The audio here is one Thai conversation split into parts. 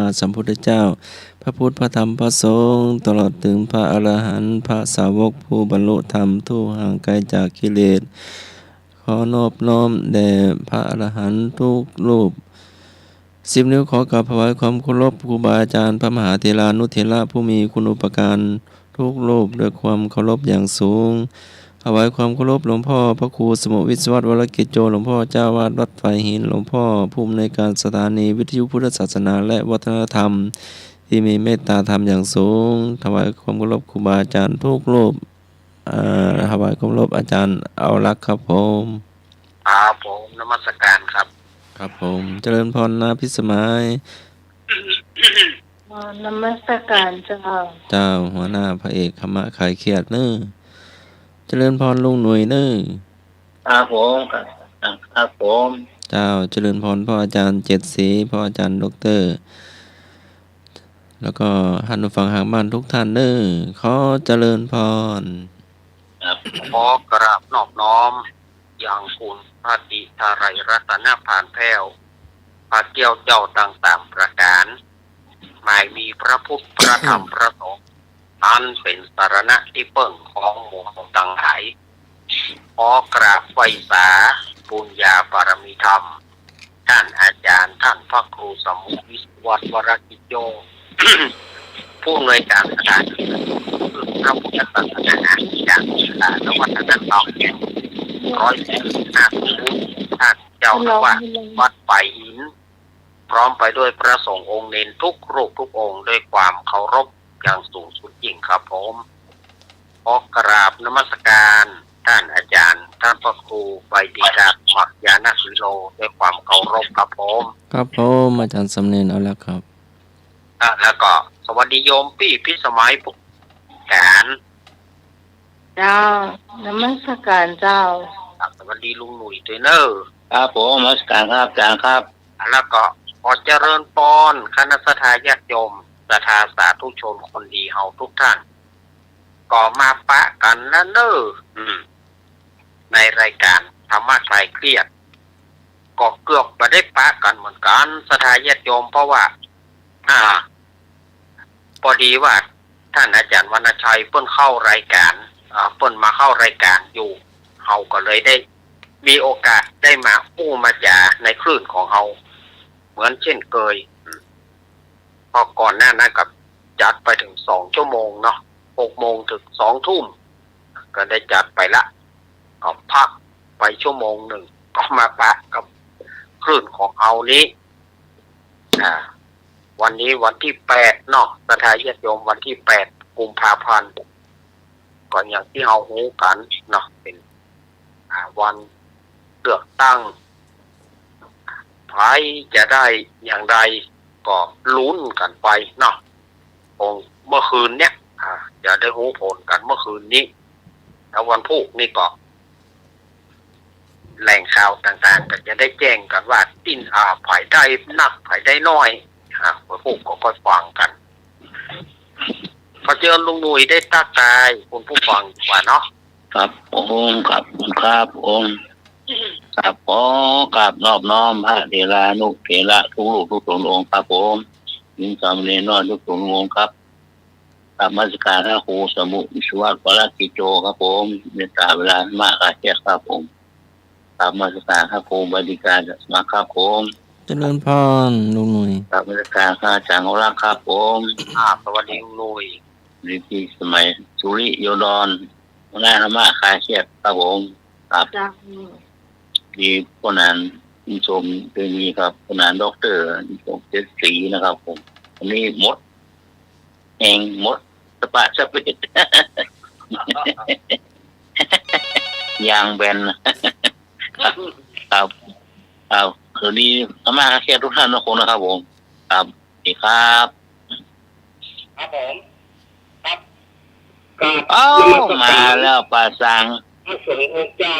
มาสัมพุทธเจ้าพระพุทธพระธรรมพระสงฆ์ตลอดถึงพระอรหันต์พระสาวกผู้บรรลุธรรมทู่ห่างไกลจากกิเลสขอนอบน้อมแด่พระอรหันต์ทุกรูป10 นิ้วขอกราบถวายความเคารพครูบาอาจารย์พระมหาเถรานุเถระผู้มีคุณูปการทุกรูปด้วยความเคารพอย่างสูงถวายความเคารพหลวงพ่อพระครูสมุวิศวรรษวรกิจโจหลวงพ่อเจ้าวาดวัดไฟหินหลวงพ่อผู้อำนวยการสถานีวิทยุพุทธศาสนาและวัฒนธรรมที่มีเมตตาธรรมอย่างสูงถวายความเคารพครูบาอาจารย์ทุกรูปถวายความเคารพอาจารย์เอารักครับผมผมนมัสการครับครับผมเจริญพรนะพิสมัยนมัสการเจ้าหัวหน้าพระเอกขมะขายเครียดเน้อเจริญพรลุงหน่วยเน้อผมครับผมเจ้าเจริญพรพ่ออาจารย์เจ็ดศรีพ่ออาจารย์ดรแล้วก็ท่านผู้ฟังทางบ้านทุกท่านเน้อขอเจริญพรขอกราบนอบน้อมอย่างคุณพระดิธาไรรัตนผ่านแพ้วพระเกี่ยวเจ้าต่างๆประการหมายมีพระพุทธพระธรรมพระสงฆ์อันเป็นสารณะที่เปิ่งของหมู่ต่างหลายขอกราบไหว้สาบุญญาบารมีธรรมท่านอาจารย์ท่านพระครูสมุวิศวรรษวรกิจโย ผู้อำนวยการสถานีพระพุทธศาสนาอย่างและวัฒนธรรม115ท่านเจ้าอาวาสวัดไผ่หินพร้อมไปด้วยพระสงฆ์องค์เนรทุกรูปทุกองค์ด้วยความเคารพอย่างสูงสุดยิ่งครับผมขอกราบนมัสการท่านอาจารย์ท่านพระครูไวดิกามักยานาสิโลด้วยความเคารพครับผมครับผมอาจารย์สำเนินเอาแล้วครับแล้วก็สวัสดีโยมพี่พิสมัยปุกการเจ้านมัสการเจ้าสวัสดีลุงหนุ่ยด้วยเนอครับผมนมัสการครับอาจารย์ครับแล้วก็ขอเจริญพรคณะสัตยาติโยมศรัทธาสาธุชนคนดีเฮาทุกท่านก็มาปะกันนะเนอในรายการธรรมะคลายเครียดก็เกือบมาได้ปะกันเหมือนกันศรัทธาญาติโยมเพราะว่าพอดีว่าท่านอาจารย์วรรณชัยเพิ่นเข้ารายการเพิ่นมาเข้ารายการอยู่เฮาก็เลยได้มีโอกาสได้มาอู้มาจาในคลื่นของเฮาเหมือนเช่นเคยพอก่อนหน้านั้นกับจัดไปถึง2 ชั่วโมงเนาะ6 โมงถึง2 ทุ่มก็ได้จัดไปละก็พักไปชั่วโมงหนึ่งก็มาปะกับคลื่นของเฮานี้วันนี้วันที่8เนาะศรัทธาญาติโยมวันที่8 กุมภาพันธ์ก็อย่างที่เฮารู้กันเนาะเป็นวันเลือกตั้งใครจะได้อย่างไรก็ลุ้นกันไปเนาะเมื่อคืนเนี้ยจะได้รู้ผลกันเมื่อคืนนี้แล้ววันพุธนี่ก็แหล่งข่าวต่างๆก็จะได้แจ้งกันว่าติ้นไผ่ได้นักไผ่ได้น้อยวันพุธก็ค่อยฟังกันพอเจอลุงหนุ่ยได้ตากายคุณผู้ฟังว่าเนาะครับผมครับผมครับขอกราบนอบน้อมพระเถรานุเถระทุกรูปทุกตนองค์ครับผมยินสามเณรน้อยทุกตนองค์ครับกราบนมัสการพระครูสมุวิศวรรษวรกิจโจครับผมเมตตาเวลามากอาเจียครับผมกราบนมัสการพระครูบดิการมาครับผมเจริญพรลุงหนุ่ยกราบนมัสการพระอาจารย์ของรักครับผมสวัสดีลุงหนุ่ยดีที่สมัยสุริโยดรหัวหน้าธรรมะคลายเครียดครับผมครับดีผู้นั้นที่ชมเป็นมีครับผู้นั้นด็อกเตอร์ผมเจ็ดสีนะครับผมอันนี้มดสปาสปิดยางแบนครับคืนนี้ธรรมะคลายเครียดทุกท่านทุกคนนะครับผมครับดีครับผมมาแล้วป่าสังพระสงฆ์องค์เจ้า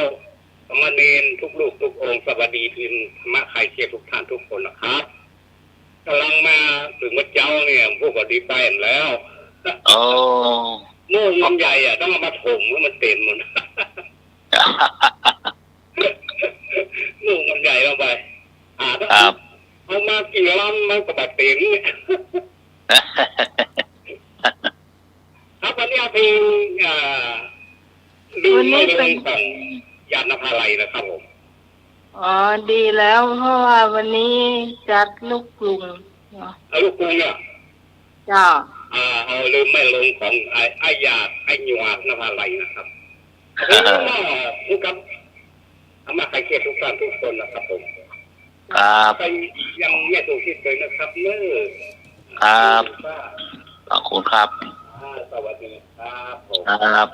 สมณเณรทุกลูกทุกองค์สวัสดีพิมพ์ธรรมะคลายเครียดทุกท่านทุกคนนะครับกำลังมาถึงวัดเจ้าเนี่ยพวกก็ดีไปแล้วนู่นมันใหญ่ต้องมาถมให้มันเต็มหมดนู่นมันใหญ่ลงไป ครับ พ เอามากี่ล้านมันก็แบบเต็มครับวันนี้เอาเพลงดูไม่ลงของยานนภาลัยนะครับผม อ๋อดีแล้วเพราะว่าวันนี้จัดลูกกรุงเนาะ เอาลูกกรุงเนี่ย จ้า เอาลืมไม่ลงของไอ้ยาไอ้หยวกนภาลัยนะครับเพลงน่าทุกครับเอามาใครเกียรติทุกท่านทุกคนนะครับผม ครับ ไปยังแม่ตูคิดเลยนะครับเน้อ ครับขอบคุณครับ สวัสดีครับผม ครับ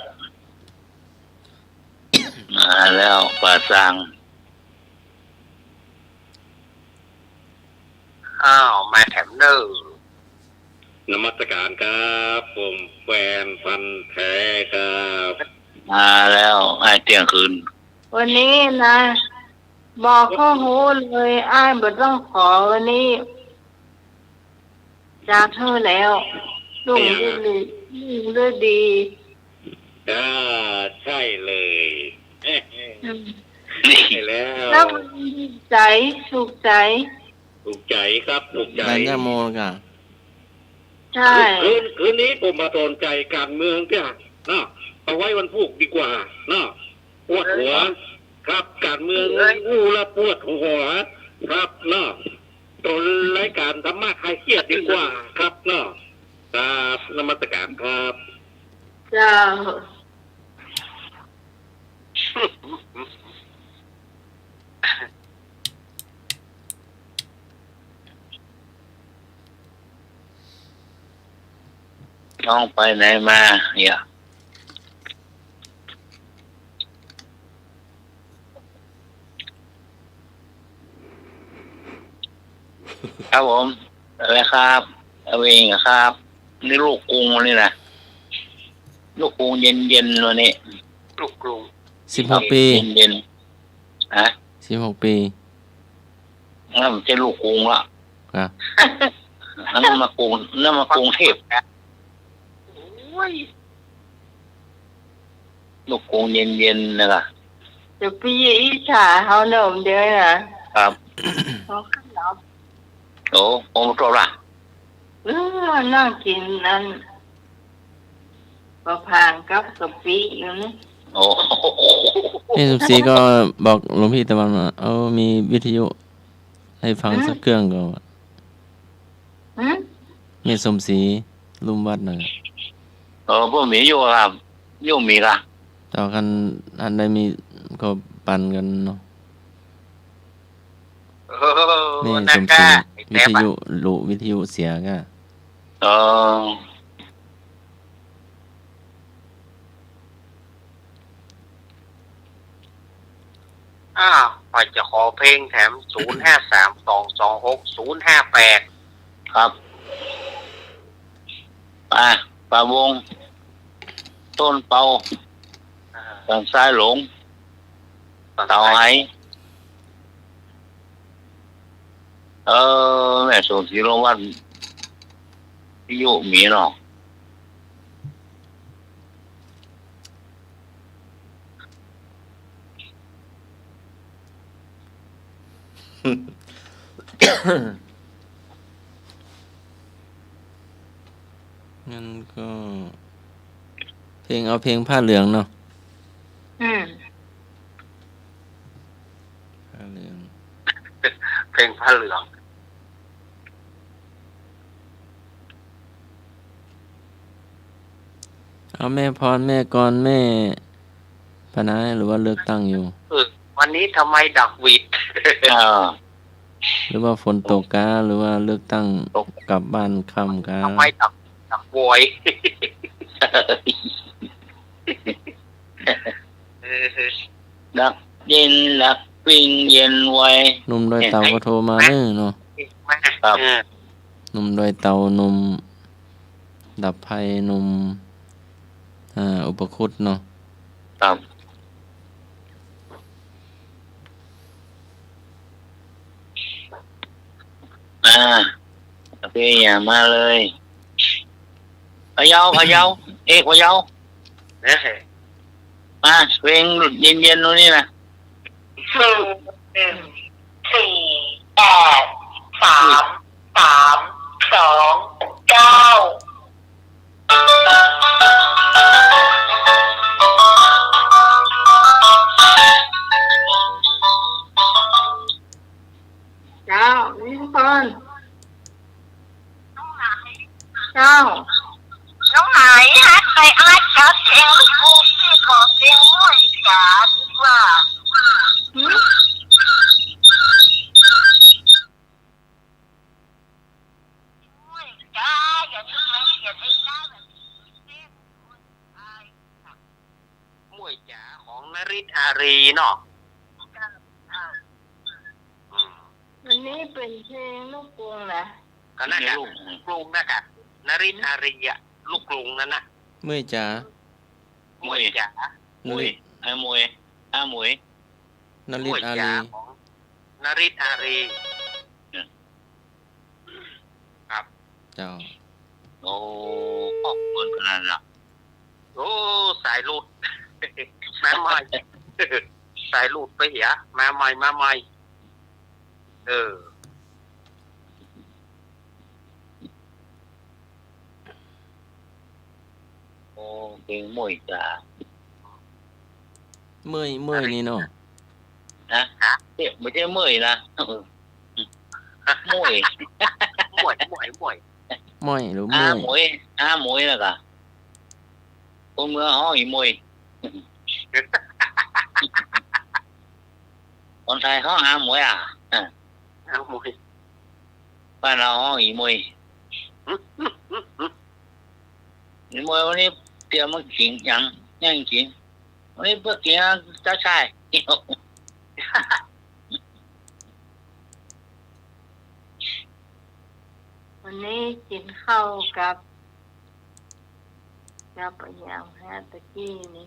มาแล้วป่าสัง อ้าวมาแถมเนอร์ นมัสการครับผมแฟนฟันแท้ครับ มาแล้วไอ้เที่ยงคืน วันนี้นะ บอกข้อหูเลยอ้ายบ่ต้องขอวันนี้จากเธอแล้วลุงด้วยดี ใช่เลยเอ๊ะ อืม นี่ ใช่แล้ว แล้วดีใจสุขใจ ถูกใจครับถูกใจ ได้ย่าโมกะ ใช่ คืนนี้ผมมาสนใจการเมืองจ้ะเนาะเอาไว้วันพุธดีกว่าเนาะปวดหัว ครับการเมืองอู้ละปวดหัวครับเนาะตัวรายการธรรมะคลายเครียดดีกว่าครับเนาะครับนมัสการครับ จ้า น้องไปไหนมาอย่าครับผมอะไรครับเอาเองอะครับ นี่ลูกกรุงนี่นะลูกกรุงเย็นๆวันนี้ ลูกกรุง 16 ปี เย็นๆฮะ 16 ปี นั่นมันจะลูกกรุงละ ครับ นั่นมากรุงนั่นมากรุงเทพ โอ้ย ลูกกรุงเย็นๆนะครับ จะพี่อิจฉาเขาหนุ่มเดียวนะครับ เขาขนม โอ้ผมตัวละ นั่งกินนั่นประพางกับกะปิอยู่นี่ โอ้ นี่สุสีก็บอกหลวงพี่ตะวันว่าเอามีวิทยุให้ฟังสักเครื่องก็ว่า หืม มีสมศรีลุมวัดน่ะ พวกหมีอยู่ครับอยู่หมีละ ต่อกันอันใดมีก็ปั่นกันเนาะ นี่ นา สมศ กา รี ไอ้ วิ แต้ ท บ ยุวิทยุเสียก็ เออ อ้าวพอจะขอเพลงแถม 053226 058 ครับป่าวง ต้นเปาทางซ้ายหลงเต่าไหแม่สูสีโรวัดที่อยู่หมีเนาะ งั้นก็เอาเพลงผ้าเหลืองเนาะ อืม ผ้าเหลือง เพลงผ้าเหลือง เอาแม่พรแม่กรแม่พนายหรือว่าเลือกตั้งอยู่ วันนี้ทำไมดักหวิด เออ หรือว่าฝนตกกาหรือว่าเลือกตั้งกลับบ้านค่ำกา ทำไมดักโวย ดักเย็นหลักปิ้งเย็นไว้ หนุ่มดอยเตาก็โทรมาเด้อเนาะ มา ครับ หนุ่มดอยเตาหนุ่มดับภัยหนุ่มอุปคุตเนาะ ครับโอเคอย่ามาเลยพะเยาเอกพะเยา เนี่ย มาเพลงเย็นๆนู่นนี่นะ 4 1 4 8 เจ้าลิ้นพรเจ้าน้องหายฮัทไปอาร์ตครับเองกูพี่ขอเพลงหน่อยจ้าดีกว่า หืม หน่อยจ้าอย่าลืมมาเขียนเองนะแบบนี้ มวยจ๋าของนริศอารีเนาะอืม วันนี้เป็นเพลงลูกกรุงนะ ก็น่าจะลูกกรุงนะคะนริศอารีอะลูกกรุงนั่นนะ เมื่อยจ๋าม วยจ๋า นริศ ไอ้มวยอ้าหมวย น ม ริศ วย อา จ๋า รี ของนริศอารีครับ เจ้า โอ้ขอบคุณขนาดนั้น โอ้สายหลุด มาใหม่ สายหลุดไปเหียมาใหม่เออ โอ้เพลงมวยจ้า เมื่อยนี่เนาะ นะไม่ใช่มวยนะมวย มวย ม่อยหรือ อ้า เมื่อย หมวยแล้วก็คนเมืองห้องอีมวยคนไทยห้องอ้าหมวยอ่ะ เอามวย บ้านเราห้องอีมวยอีมวยวันนี้เตรียมมาขิงยังขิงวันนี้เพื่อกินเจ้าชาย วันนี้กินข้าวกับอย่างฮะตะกี้นี่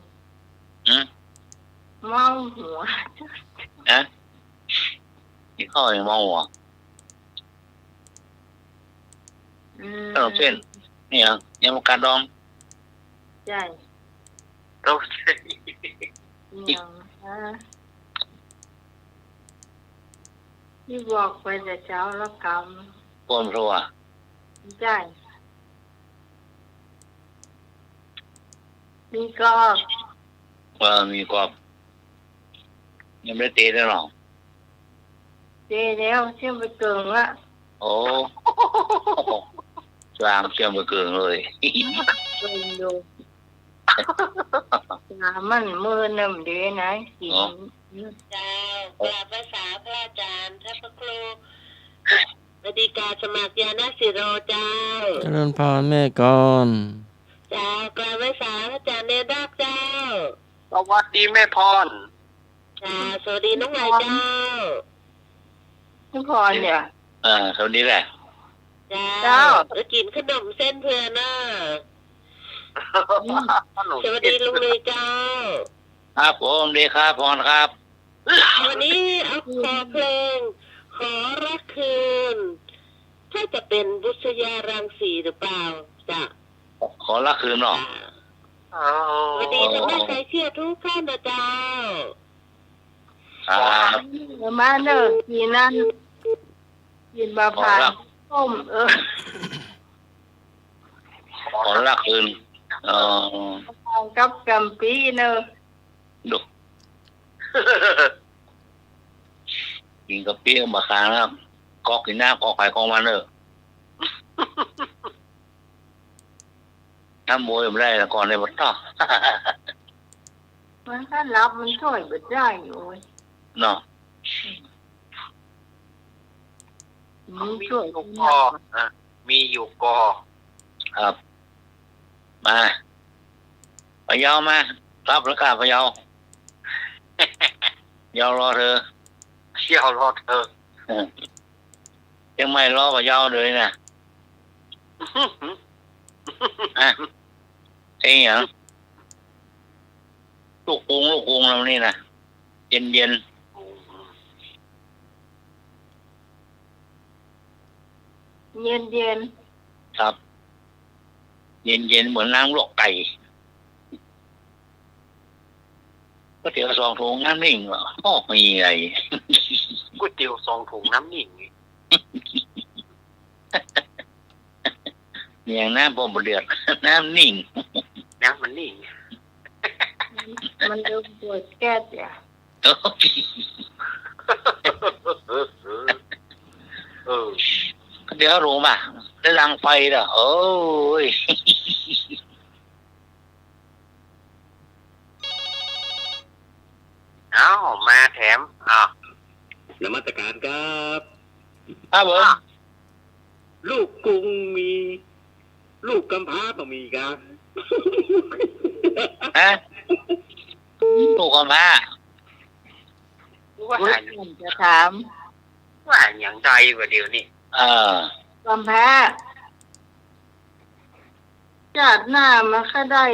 อืม เมาหัว นะที่เข้าไปมองหัว ขนมเส้น นี่ยังมากระดอง ใช่ เรา อย่างฮะที่บอกไปแต่เช้าแล้วก ปนรัว ำใช่นี่ก็ มีกรอบยังไม่ได้เตะได้หรอก เจแล้วเชื่อมไปเกิงละ โอ้จางเชื่อมไปเกินเลย เกิงดูหามันมือน้ำเดือนะกิน เจ้ากราบภาษาพระอาจารย์พระครูอดีกาสมัครยานาสิโรเจ้า เจริญพรแม่ก่อน เจ้ากราบภาษาพระอาจารย์เนดักเจ้า สวัสดีแม่พร เจ้าสวัสดีน้องหลายเจ้า ทุกพรเนี่ย เท่านี้แหละ เจ้า เจ้า จะกินขนมเส้นเพื่อนน่ะ ขนม สวัสดีลุงเลยเจ้า ครับผมดีครับพรครับ วันนี้เอาขอเพลง ขอรักคืน ถ้าจะเป็นบุษยารังสีหรือเปล่าจ้ะ ขอรักคืนหรอก สวัสดีท่านแม่ใจเชื่อทุกท่านนะเจ้า ครับ เดี๋ยวมาเนอะกินนั่นกินบาผ่านต้มขอรักคืนกับกัมปีเนอะ ดูกินกะปิมาค้างแล้วกอกกินหน้ากอกไข่กองมันเนอะถ้ามวยไม่ได้แล้วก่อนในบัดต่อ มันถ้ารับมันช่วยไม่ได้อยู่เว้ย เนาะ มัน มี ช่วย อยู่กอมีอยู่กอ ครับมาพะเยามารับแล้วกาพะเยา เยารอเธอ เชี่ยวรอเธอ ยังไม่รอพะเยาเลยนะอ่ะเอ้ยอย่างลูกกรุงเรานี่นะเย็น เย็น ๆครับ เย็นๆเหมือนน้ำลวกไก่ก็เตี๋ยวซองถุงน้ำนิ่งเหรอโอ้ไม่มีอะไร ก๋วยเตี๋ยว2 ถุงน้ำหนิ่ง อย่างน้ำบ่เดือด น้ำนิ่ง นะมันนี่ มันดูปวดแก้จ้ะ โอ้ย เออ เดี๋ยวรู้ป่ะได้รังไฟเด้อโอ้ย เอามาแถมอ้าวน มัสการครับ ครับผม ลูกกรุงมี ลูกกำพร้าก็มีครับ ฮะลูกกำพร้า ว่า ผมจะถาม ว่าอย่างใดวะเดี๋ยวนี้ เออ กำแพ้ชาติหน้ามาค่ได้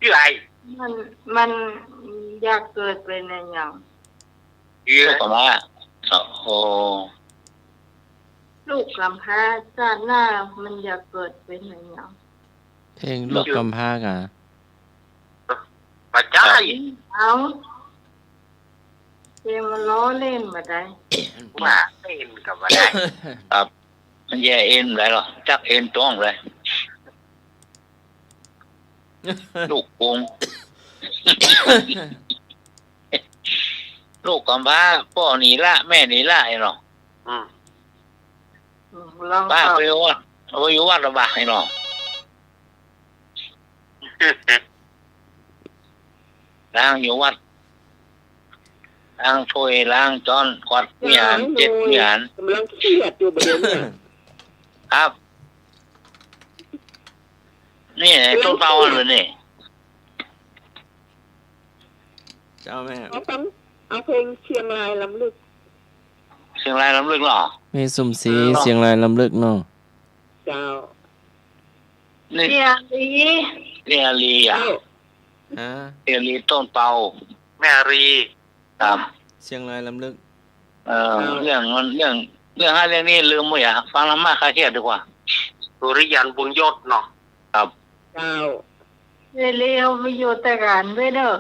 ชื่ออะไร มันอยากเกิดเป็นอะไรอย่าง เย ลู อะ กกำพร้าโอ้ ลูกกำแพ้ชาติหน้ามันอยากเกิดเป็นอะไรอย่าง เพลงลูกกำพร้ากะ ปัจจัย เอาเกมมันล้อเล่นมาได้ ว่าเล่นกับว่าได้ ครับมันแย่เอ็นอะไรหรอจักเอ็นจ้องเลย ลูกกง ลูกกำพร้าพ่อหนีละแม่หนีละไอ้เนาะ อืม ลอง ป้า ตอบ ไปวัดไปอยู่วัดระบาดไอ้เนาะล้างอยู่วัดล้างถ้วยล้างจอนกวาดวิหารเจ็ดวิหาร กำลังเครียดอยู่ประเดี๋ยวเนี่ย ครับ นี่ไอ้ต้นเตาเลยนี่ เจ้าแม่ เอาเพลงเชียงรายลำลึก เชียงรายลำลึกเหรอ มีสุ่มสีเสียงรายลำลึกเนาะ เจ้า นี่ เสียดี เรียลีอ่ะ เจ้า ฮะ เรียลีต้นเตา แม่รี ครับ เสียงรายลำลึก เรื่องอะไรเรื่องนี้ลืมหมดอ่ะฟังแล้วมากคลายเครียดดีกว่า สุริยันบุญยศเนาะ ครับ เจ้า เร็วๆไปอยู่แต่การไว้เด้อ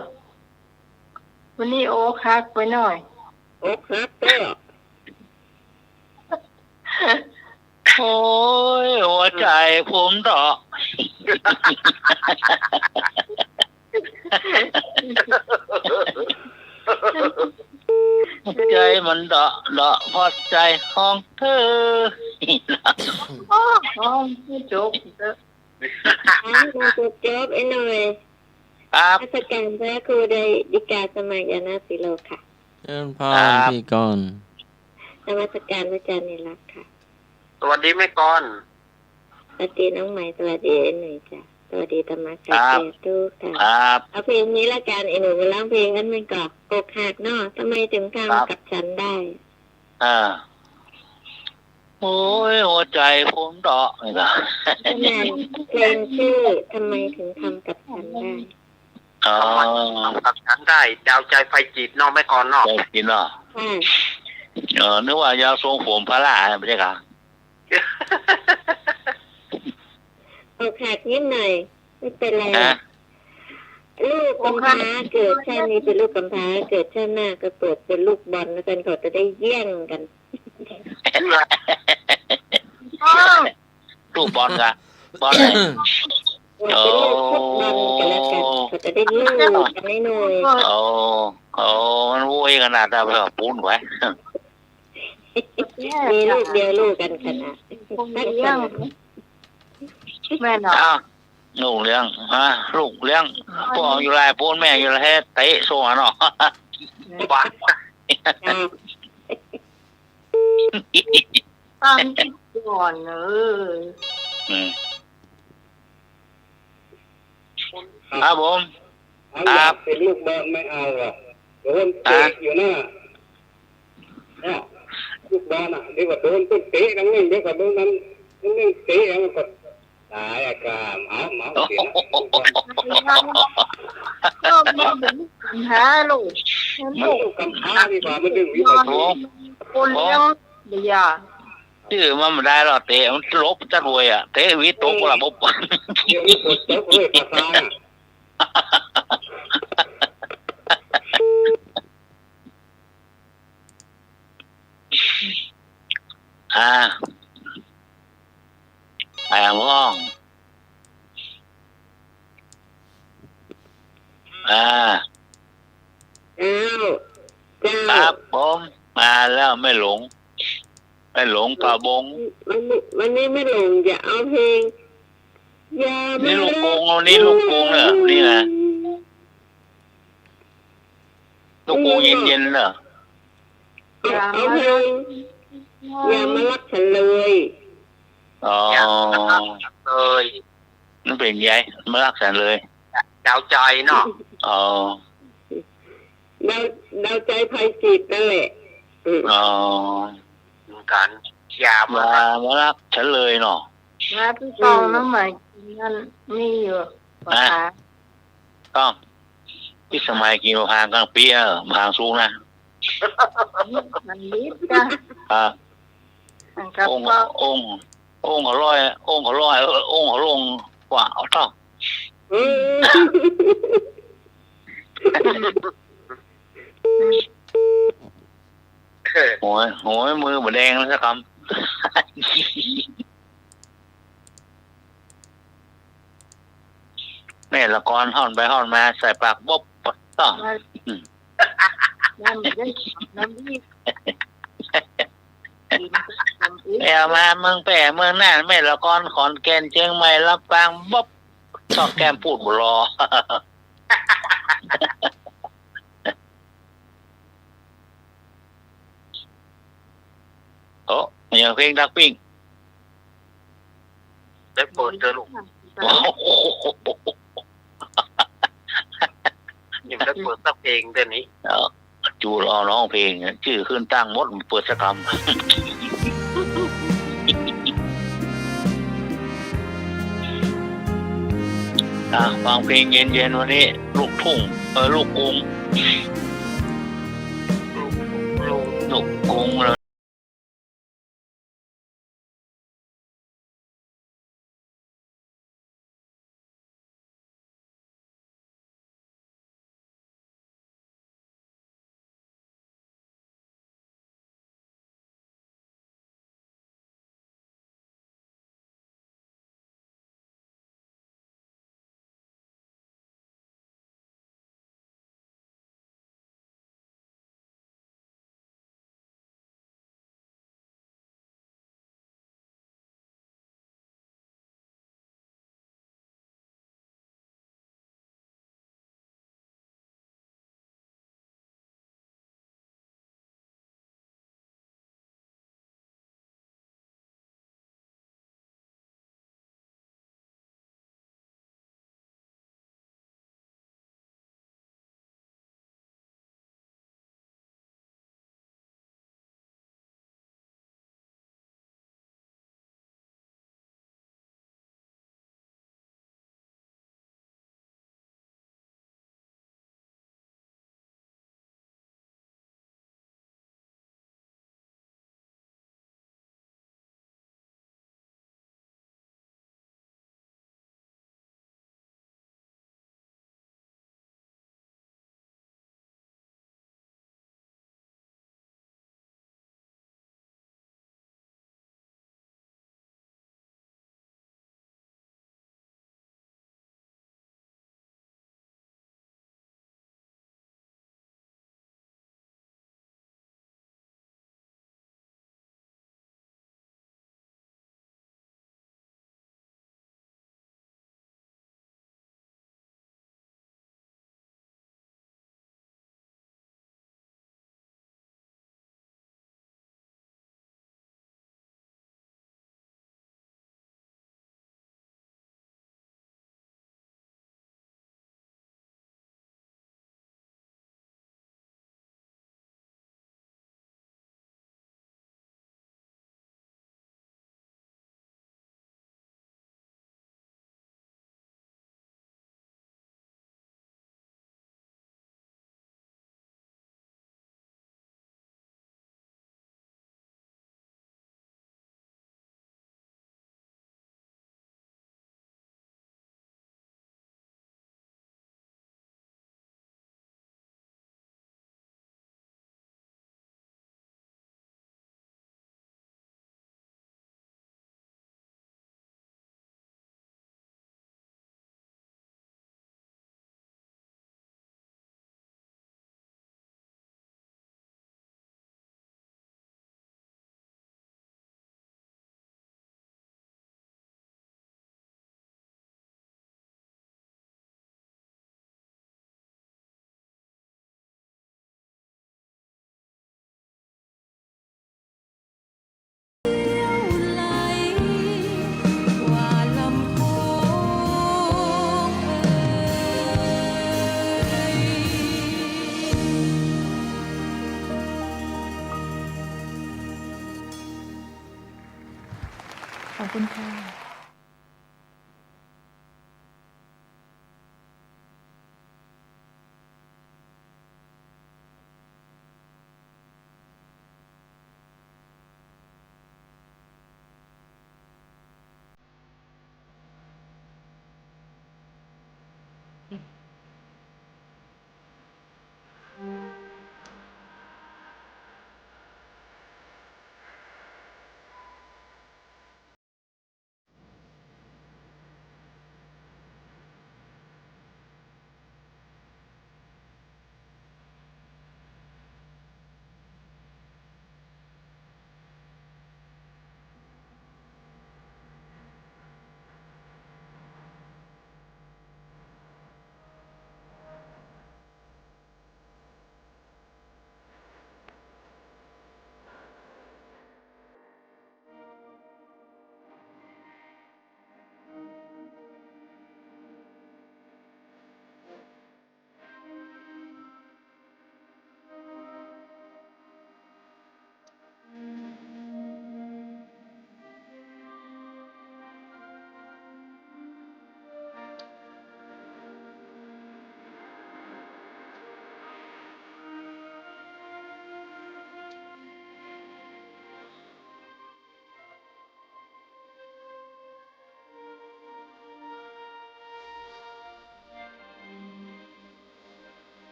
วันนี้โอ้คักไปหน่อย อกหักเจ้า โอ้ยหัวใจผมดอก หัวใจมันเดาะเพราะใจของเธอ อ๋อไม่จบเด้อ เราจะจบไอ้หน่อย ครับ ราชการพระครูได้ดิกาสมัยยานาสิโลค่ะ เอิ้นพรพี่ก่อน นมัสการพระอาจารย์นิรักษ์ค่ะ สวัสดีแม่กอน สวัสดีน้องใหม่สวัสดีไอ้หนุ่ยจ้ะสวัสดีธรรมะกาเกทุกท่าน ครับ เอาเพลงนี้ละกันไอ้หนูมาร้องเพลงกันมันก่อนอกหักเนาะทำไมถึงทำกับฉันได้ โอ้ยหัวใจผมเดาะนี่นะ ขนาดเพลงชื่อทำไมถึงทำกับฉันได้ อ๋อ ทำกับฉันได้ดาวใจไฟจิตเนาะแม่กอนเนาะ ใจกินเนาะ ค่ะ นึกว่ายาทรงผมพระล่าไม่ใช่ค่ะ อกหักนิดหน่อยไม่เป็นไร นะ ลูกกำพร้าเกิดชาตินี้เป็นลูกกำพร้าเกิดชาติหน้าก็เปิดเป็นลูกบอลแล้วกันเขาจะได้แย่งกัน อ้าว ลูกบอลกันบอลไหน เราเป็นลูกฟุตบอลกันแล้วกันเขาจะได้ลูกกันไม่หน่อย โอ้มันโวยขนาดนั้นแบบปูนไว้ มีลูกเดียวลูกกันขนาด คงเลี้ยงแม่เนาะ อ้าวลูกเลี้ยงลูกเลี้ยงพ่ออยู่ไรปูนแม่อยู่ไรเตะโซ่เนาะ บ้า ตามที่ก่อนเออ ครับผม เอาอยากเป็นลูกบอลไม่เอาหรอกโดนเตะอยู่หน้าเนี่ยลูกบอลอ่ะเดี๋ยวก็โดนต้นเตะนั่นนี่เดี๋ยวก็โดนนั้นนี่เตะแล้วก็ตายอาการเมาเสีย ก็ไม่เป็นปัญหาลูก มัน ลูก ลูกกำพร้าดีกว่ามันดึงวิ น ธี อนคนเลี้ยงเดียว ชื่อมันไม่ได้หรอกเตะมันลบจะรวยอ่ะเตะวิตกละบบ เดี๋ยวนี้ปวดโต๊ะเลยภาษาอ่ะ อ่า ายอ่างม่องอ่า อ้าวเจ้า ครับผมมาแล้วไม่หลงป่าบง วันนี้ไม่หลงอย่าเอาเพลงอย่า นี่ มา ลูกกงเอานี่ลูกกงเหรอนี่นะลูกกงเย็นๆเหรอ เอาเพลงอย่ามารักฉันเลย อ๋อ อยากเลย นั่นเป็นไงมารักฉันเลย ดาวใจเนาะ อ๋อ ดาวใจภัยจิตนั่นแหละ อ๋อ เหมือนกันอย่ามา มารักฉันเลยเนาะ มาพี่กองน้ำใหม่นั่นมีอยู่ปะคะ ต้องที่สมัยกินมะพร้าวกลางปีมะพร้าวสูงนะ มันลิบจ้ะ อ่า มันก็ องค์ ก็ องค์องค์เขาร้อยองค์เขาร้อยองค์เขาลงกว่าเอาต้อง โหยมือเหมือนแดงแล้วสักคำ แม่ละกรห่อนไปห่อนมาใส่ปากบ๊อบปดต้อง น้ำได้น้ำดีกินน้ำอีก แม่มาเมืองแปะเมืองน่านแม่ละกรขอนแก่นเชียงใหม่ลำปางบ๊อบชอบแก้มพูดบุรอ โอ้ยังเพลงดักปิ้ง ได้เปิดเจอลูก โอ้โห ยังได้เปิดสักเพลงเดี๋ยวนี้ จูรอน้องเพลงชื่อขึ้นตั้งมดเปิดสกรรม ฟังเพลงเย็นๆวันนี้ ลูกทุ่งลูกกรุง ลูกกรุงเลย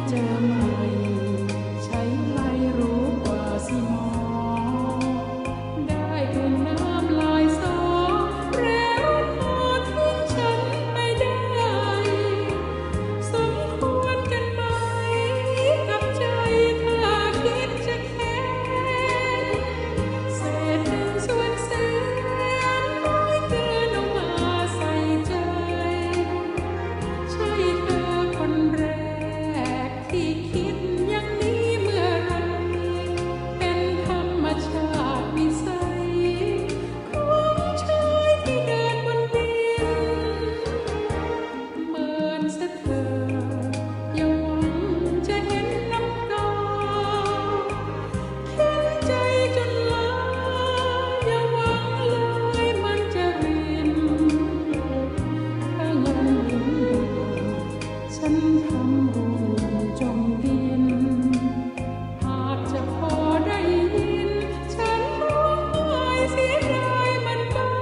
เจอใหม่ใช้ไรรู้กว่าสิหมอได้กลิ่นน้ำลายสอเร็วพอทิ้งฉันไม่ได้สมควรกันไหมกับใจถ้าคิดจะแค้นเศษหนึ่งส่วนแสนน้อยเกินเอามาใส่ใจใช่เธอคนแรกที่คิดอย่างนี้เมื่อไรเป็นธรรมชาตินิสัยของชายที่เดินบนดินเหมือนเสเธออย่าหวังจะเห็นน้ำตาเข็นใจจนลาอย่าหวังเลยมันจะรินถ้าเงินรินฉันทำบุญจมดินอาจจะพอได้ยินฉันร้องไห้เสียดายมันบ้าง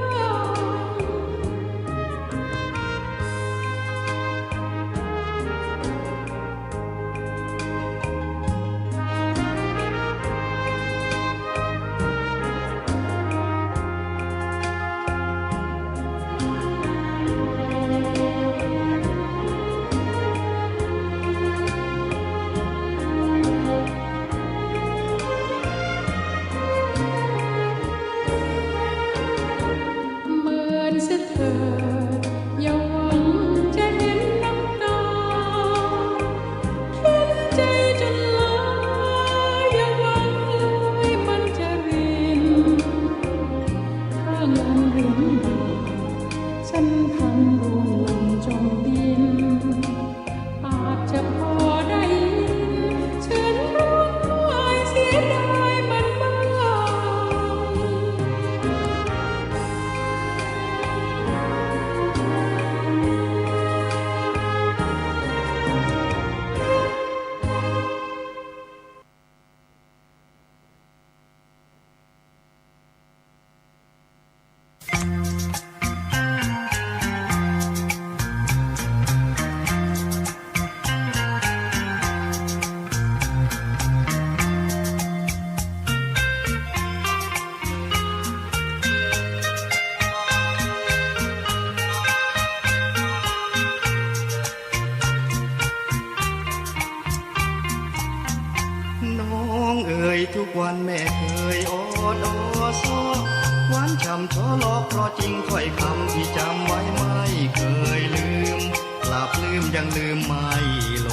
เหมือนเสียเธออย่าหวังจะเห็นน้ำตาเข็นใจจนลาอย่าหวังเลยมันจะรินถ้าเงินรินฉันทำบุญจมดินอาจจะพอได้ยินฉันร้องไห้เสียดายมันบ้าง น้องเอ่ยทุกวันแม่เคยอดอซอหวานฉ่ำชอลอกเพราะจริงถ้อยคำที่จำไว้ไม่เคยลืมหลับลืมยังลืมไม่ล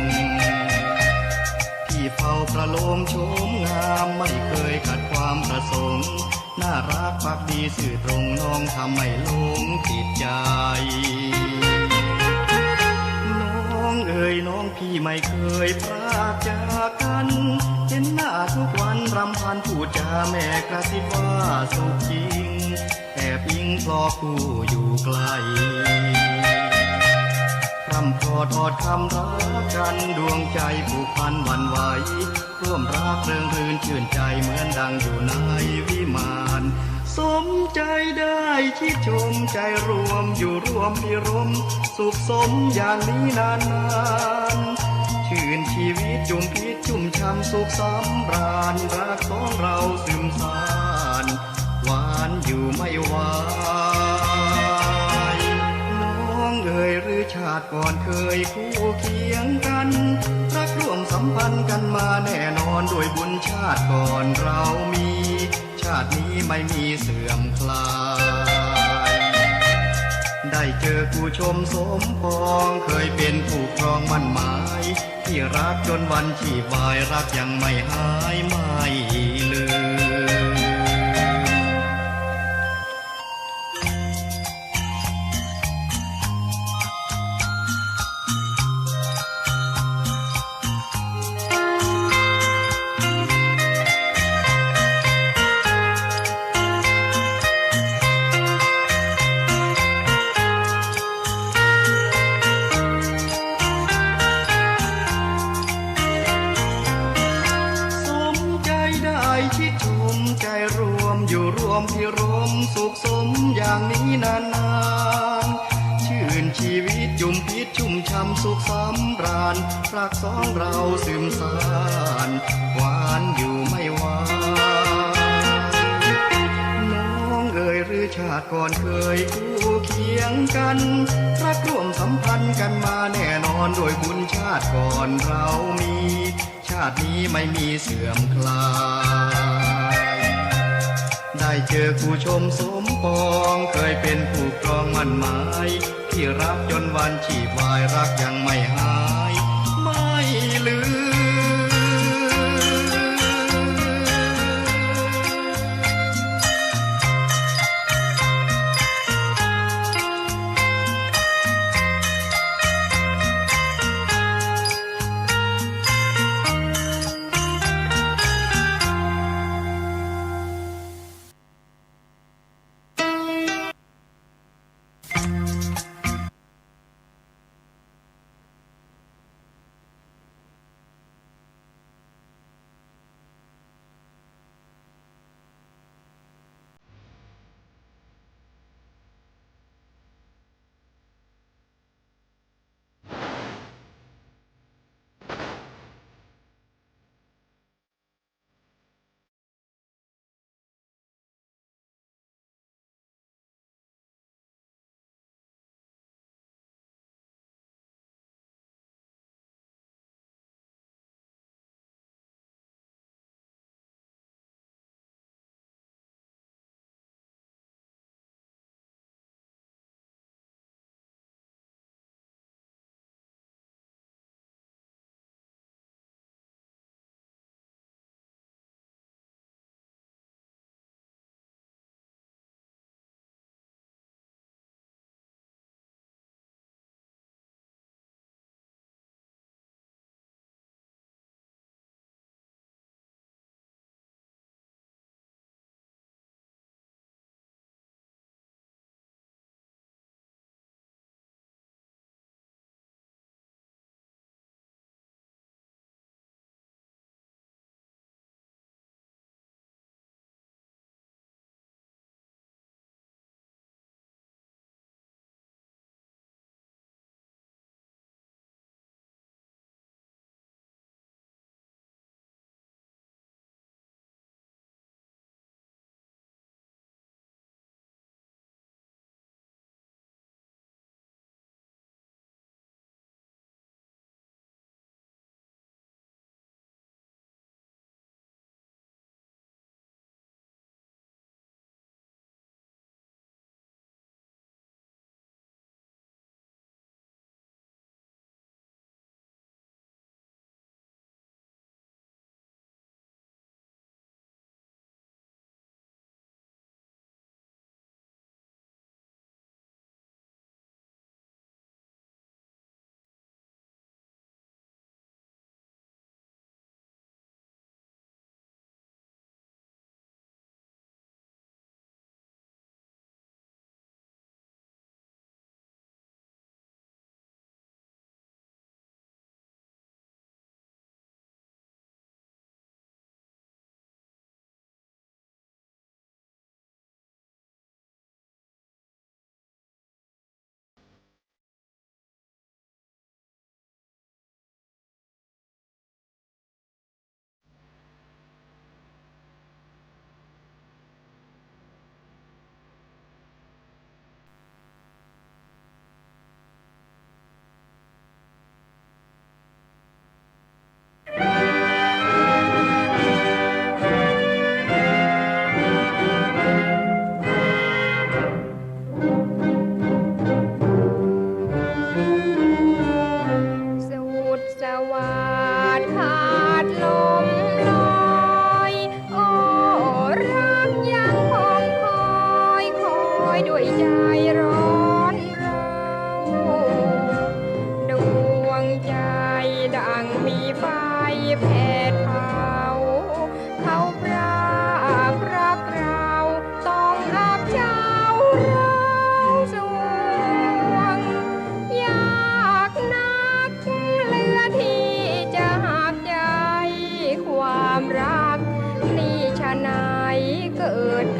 งที่เฝ้าประโลมโฉมงามไม่เคยขัดความประสงค์น่ารักภักดีสื่อตรงน้องทำไม่หลงติดใจ น้องเอ่ยน้องพี่ไม่เคยพรากจากกันเห็นหน้าทุกวันรำพันพูดจาแม่กระซิบว่าสุขจริงแอบอิงพลอคู่อยู่ไกลคำพอทอดคำรักกันดวงใจผูกพันหวั่นไหวร่วมรักเริงรื่นชื่นใจเหมือนดังอยู่ในวิมานสมใจได้ที่ชมใจรวมอยู่ร่วมพิรมสุขสมอย่างนี้นานๆชื่นชีวิตจุ่มพิษชุ่มช่ำสุขสำราญรักของเราซึมซานหวานอยู่ไม่ไหวน้องเอ่ยหรือชาติก่อนเคยคู่เคียงกันรักร่วมสัมพันธ์กันมาแน่นอนด้วยบุญชาติก่อนเรามีชาตินี้ไม่มีเสื่อมคลายได้เจอผู้ชมสมปองเคยเป็นผู้ครองมั่นหมายที่รักจนวันชีวายรักยังไม่หายไม่ลืม มพิรมสุขสมอย่างนี้นานๆชื่นชีวิตจุ่มพิษชุ่มช่ำสุขส ำราญรักสองเราซึมสานหวานอยู่ไม่ไหวน้องเอ่ยหรือชาติก่อนเคยคู่เคียงกันรักร่วมสัมพันธ์กันมาแน่นอนด้วยบุญชาติก่อนเรามีชาตินี้ไม่มีเสื่อมคลายได้เจอคู่ชมสมปองเคยเป็นคู่ครองมั่นหมายที่รักจนวันชีพวายรักยังไม่หายไม่ลืม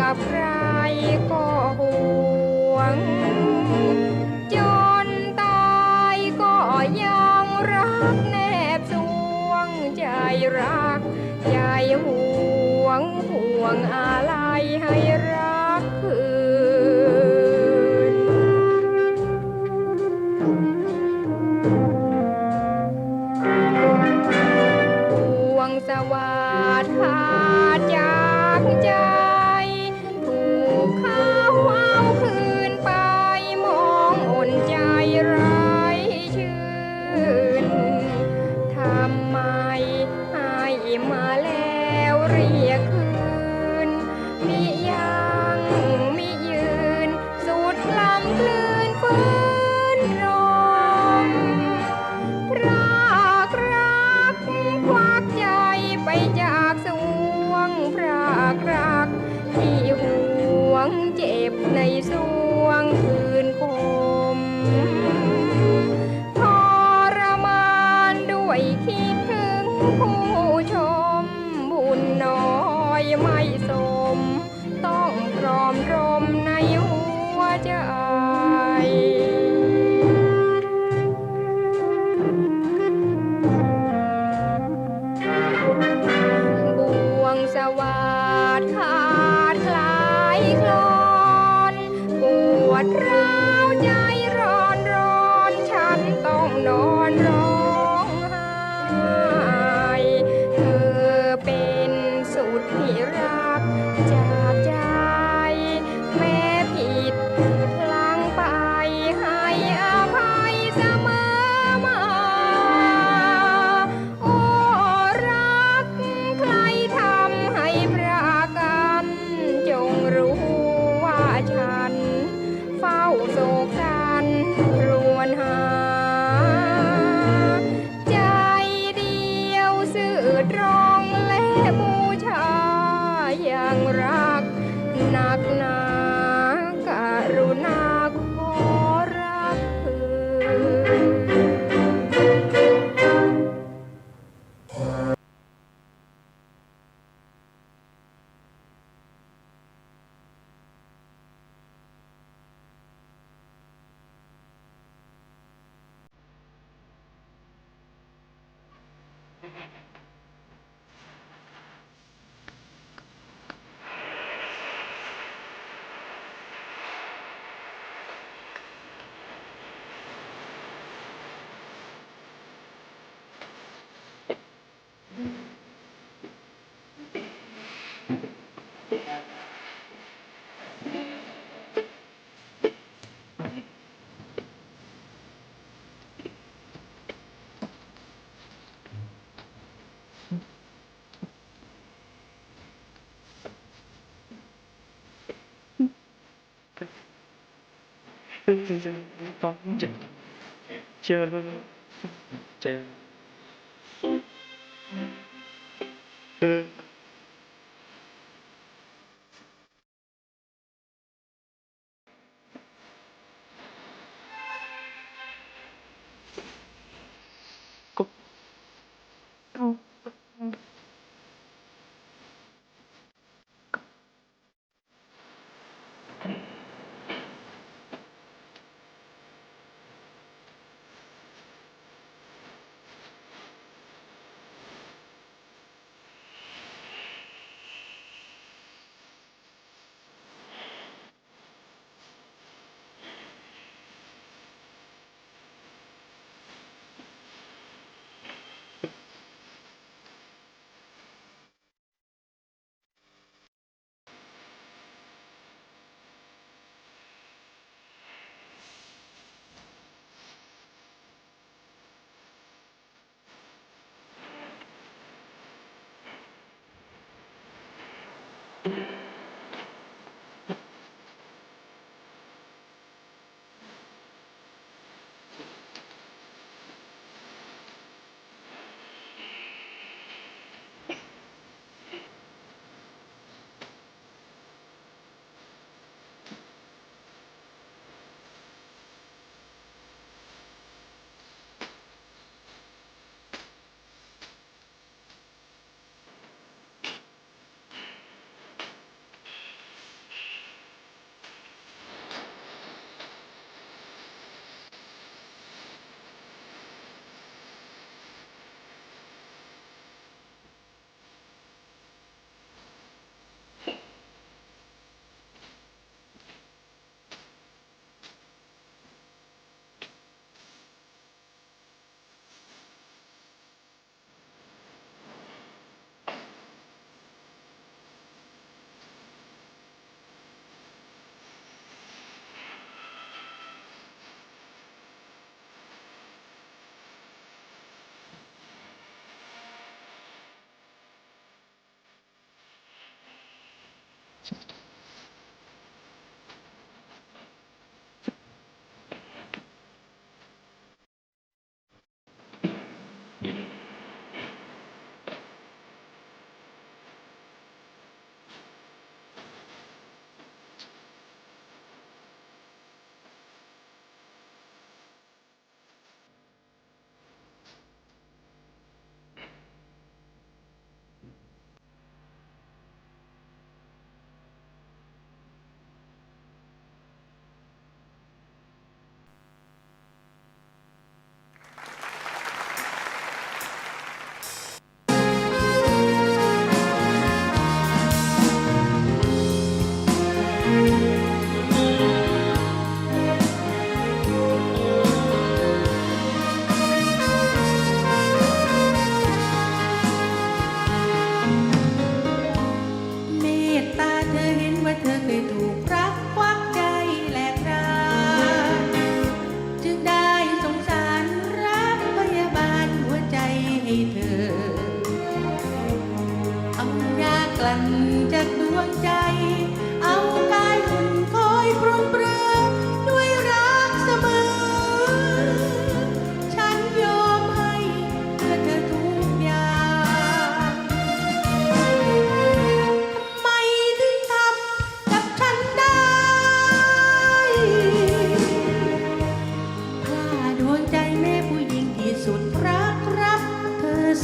กับใครก็ห่วงจนตายก็ยัง รักแนบสวงใจรักใจห่วงห่วงอะไรให้รักคืนห่วงสวัสดิ์ขาดจากใจถูกเขาเอาคืนไปมองอ่อนใจไร้ชื่นทำไมให้มาแล้วเรียกคืนมิยังมิยืนสุดลำคลื่นฟื้นรมพรากรักควักใจไปจากสวงพรากรักที่ห่วงเจ็บในสวงคืนคมทรมานด้วยคิดถึงผู้ชมบุญน้อยไม่สมต้องตรอมตรมในหัวใจบ่วงสวัสดิ์ขาดคลายคลอนปวดร้าวใจร้อนร้อนฉันต้องนอนร้องไห้เธอเป็นสุดที่รักจากใจแม้ผิดพลั้งไปให้อภัยเสมอมาโอ้รักใครทำให้พรากกันจงรู้ว่าฉันเฝ้าโศกสันครวญหาใจเดียวซื่อตรงและบูชาอย่างรักหนักหนากรุณาขอรักคืน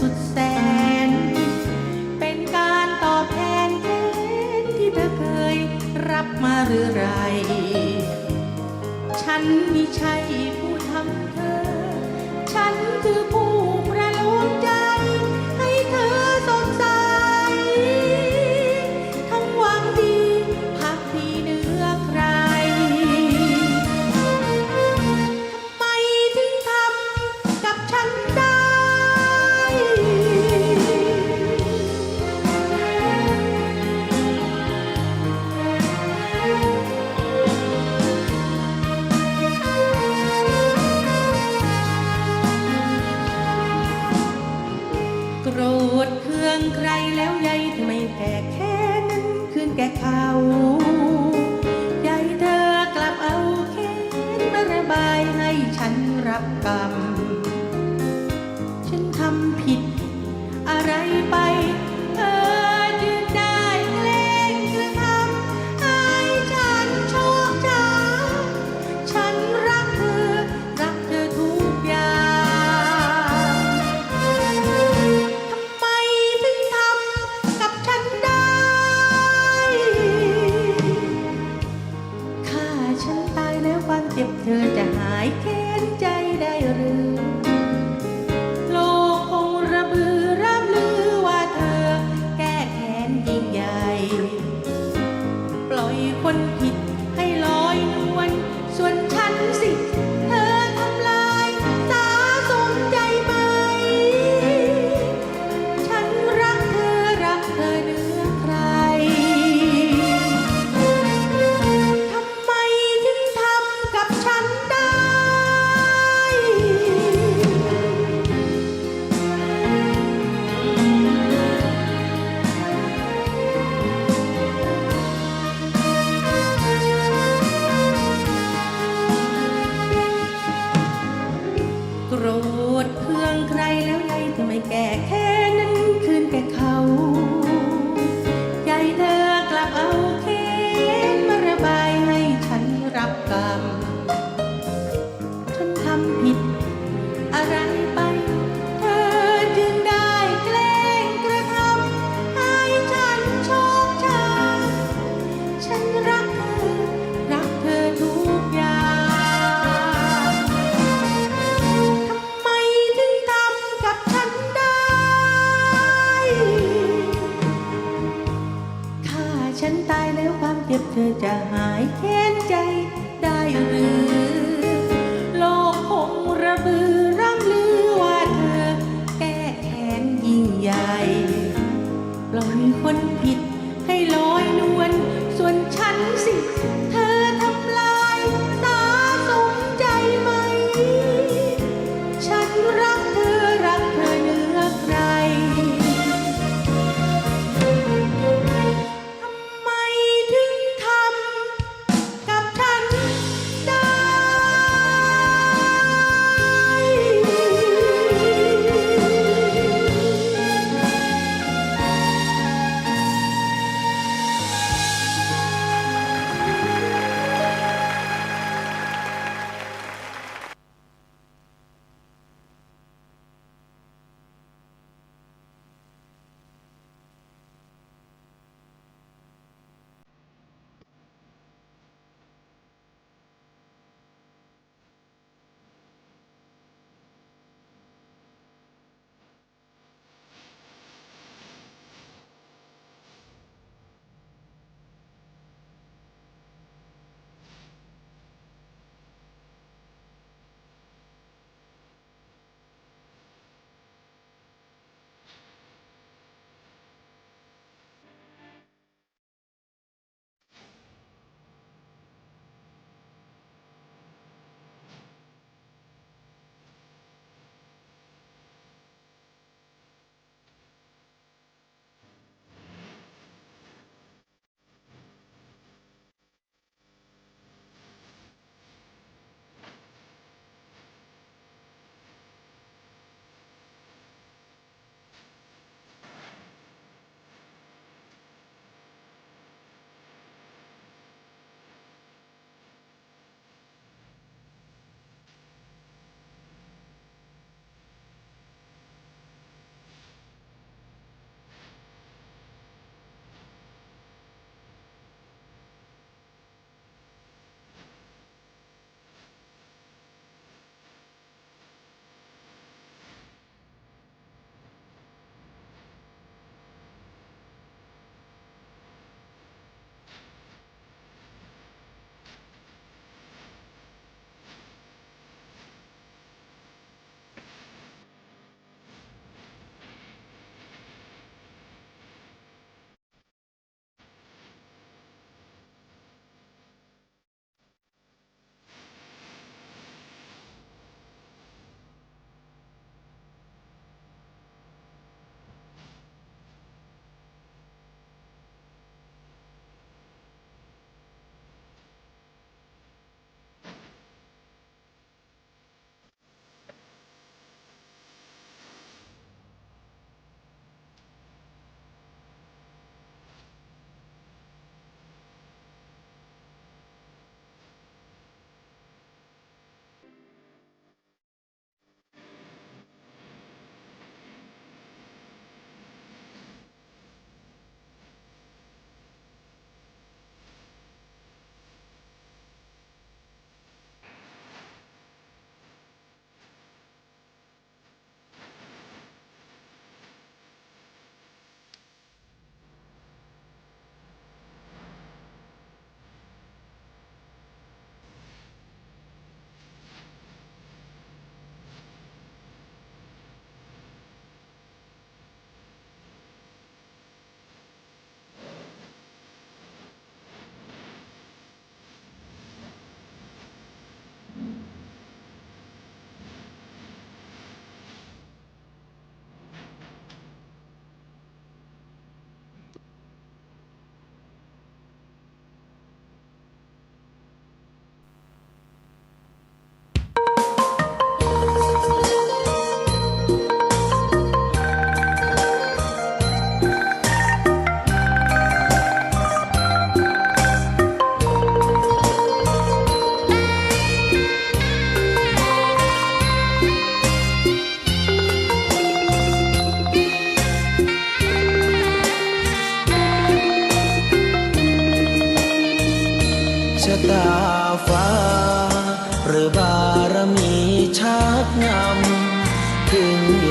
สุดแสนเป็นการตอบแทนแทนที่เธอเคยรับมาหรือไร ฉันไม่ใช่ผู้ทำเธอฉันคือผู้ประโลมใจให้เธอสดใสทั้งหวังดีพักดีเหนือใครทำไมถึงทำกับฉันได้ โกรธเคืองใครแล้วใยทำไมแก่แค่นั้นคืนแก่เขาใยเธอกลับเอาแค้นมาระบายให้ฉันรับกรรมฉันทำผิดอะไรไปเธอจึงได้แกล้งกระทำให้ฉันโชคช้ำฉันรักเธอทุกอย่าง ทำไมถึงทำกับฉันได้ฆ่าฉันตายแล้วความเจ็บเธอจะหายแค้นใจได้หรือโลกคงระบือร่ำลือว่าเธอแก้แค้นยิ่งใหญ่ปล่อยคนผิดให้ลอยนวลส่วนฉันสิเธอทำลายสาสมใจไหม ฉันรักเธอเหนือใครทำไมถึงทำกับฉันได้ โกรธเคืองใครแล้วใยทำไมแก่แค่นั้นคืนแก่เขาใยเธอกลับเอาแค้นมาระบายให้ฉันรับกรรมฉันทำผิดอะไรไปเธอจึงได้แกล้งกระทำให้ฉันโชคช้ำฉันรักเธอทุกอย่าง ทำไมถึงทำกับฉันได้ถ้าฉันตายแล้วความเจ็บเธอจะหายแค้นใจได้หรือโลกคงระบือร่ำลือว่าเธอแก้แค้นยิ่งใหญ่ปล่อยคนผิดให้ลอยนวลส่วนฉันสิเธอทำลายสาสมใจไหม ฉันรักเธอเหนือใครทำไมถึงทำ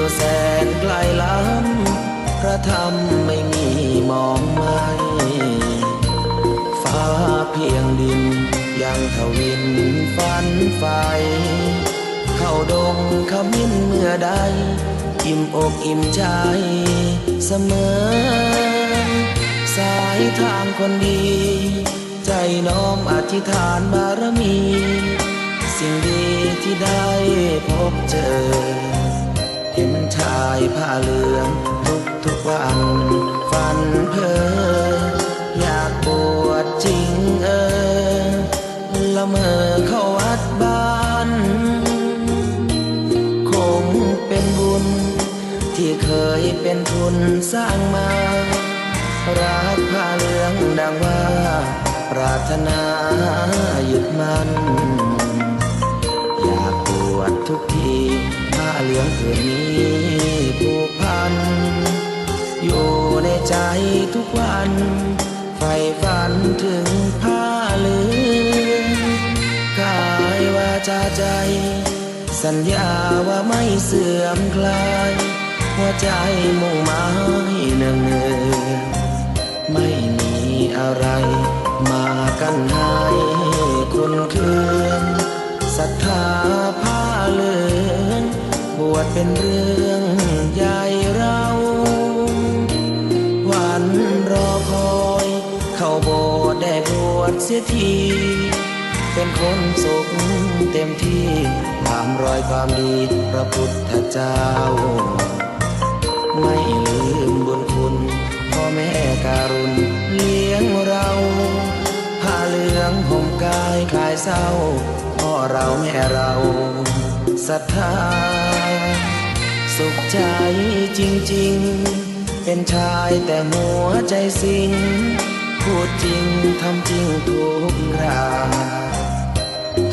อยู่แสนไกลล้ำพระธรรมไม่มีมองไม่ฟ้าเพียงดินยังทวินฝันไฟเข้าดงขมิ้นเมื่อใดอิ่มอกอิ่มใจเสมอสายทางคนดีใจน้อมอธิษฐานบารมีสิ่งดีที่ได้พบเจอเห็นชายผ้าเหลืองทุกวันฝันเพ้ออยากบวชจริงละเมอเข้าวัดบ้านคงเป็นบุญที่เคยเป็นทุนสร้างมารักผ้าเหลืองดังว่าปรารถนายึดมั่นอยากบวชทุกทีผ้าเหลืองผืนนี้ผูกพันอยู่ในใจทุกวันใฝ่ฝันถึงผ้าเหลืองกายวาจาใจสัญญาว่าไม่เสื่อมคลายหัวใจมุ่งหมายเนืองไม่มีอะไรมากันให้คนเคืองศรัทธาผ้าเหลืองบวชเป็นเรื่องใหญ่เราวันรอคอยเข้าโบสถ์ได้บวชเสียทีเป็นคนสุขเต็มที่ตามรอยความดีพระพุทธเจ้าไม่ลืมบุญคุณพ่อแม่การุณเลี้ยงเราผ้าเหลืองห่มกายคลายเศร้าพ่อเราแม่เราศรัทธาสุขใจจริงๆเป็นชายแต่หัวใจสิงพูดจริงทำจริงทุกรา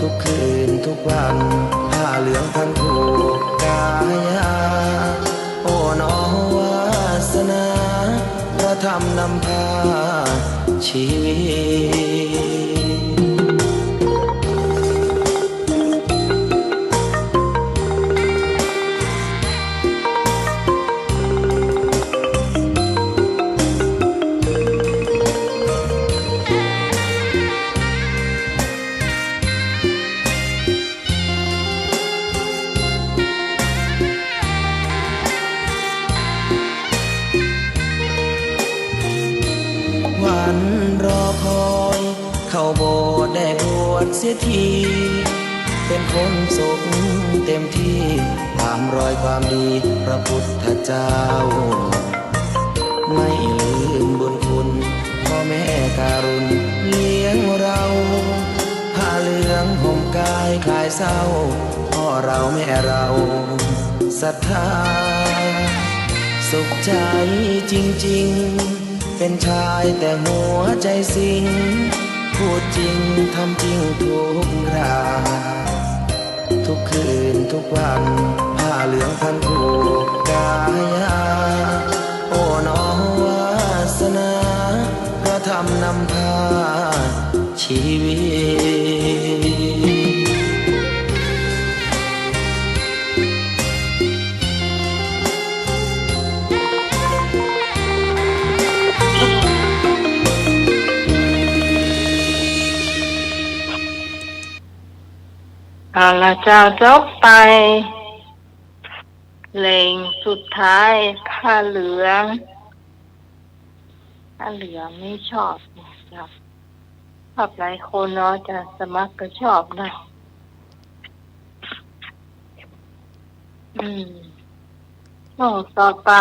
ทุกคืนทุกวันผ้าเหลืองพันผูกกายาโอ้น้อวาสนาพระธรรมนำพาชีวิตวันรอคอยเข้าโบสถ์ได้บวชเสียทีเป็นคนสุขเต็มที่ตามรอยความดีพระพุทธเจ้าไม่ลืมบุญคุณพ่อแม่การุณเลี้ยงเราผ้าเหลืองห่มกายคลายเศร้าพ่อเราแม่เราศรัทธาสุขใจจริงๆเป็นชายแต่หัวใจสิงพูดจริงทำจริงทุกราทุกคืนทุกวันผ้าเหลืองพันผูกกายาโอ้น้อวาสนาพระธรรมนำพาชีวิตเอาละเจ้าจบไปเพลงสุดท้ายผ้าเหลืองไม่ชอบนะครับชอบหลายคนเนาะจะสมัครก็ชอบนะต่อไป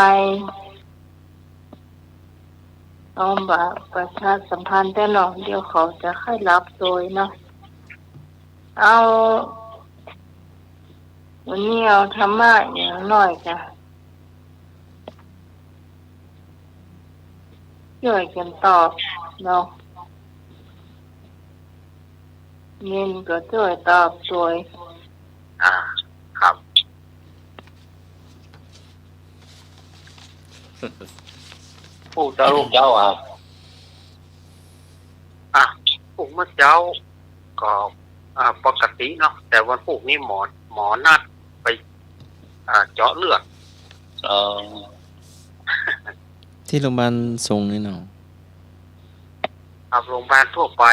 เอาแบบประชาสัมพันธ์แต่หน่อยเดี๋ยวเขาจะค่อยรับโดยเนาะเอาวันนี้เอาธรรมะอย่างหน่อยจ้ะช่วยกันตอบเนาะเงินก็ช่วยตอบสวยครับผู้เจ้าลูกเจ้าพวกเมื่อเจ้าก็ปกติเนาะแต่วันพวกนี้หมอนัดไปเจาะเลือด อ๋อ ที่โรงพยาบาลส่งนี่เนาะ ครับโรงพยาบาลทั่วไป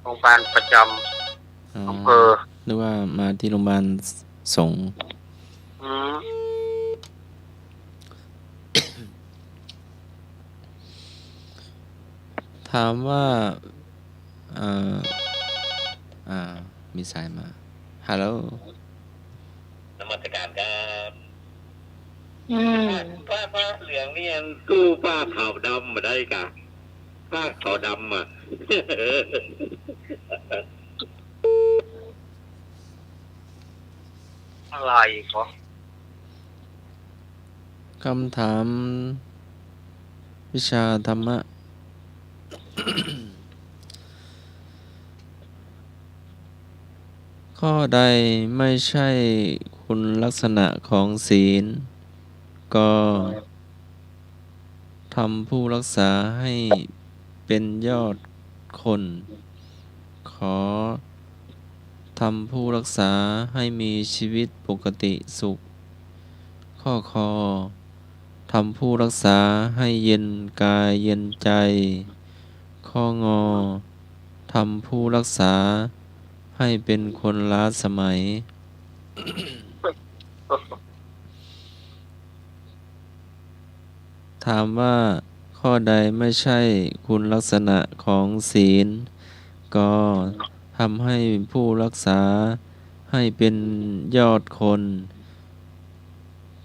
โรงพยาบาลประจ อ๋อ อำเภอ หรือว่ามาที่โรงพยาบาลส่ง อืม ถามว่าเอ่ออ่ามีสายมาฮัลโหล นมัสการครับ อืม ผ้าเหลืองนี่ยังกู้ผ้าขาวดำมาได้กะผ้าขาวดำอ่ะ อะไรก็ คำถามวิชาธรรมะ ข้อใดไม่ใช่คุณลักษณะของศีล ก็ทำผู้รักษาให้เป็นยอดคน ขอทำผู้รักษาให้มีชีวิตปกติสุข ข้อคอทำผู้รักษาให้เย็นกายเย็นใจ ข้องอทำผู้รักษาให้เป็นคนล้าสมัย ถามว่าข้อใดไม่ใช่คุณลักษณะของศีล ก็ทำให้ผู้รักษาให้เป็นยอดคน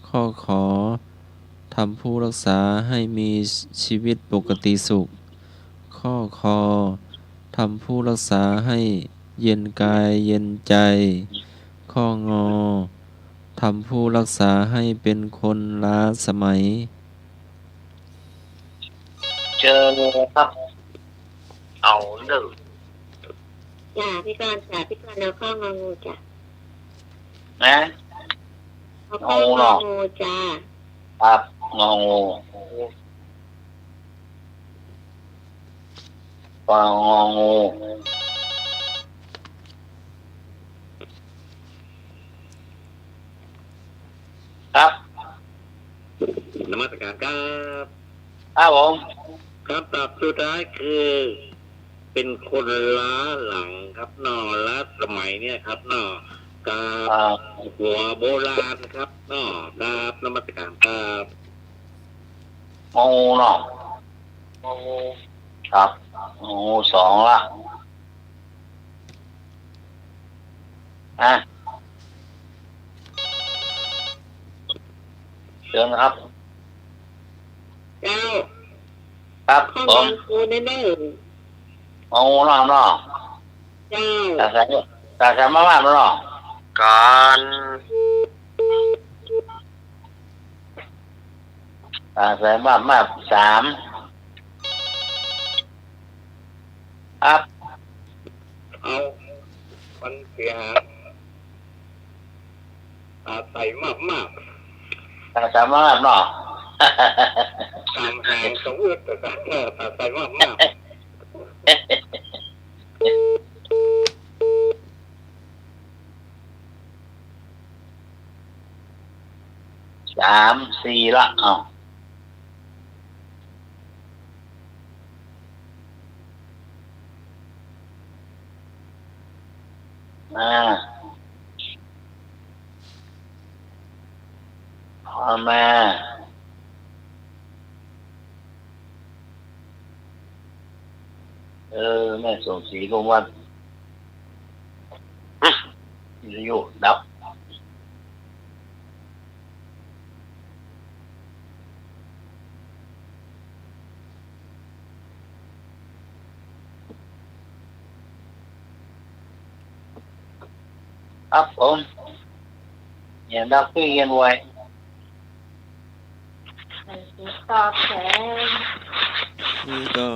ข้อขอทำผู้รักษาให้มีชีวิตปกติสุข ข้อคอทำผู้รักษาให้เย็นกายเย็นใจ ข้องอทำผู้รักษาให้เป็นคนล้าสมัย เจอครับ เอาหนึ่ง จ้าพี่กรณ์จ้าพี่กรณ์เอาข้ององูจ้า นะ เอาข้ององูจ้า ครับงองูปางงองูครับ นมัสการครับ ครับผม ครับตับสุดท้ายคือ เป็นคนล้าหลังครับนอล้าสมัยเนี่ยครับนอกา อ่า หัวโบราณครับนอกาบนมัสการครับ งองูเนาะ โอ้ ครับงองูสองละเชิญครับ เจ้า ครับ ข้อง ผ อ ม งูแน่ งองูเนาะเนาะ ๆเจ้า แต่ใส่มากๆเนาะ การ แต่ใส่มากๆสามครับ เอามันเสียหาใส่มาก แต่ใส่มากๆเนาะ ๆตามหางสวุฒิแต่ใส่มาก สามสี่ละเอาพ่อแม่แม่ส่งสีลงวันอยู่ดับครับผมอย่าดับพี่เย็นไว้ ตอบแทน นี่ก็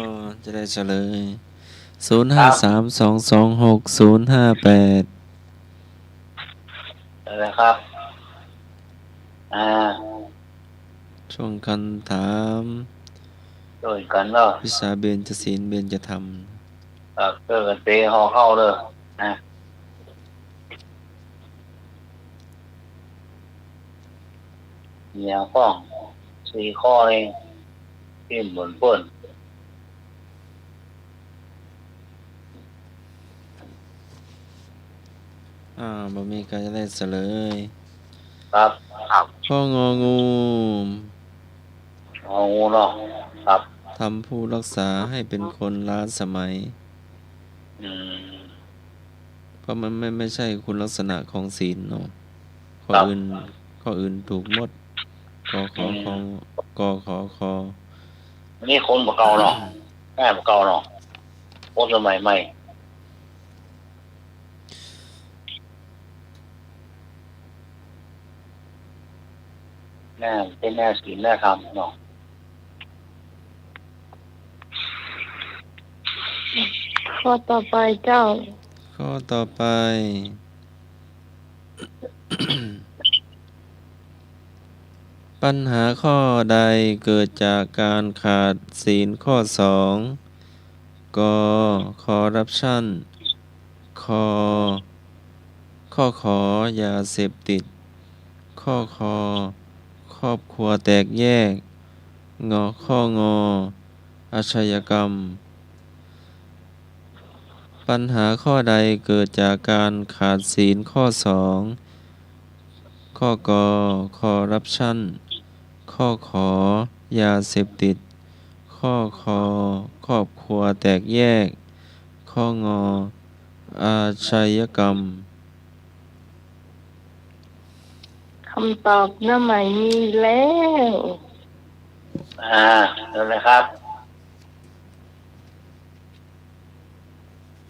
จะได้เฉลย 0532260058 นะครับ ช่วงคำถาม โดยกันเนาะ วิชาเบญจศีลเบญจธรรม เกิดเตะหอเข้าเลย อย่างฟ้อง4ข้อเองที่เหมือนเปิ้น บ่มีการจะได้เฉลย ครับ ข้ององู เอางูเนาะครับ ทำผู้รักษาให้เป็นคนล้าสมัย เพราะมันไม่ใช่คุณลักษณะของศีลเนาะข้ออื่นถูกหมดกขอคกขอคอ นี่คนบ่เก่าเนาะแม่บ่เก่าเนาะคนสมัยใหม่แน่เป็นแน่ศีลแน่ธรรมเนาะ ข้อต่อไปเจ้า ข้อต่อไป ปัญหาข้อใดเกิดจากการขาดศีลข้อ2กคอร์รัปชันข้อขอยาเสพติดข้อคอครอบครัวแตกแยกข้องอาชญากรรม ปัญหาข้อใดเกิดจากการขาดศีลข้อ2ข้อกคอร์รัปชันข้อขอยาเสพติดข้อคอครอบครัวแตกแยกข้องอาชญากรรม คำตอบน่ะไม่มีแล้ว เดี๋ยวนะครับ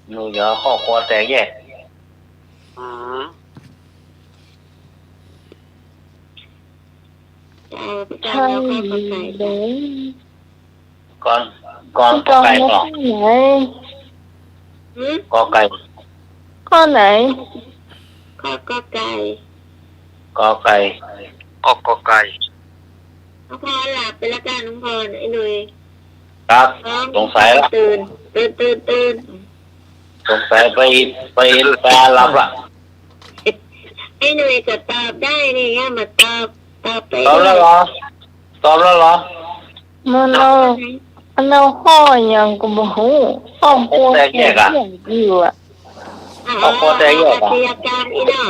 หนูอย่าครอบครัวแตกแยก ใช่เลย ก่อนกอไก่ก่อน ไหน กอไก่ ข้อไหน ข้อก็ไก่ กอไก่ กอไก่ น้องพรหลับไปแล้วกันน้องพรไอ้หนุ่ย ครับสงสัยละ ตื่น สงสัยไปหลับละ ไอ้หนุ่ยก็ตอบได้นี่ไงมาตอบไป ตอบแล้วเหรอ มันเอาข้ออย่างก็บ่ฮู้ข้อโคตรแยกอยู่อ่ะ ครอบครัวแตกแยก อาชญากรรมอีเนาะ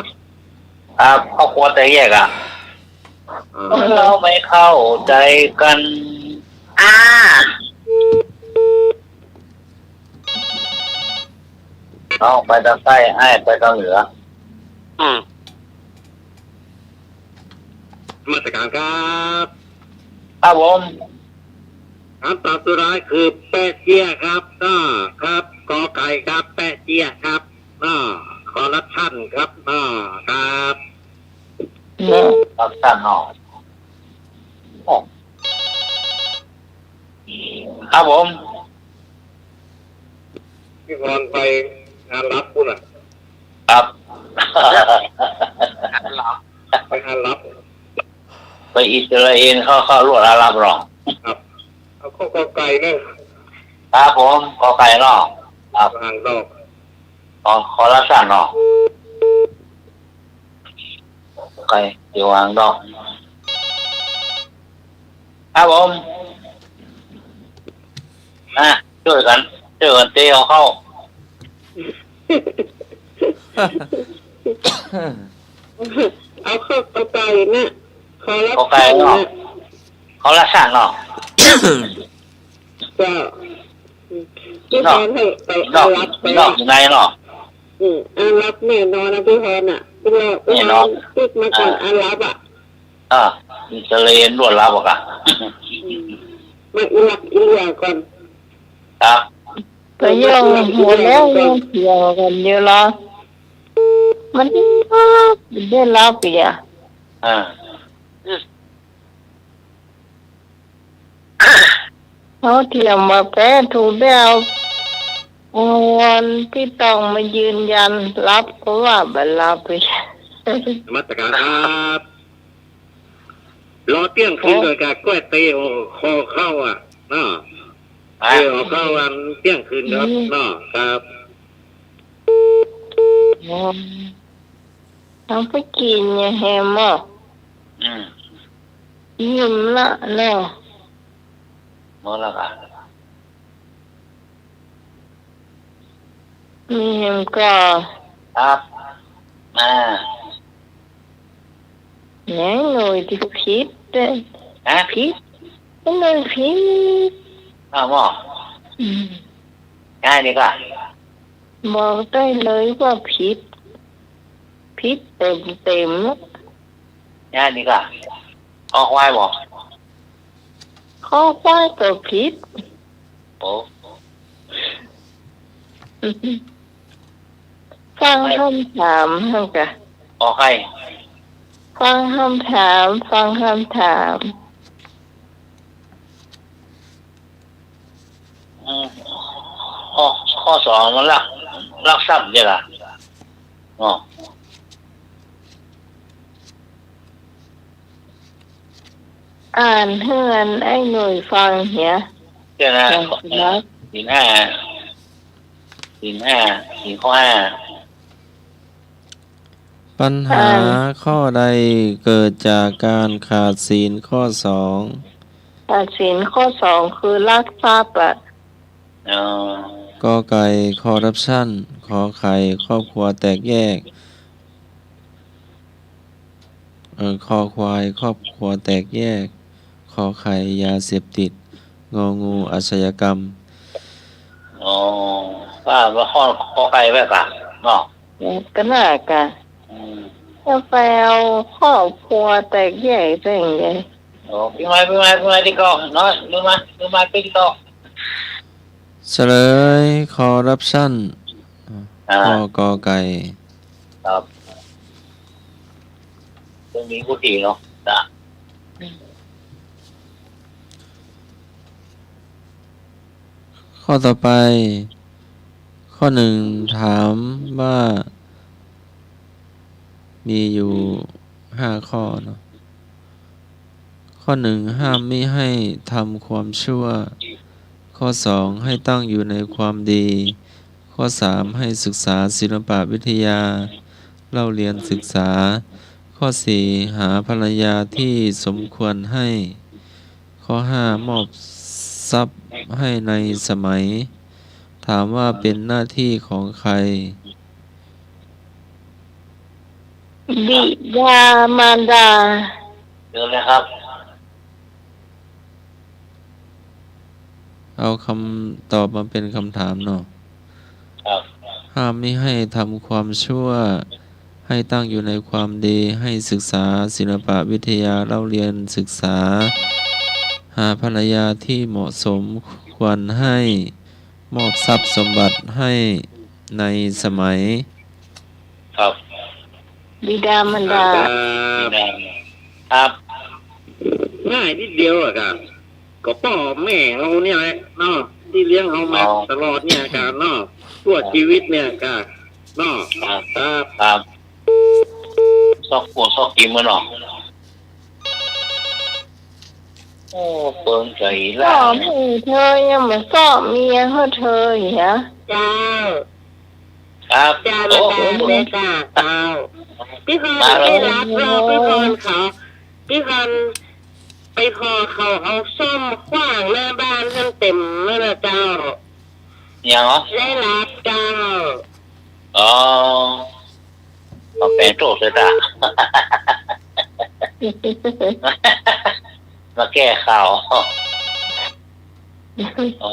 ครับครอบครัวแตกแยกเราไม่เข้าใจกันน้องไปทางใต้ไอ้ไปทางเหนือ มาตรการครับ ครับผม คำตอบสุดท้ายคือแปะเจียครับครับกอไก่ครับแปะเจียครับคอร์รัปชันครับครับ ครับท่านน้องครับผม พี่พรไปงานรับคุณอ่ะ ครับ ไปงานรับ ไปอิสราเอลเข้ารวดอาหรับหรอ ครับเอาข้อกอไก่เนี่ย ครับผมกอไก่เนาะครับ ทางนอก คอร์รัปชันเนาะไก่เดี๋ยววางดอกครับผมช่วยกันเตะเข้า เอาข้อกไก่นะขอรับ กอไก่เนาะคอร์รัปชันเนาะ เจ้าพี่พรให้ไป นอก รับไป อยู่ในเนาะ อารับแน่นอนนะพี่พรอ่ะพี่พรติ๊กมาก่อนอารับอ่ะ อิสราเอลรวดรับอ่ะ มาอิรักอิเลียก่อน ครับ ก็ยังหัวแล้วยังเที่ยวกันอยู่ละมันได้รับอ่ะเขาเที่ยวมาแก้ถูกแล้ววันที่ต้องมายืนยันรับก็ว่าบัลลับไป มาตรการครับรอเตี้ยงคืนเลยกับกล้วยเตะคอเข้าเตะเข้าวันเตี้ยงคืนครับครับ เอาไปกินเนี่ยแฮมอ่ะ ยิ้มละแล้ว หมดแล้วค่ะ มีเห็นก็ ครับมา แหนหน่อยที่ผิดเด้อ ฮะ ผิดเป็นหน่อยผิด อ้าวหมอ อืม ง่ายดีกว่า บอกได้เลยว่าผิดเต็มๆนะ ง่ายดีกว่าออกไว้บอก ข้อควายก็ผิด โอ้ ฟังคำถามเท่ากับ ออกให้ ฟังคำถาม ข้อสองมันรักทรัพย์เนี่ยล่ะอ๋อ อ่านเฮือนไอ้หน่วยฟังเหีย เจ้านะ นะ ศีลห้าศีลข้อห้า ปัญหาข้อใดเกิดจากการขาดศีลข้อสอง ตัดสินข้อสองคือลักทรัพย์อ่ะ อ๋อก อไก่คอร์รัปชันขอไข่ครอบครัวแตกแยกคอควายครอบครัวแตกแยกขอไข่ยาเสพติดงองูอาชญากรรม อ๋อว่าข้อใครไว้ก่ะเนาะ ก็น่ากะ อืม ถ้าไปเอาครอบครัวแตกแยกได้ยังไง โอ้พี่ไม้ที่ก็เนาะดูมาไปที่ก็ เฉลยคอร์รัปชันข้อกอไก่ ครับตรงนี้ผู้ที่เนาะจ้ะ ข้อต่อไป ข้อหนึ่งถามว่า มีอยู่5 ข้อเนาะข้อหนึ่งห้ามไม่ให้ทำความชั่ว ข้อสองให้ตั้งอยู่ในความดี ข้อสามให้ศึกษาศิลปวิทยาเล่าเรียนศึกษา ข้อสี่หาภรรยาที่สมควรให้ ข้อห้ามอบทรัพย์ให้ในสมัย ถามว่าเป็นหน้าที่ของใคร บิดามารดา เจอเลยครับ เอาคำตอบมาเป็นคำถามเนาะ ครับ ห้ามไม่ให้ทำความชั่ว ให้ตั้งอยู่ในความดี ให้ศึกษาศิลปวิทยาเล่าเรียนศึกษา หาภรรยาที่เหมาะสมควรให้ มอบทรัพย์สมบัติให้ในสมัย ครับ บิดามารดา ครับ ง่ายนิดเดียวอะครับก็พ่อแม่เราเนี่ยแหละเนาะที่เลี้ยงเรามาตลอดเนี่ยกันเนาะทั่วชีวิตเนี่ยกันเนาะ ครับซอกปวดซอกกินมาเนาะโอ้เปิงใจ ส ล่า อบให้เธอยังมาสอบเมียเขาเธอเหรอ เจ้า ครับ เจ้า โอ้ มาตามเลยค่ะเจ้าพี่พรได้รับเราพี่พรเขาพี่พรไปพอเขาเอาส้มขว้างหน้าบ้านทั้งเต็มแล้วนะเจ้า ยังเหรอ ได้รับเจ้า อ๋อเอาแปลงโจทย์เลยจ้ะ มาแก้ข่าวโอ้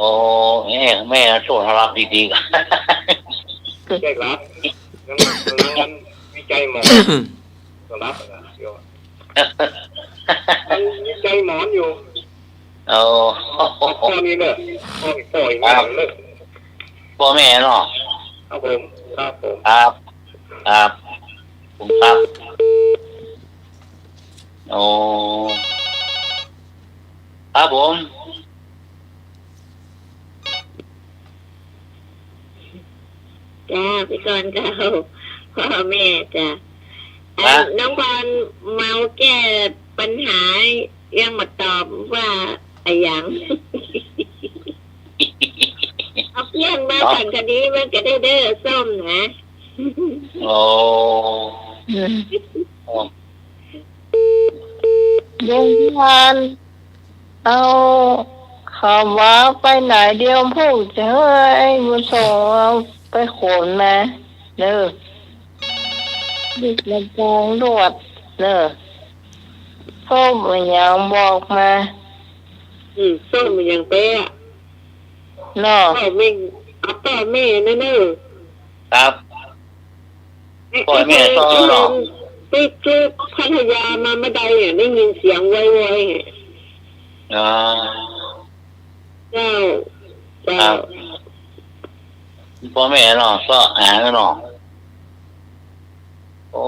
แม่โจทย์รับดีๆกัน ได้รับงั้นวิจัยหมอก็รับนะโยมวิจัยหมอนอยู่ โอ้ ข้อนี้เนี่ยข้ออีกไม่เลิก พ่อแม่เนาะ ครับผมครับผม ครับครับผมครับโอ้ครับผม จ้าพี่กรณ์เจ้าพ่อแม่จ้าน้องบอลเมาแก้ปัญหายังมาตอบว่าอะไรอย่าง เอาเพื่อนมาสั่งคดีมันก็ได้เด้อส้มนะ โอ้ ดวงวานเอาข่าวว่าไปไหนเดียวพูดจะเฮ้ยบุญส่งเอาไปขนมาเด้อดิกระจองรวดเด้อพ่อมันยังบอกมาส้มมันยังเป๊ะเนาะ พ่อแม่เอาพ่อแม่นั่นเนอะ ครับพ่อแม่ซ้อหรอ ที่พัทยามาไม่ได้เนี่ยได้ยินเสียงไวๆไง อ๋อ เจ้า พ่อแม่เนาะซ้อหาเนาะโอ้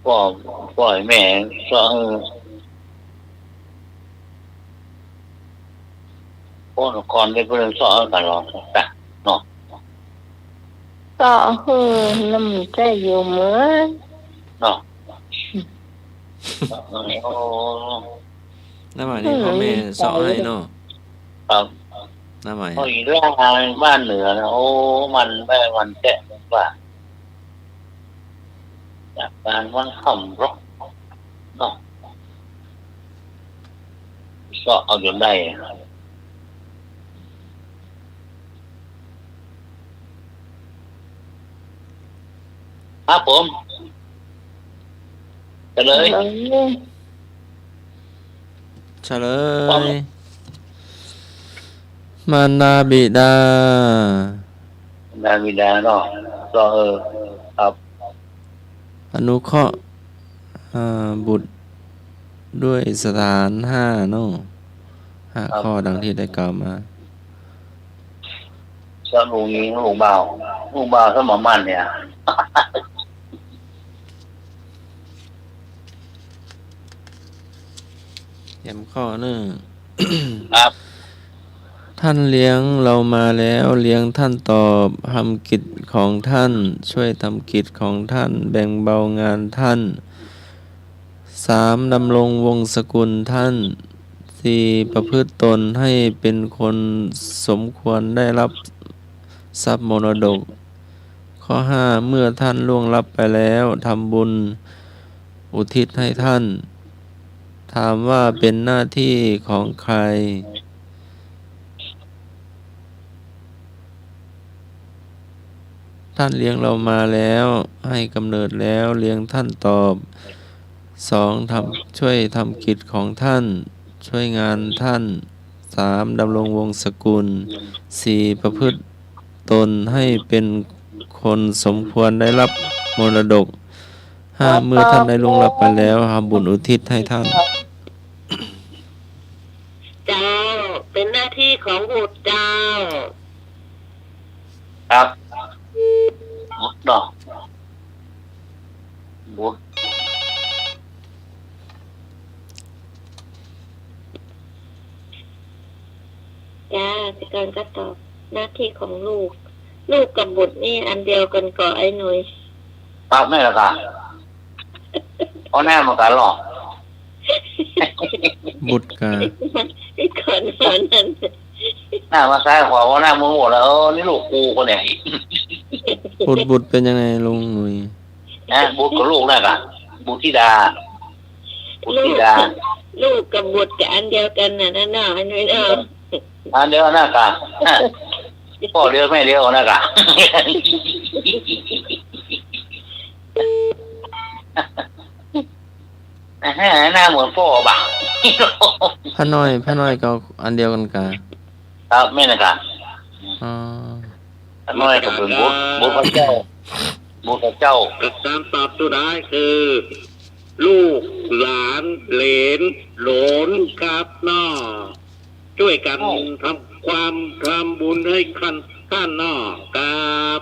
พ่อแม่ซ้อพ่อก่อนได้เพิ่นซ้อกันหรอจ้ะเนาะก็น้ำใจอยู่เหมือนเนาะโอ้ น้ำหมายนี่พ่อแม่สอนให้เนาะ ครับ น้ำหมาย พออีกเรื่องบ้านเหนือนะโอ้มันแม่มันแจ๊ะว่าจากการวันค่ำรกเนาะก็เอาจนได้ครับผมจะเลยเฉลยมารดาบิดาเนาะก็ครับอนุเคราะห์บุตรด้วยสถาน5เนาะ5ข้อดังที่ได้กล่าวมาชอบลุงยิงลุงเบาสมอมันเนี่ยเตรียมข้อหนึ่ง ครับท่านเลี้ยงเรามาแล้วเลี้ยงท่านตอบทำกิจของท่านช่วยทำกิจของท่านแบ่งเบางานท่าน3ดำรงวงศกุลท่าน4ประพฤติตนให้เป็นคนสมควรได้รับทรัพย์มรดกข้อ5เมื่อท่านล่วงลับไปแล้วทำบุญอุทิศให้ท่านถามว่าเป็นหน้าที่ของใครท่านเลี้ยงเรามาแล้วให้กำเนิดแล้วเลี้ยงท่านตอบ2ช่วยทำกิจของท่านช่วยงานท่าน3ดำรงวงศกุล4ประพฤติตนให้เป็นคนสมควรได้รับมรดก5เมื่อท่านได้ล่วงลับไปแล้วทำบุญอุทิศให้ท่านเจ้าเป็นหน้าที่ของบุตรเจ้าครับบุตรเนาะบุตรจ้าพี่การก็ตอบหน้าที่ของลูกกับบุตรนี่อันเดียวกันก่อไอ้หนุ่ยครับไม่ละค่ะเพราะแน่มากันหรอบุตรกันก่อนนั้นหน้ามาซ้ายขวาว่าหน้ามือหมดแล้วนี่ลูกกูคนไหนบุตรเป็นยังไงลุงหนุ่ยนะบุตรกับลูกน่ะค่ะบุตรธิดาลูกกับบุตรกับอันเดียวกันน่ะนั่นน่ะอันนี้เนาะอันเดียวน่ะค่ะพ่อเดียวแม่เดียวน่ะค่ะหน้าเหมือนพ่อบ่ะพระน้อยก็อันเดียวกันกันครับแม่น่ะค่ะพระน้อยก็เป็นบุตรพระเจ้าคำตอบสุดท้ายคือลูกหลานเหลนหลนครับน้อช่วยกันทำบุญให้ท่านน้อครับ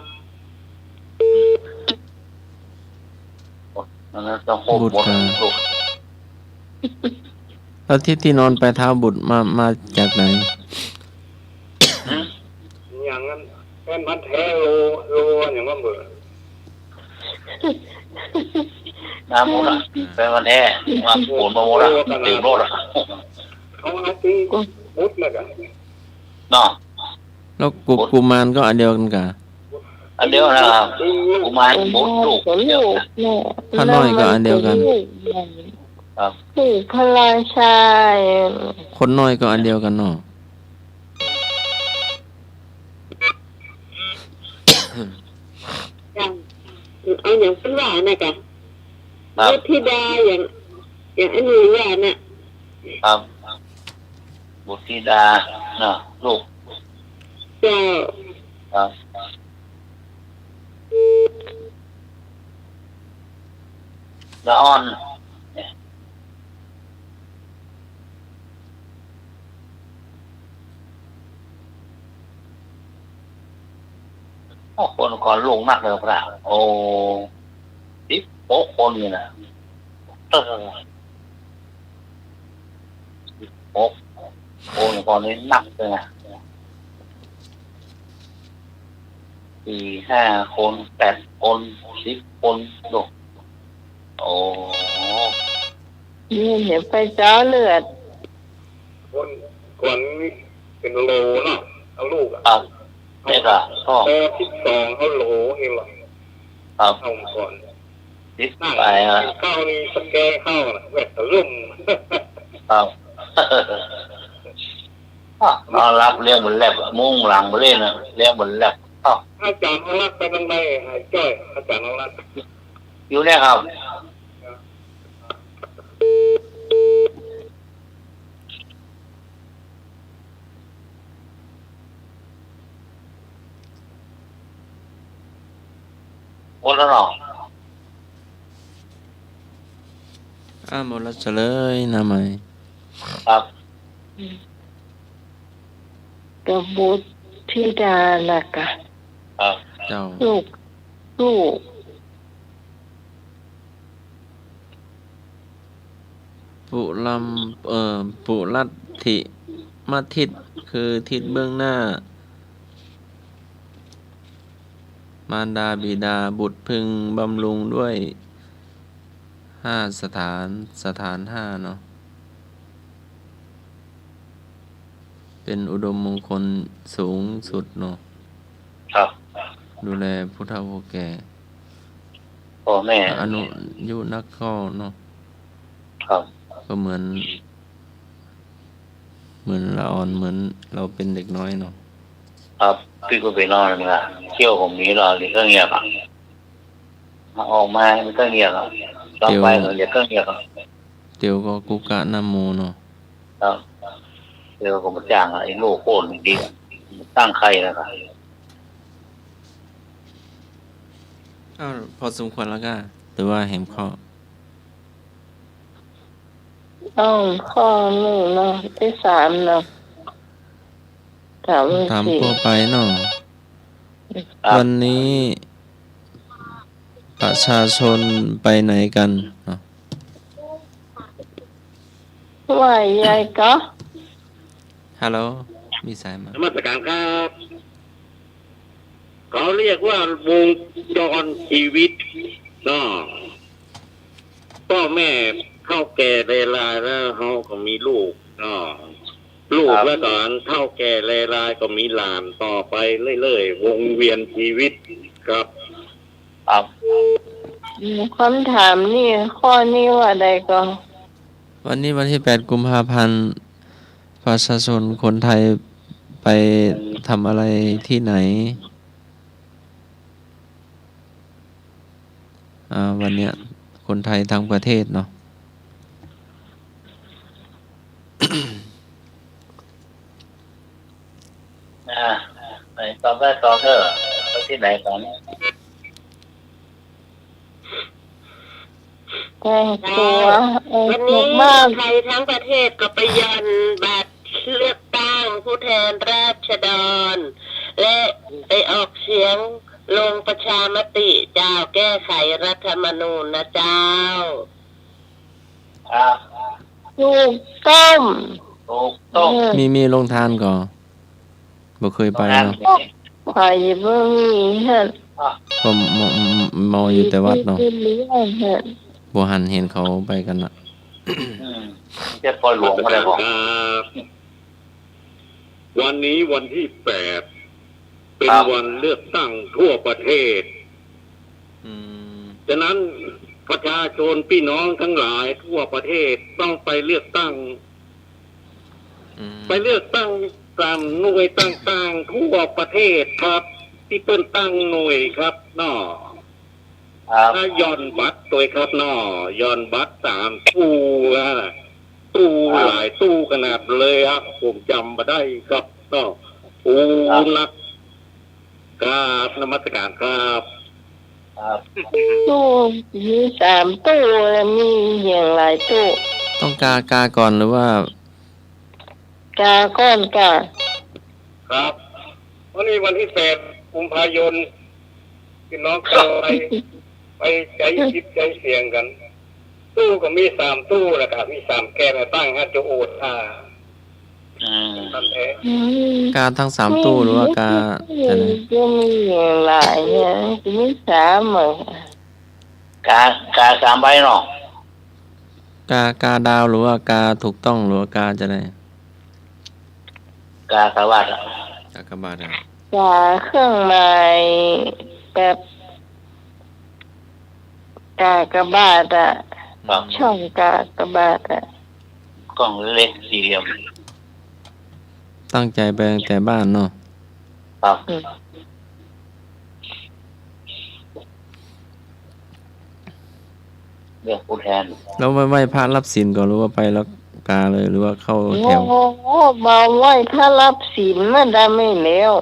บุตรกันแล้วที่นอนไปเท้าบุตรมาจากไหนอย่างนั้นเป็นพันแท้โลอย่างว่าเบื่อน้ำมูลเป็นพันแท้มาปูนมาโมละตีโมละเขาเอาตีมุดเลยกันเนาะแล้วกุมารก็อันเดียวกันกันอ อันเดียวนะครับกุมารบุตรลูก กับ เดียว ลูก นะ แม่ ถ้าน้อยก็อันเดียวกัน ครับ ลูกพระราชา คนน้อยก็อันเดียวกันเนาะ เอาอย่างเป็นว่านะกะ ครับ บุตรธิดาอย่างอันนี้ว่าน่ะ ครับบุตรธิดาเนาะลูก เจ้า ครับละอ่อนโอ้คนก่อนลูกนักเลยครับโอ้ดิโป๊ะคนนี่นะโป๊ะคนก่อนนี้นักเลยนะ4-5 คน8 คน10 คนลูกโอ้ นี่เห็นไปเจ้าเลือด คนก่อนนี่เป็นโลเนาะเอาลูกอ่ะ ครับนี่ก็พ่อ พอที่สองเขาโหลเองหรอ ครับ เอาก่อน ดิส นั่ง ไป เข้านี่สแกเข้าน่ะแวดตะลุ่ม ครับนอนรับเลี้ยงบนแลบมุ่งหลังมาเล่นนะเลี้ยงบนแลบ อาจารย์เอารักไปทางใดหายจ้อยอาจารย์เอารัก อยู่เนี่ยครับโอ้แล้วเนาะ หมดแล้วเฉลยนะไหม ครับ กับบุตรธิดาน่ะกะ ครับ เจ้า ลูก ปุลำปุรัตถิมาทิศคือทิศเบื้องหน้า มารดาบิดาบุตรพึงบำรุงด้วย5สถาน5เนาะเป็นอุดมมงคลสูงสุดเนาะ ครับ ดูแลผู้เฒ่าผู้แก่ พ่อแม่ อนุยุนักเข้าเนาะ ครับ ก็เหมือนละอ่อนเหมือนเราเป็นเด็กน้อยเนาะ ครับพี่ก็ไปนอนนะเที่ยวผมนี้รอหรือเครื่องเงียบอ่ะออกมามันก็เงียบอ่ะต้องไปเดี๋ยวเครื่องเงียบอ่ะ เตียวก็กุกะน้ำโมเนาะ ครับเดี๋ยวก็มาจ้างไอ้ลูกโคนดีตั้งใครนะครับ พอสมควรแล้วก็แต่ว่าเห็นข้อ ข้อหนึ่งเนาะที่3เนาะถาม ถาม สี่ ทั่วไปเนาะวันนี้ประชาชนไปไหนกันเนาะ ว่ายายก็ ฮัลโหลมีสายมาน มัสการครับเขาเรียกว่าวงจรชีวิตเนาะพ่อแม่เข้าแก่เรลายแล้วเขาก็มีลูกเนาะลูกแล้วก่อนเท่าแก่เรลายก็มีหลานต่อไปเรื่อยๆวงเวียนชีวิตครับ ครับ คำถามนี่ข้อนี้ว่าใดก็ วันนี้วันที่8 กุมภาพันธ์ประชาชนคนไทยไปทำอะไรที่ไหนวันเนี้ยคนไทยทั้งประเทศเนาะ ไปตอบได้ตอบเถอะไปที่ไหนก่อน แต่งตัว วัน ถู นี้ กมาก ไทยทั้งประเทศก็ไปยันบัตรเลือกตั้งผู้แทนราษฎรและไปออกเสียงลงประชามติเจ้าแก้ไขรัฐธรรมนูญนะเจ้า ครับ ถูกต้อง ถูกต้อง มีลงทานก่อนบ่เคยไปเนาะ ไปเบิ่งนี่เฮ็ด ก็มออยู่แต่วัดเนาะ เรื่องเฮ็ด บ่หันเห็นเขาไปกันน่ะ จะปล่อยหลวงมาได้บอก วันนี้วันที่8 เป็นวันเลือกตั้งทั่วประเทศฉะนั้นประชาชนพี่น้องทั้งหลายทั่วประเทศต้องไปเลือกตั้งไปเลือกตั้งตามหน่วยต่างๆทั่วประเทศครับ ที่เปิ้นตั้งหน่วยครับน้อถ้าย้อนบัตรตัวครับน้อย้อนบัตร3 ตู้ตู้หลายตู้ขนาดเลยครับผมจำมาได้ครับน้อนักกราบนมัสการครับตู้มี3 ตู้มีอย่างหลายตู้ต้องกาก่อนหรือว่าก าก้อนกาครับวันนี้วันที่8 กุมภาพันธ์พี่น้องเข้าไปใจคิดใจเสียงกัน ตู้ก็มี3 ตู้แล้วครับมี3 แกนตั้งให้จะโอดนั่นเองกาทั้ง3 ตู้หรือว่ากาจะมีอย่างหลายเนี่ยมี3เหมือนกา3 ใบเนาะกาดาวหรือว่ากาถูกต้องหรือว่ากาจะได้กากบาทกากบาทกาเครื่องหมายแบบกากบาทช่องกากบาทกล่องเล็ก4 เหลี่ยมตั้งใจไปตั้งแต่บ้านเนาะครับเลือกผู้แทนแล้วไหว้พระรับศีลก่อนหรือว่าไปแล้วกาเลยหรือว่าเข้าแถวมาไหว้พระรับศีลมันได้ไม่แล้ว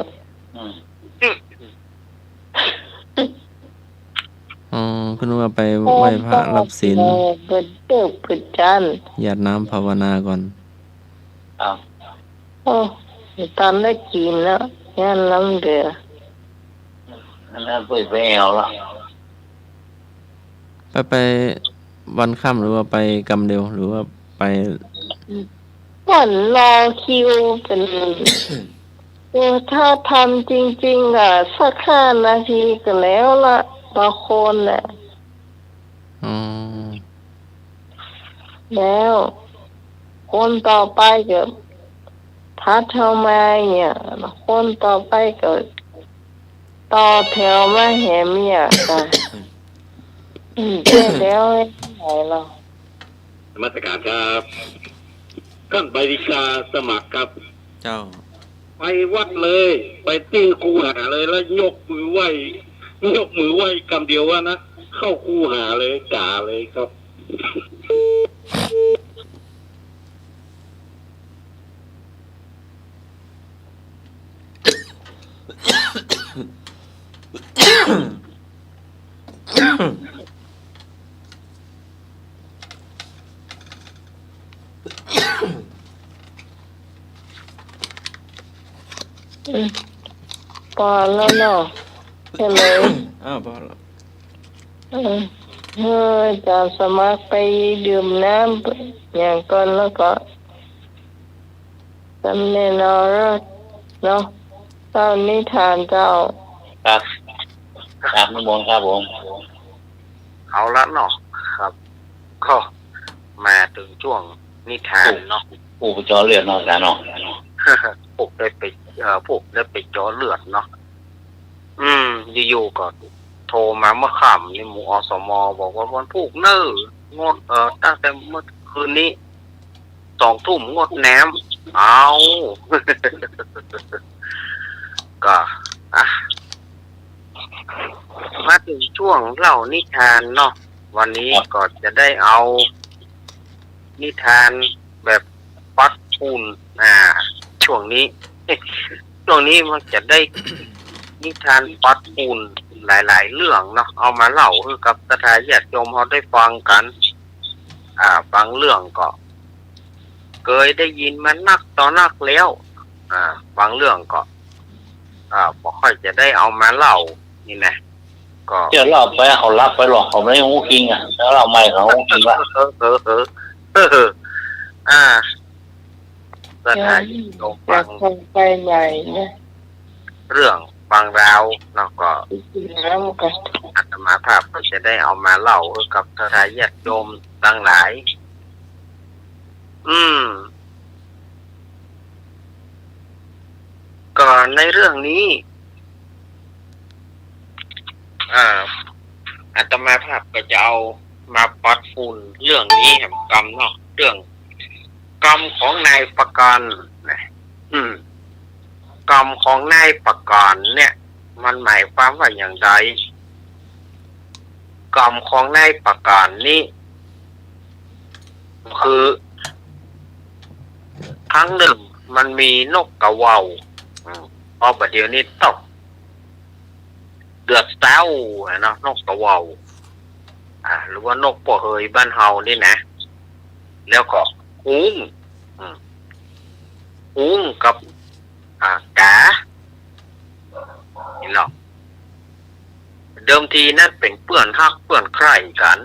คุณว่าไปไหว้พระรับศีลเปิดเติบเปิดจันหยาดน้ำภาวนาก่อนตอนได้กินแล้วยันน้ำเดือนั่นไปแอวแล้วไปวันค่ำหรือว่าไปกำเดียวหรือว่าไปวันรอคิวเป็นถ้าทำจริงๆสัก5 นาทีก็แล้วละบางคนแล้วคนต่อไปก็ถ้าเท่ามาเนี่ยคนต่อไปก็ต่อแถวมาแหมเนี่ยกันแล้วไหนเรานมัสการครับขั้นใบดิกาสมัครครับเจ้าไปวัดเลยไปติ้งคูหาเลยแล้วยกมือไหว้คำเดียวว่านะเข้าคูหาเลยจ่าเลยครับพอแล้วเนาะใช่ไหมพอแล้วจะสมัครไปดื่มน้ำอย่างก่อนแล้วก็จำเนียนเนาะเจ้านิทานเจ้าครับนิมนต์ครับผมเอาละเนาะครับก็มาถึงช่วงนิทานเนาะผู้ไปจ่อเลือดเนาะจ้าเนาะพวกได้ไปจ่อเลือดเนาะอยู่ๆก็โทรมาเมื่อค่ำนี่หมู่อสมบอกว่าวันพุธงดตั้งแต่เมื่อคืนนี้2 ทุ่มงดน้ำเอาก็มาถึงช่วงเล่านิทานเนาะวันนี้ก็จะได้เอานิทานแบบปัดปูนช่วงนี้มันจะได้นิทานปัดปูนหลายๆเรื่องเนาะเอามาเล่าให้กับศรัทธาญาติโยมเขาได้ฟังกันบางเรื่องก็เคยได้ยินมานักต่อนักแล้วบางเรื่องก็บ่ค่อยจะได้เอามาเล่านี่นะก็เดี๋ยวเล่าไปเขารับไปหรอกเขาไม่หูกิงแล้วเราไม่เขาหูกิงว่าศรัทธาญาติโยมฟังไปใหญ่นะเรื่องบางราวแล้วก็อาตมาภาพก็จะได้เอามาเล่ากับศรัทธาญาติโยมทั้งหลายก็ในเรื่องนี้ อาตมาภาพก็จะเอามาปัดฝุ่นเรื่องนี้แห่งกรรมเนาะเรื่องกรรมของนายประกันนะกรรมของนายประกันเนี่ยมันหมายความว่าอย่างไรกรรมของนายประกันนี้คือครั้งหนึ่งมันมีนกกระเหว่าพอประเดี๋ยวนี้ตกเดือดเต้าเนาะนกกระเหว่าหรือว่านกปอเหยบ้านเฮานี่นะแล้วก็หุ้งกับกานี่หรอกเดิมทีนั้นเป็นเปื้อนฮักเปื้อนใคร่กัน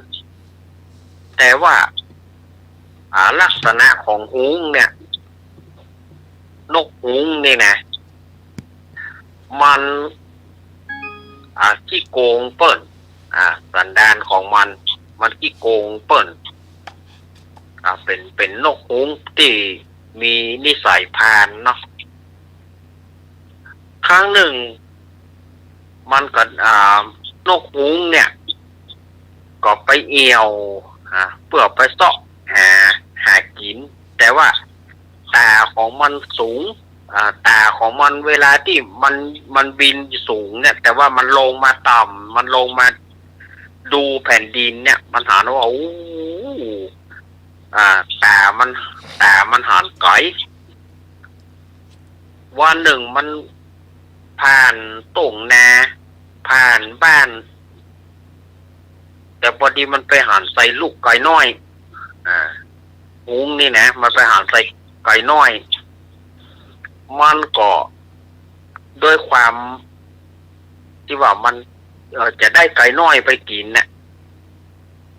แต่ว่าลักษณะของหุ้งเนี่ยนกหุ้งนี่นะมันขี้โกงเปิ้นสันดานของมันขี้โกงเปิ้นเป็นนกหุ้งที่มีนิสัยพาลเนาะครั้งหนึ่งมันก็นกหุ้งเนี่ยก็ไปเอี่ยวเพื่อไปเสาะหากินแต่ว่าตาของมันสูงตาของมันเวลาที่มันบินสูงเนี่ยแต่ว่ามันลงมาต่ำมันลงมาดูแผ่นดินเนี่ยมันหาว่าตามันหันไกลวันหนึ่งมันผ่านตุ่งนาผ่านบ้านแต่พอดีมันไปหันใส่ลูกไก่น้อยหุ้งนี่นะมันไปหันใส่ไก่น้อยมันก็ด้วยความที่ว่ามันจะได้ไก่น้อยไปกินเนี่ย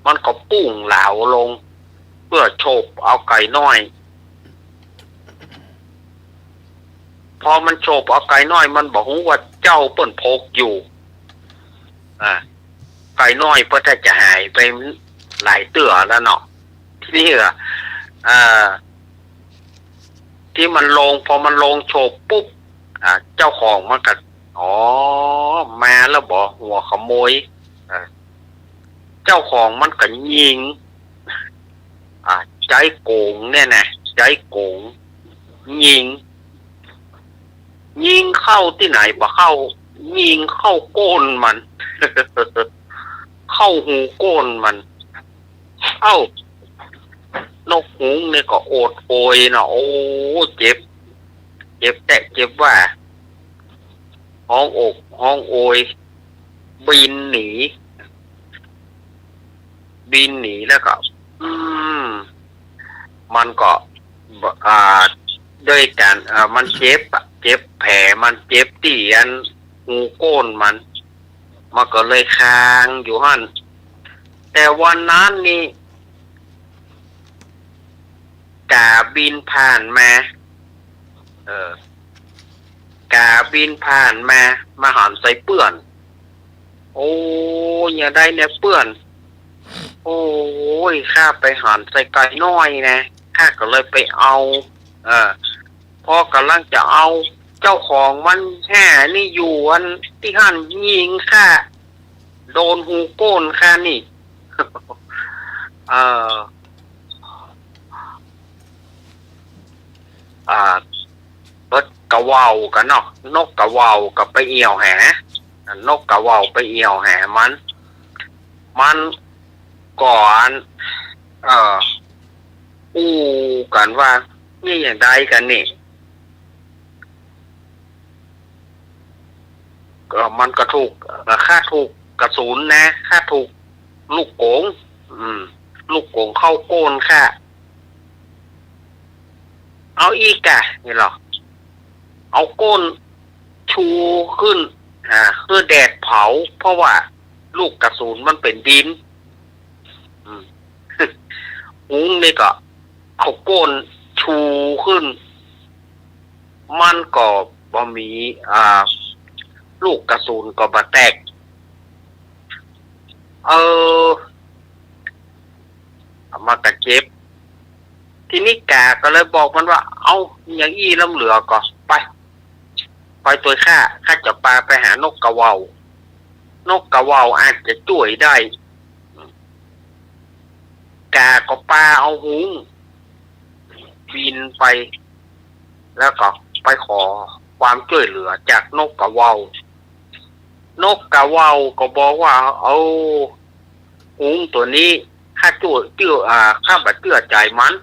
มันก็ปุ้งเหลาลงเพื่อโฉบเอาไก่น้อยพอมันโฉบเอาไก่น้อยมันบอกว่าเจ้าเปิ้นพกอยู่ไก่น้อยเพื่อจะหายไปหลายเตื่อแล้วเนาะที่นี่ที่มันลงพอมันลงโฉบปุ๊บเจ้าของมันก็มาแล้วบอกหัวขโมยเจ้าของมันก็ยิงใจโกงเนี่ยนะใจโกงยิงเข้าที่ไหนบ่เข้ายิงเข้าก้นมัน เข้าหูก้นมันนกหุ้งเนี่ยก็โอดโอยนะโอ้เจ็บแต่เจ็บว่าห้องอกห้องโอยบินหนีแล้วก็มันก็ด้วยกันมันเจ็บแผลมันเจ็บที่อันหูก้นมันก็เลยค้างอยู่หั่นแต่วันนั้นนี่กาบินผ่านมากาบินผ่านมาหันใส่เปื้อนโอ้อย่าได้เนี่ยเปื้อนโอ้ยข้าไปหันใส่ไก่น้อยนะข้าก็เลยไปเอาพอกำลังจะเอาเจ้าของมันแห่นี่อยู่อันที่หันยิงข้าโดนหูโก้นข้านี่รถกระว่าวกันเนาะนกกระว่าวกับไปเอี่ยวแหนกกระว่าวไปเอี่ยวแหมันก่อนอู้กันว่านี่อย่างใดกันนี่ก็มันก็ถูกค่าถูกกระสุนนะค่าถูกลูกโกงลูกโกงเข้าโกนค่ะเอาอีกอะนี่หรอเอาก้นชูขึ้นเพื่อแดดเผาเพราะว่าลูกกระสุนมันเป็นดินหุ้งนี่ก็เอาก้นชูขึ้นมันก็บ่มีลูกกระสุนก็บ่แตกมากระเจ็บทีนี้กาก็เลยบอกมันว่าเอาอย่างอี้ล้ำเหลือก็ไปตัวข้าจะปาไปหานกกระว่าว นกกระว่าวอาจจะช่วยได้กาก็ปลาเอาหุงบินไปแล้วก็ไปขอความช่วยเหลือจากนกกระว่าว นกกระว่าวก็บอกว่าเอาหุงตัวนี้ข้าช่วยข้าบัดเชื่อใจมัน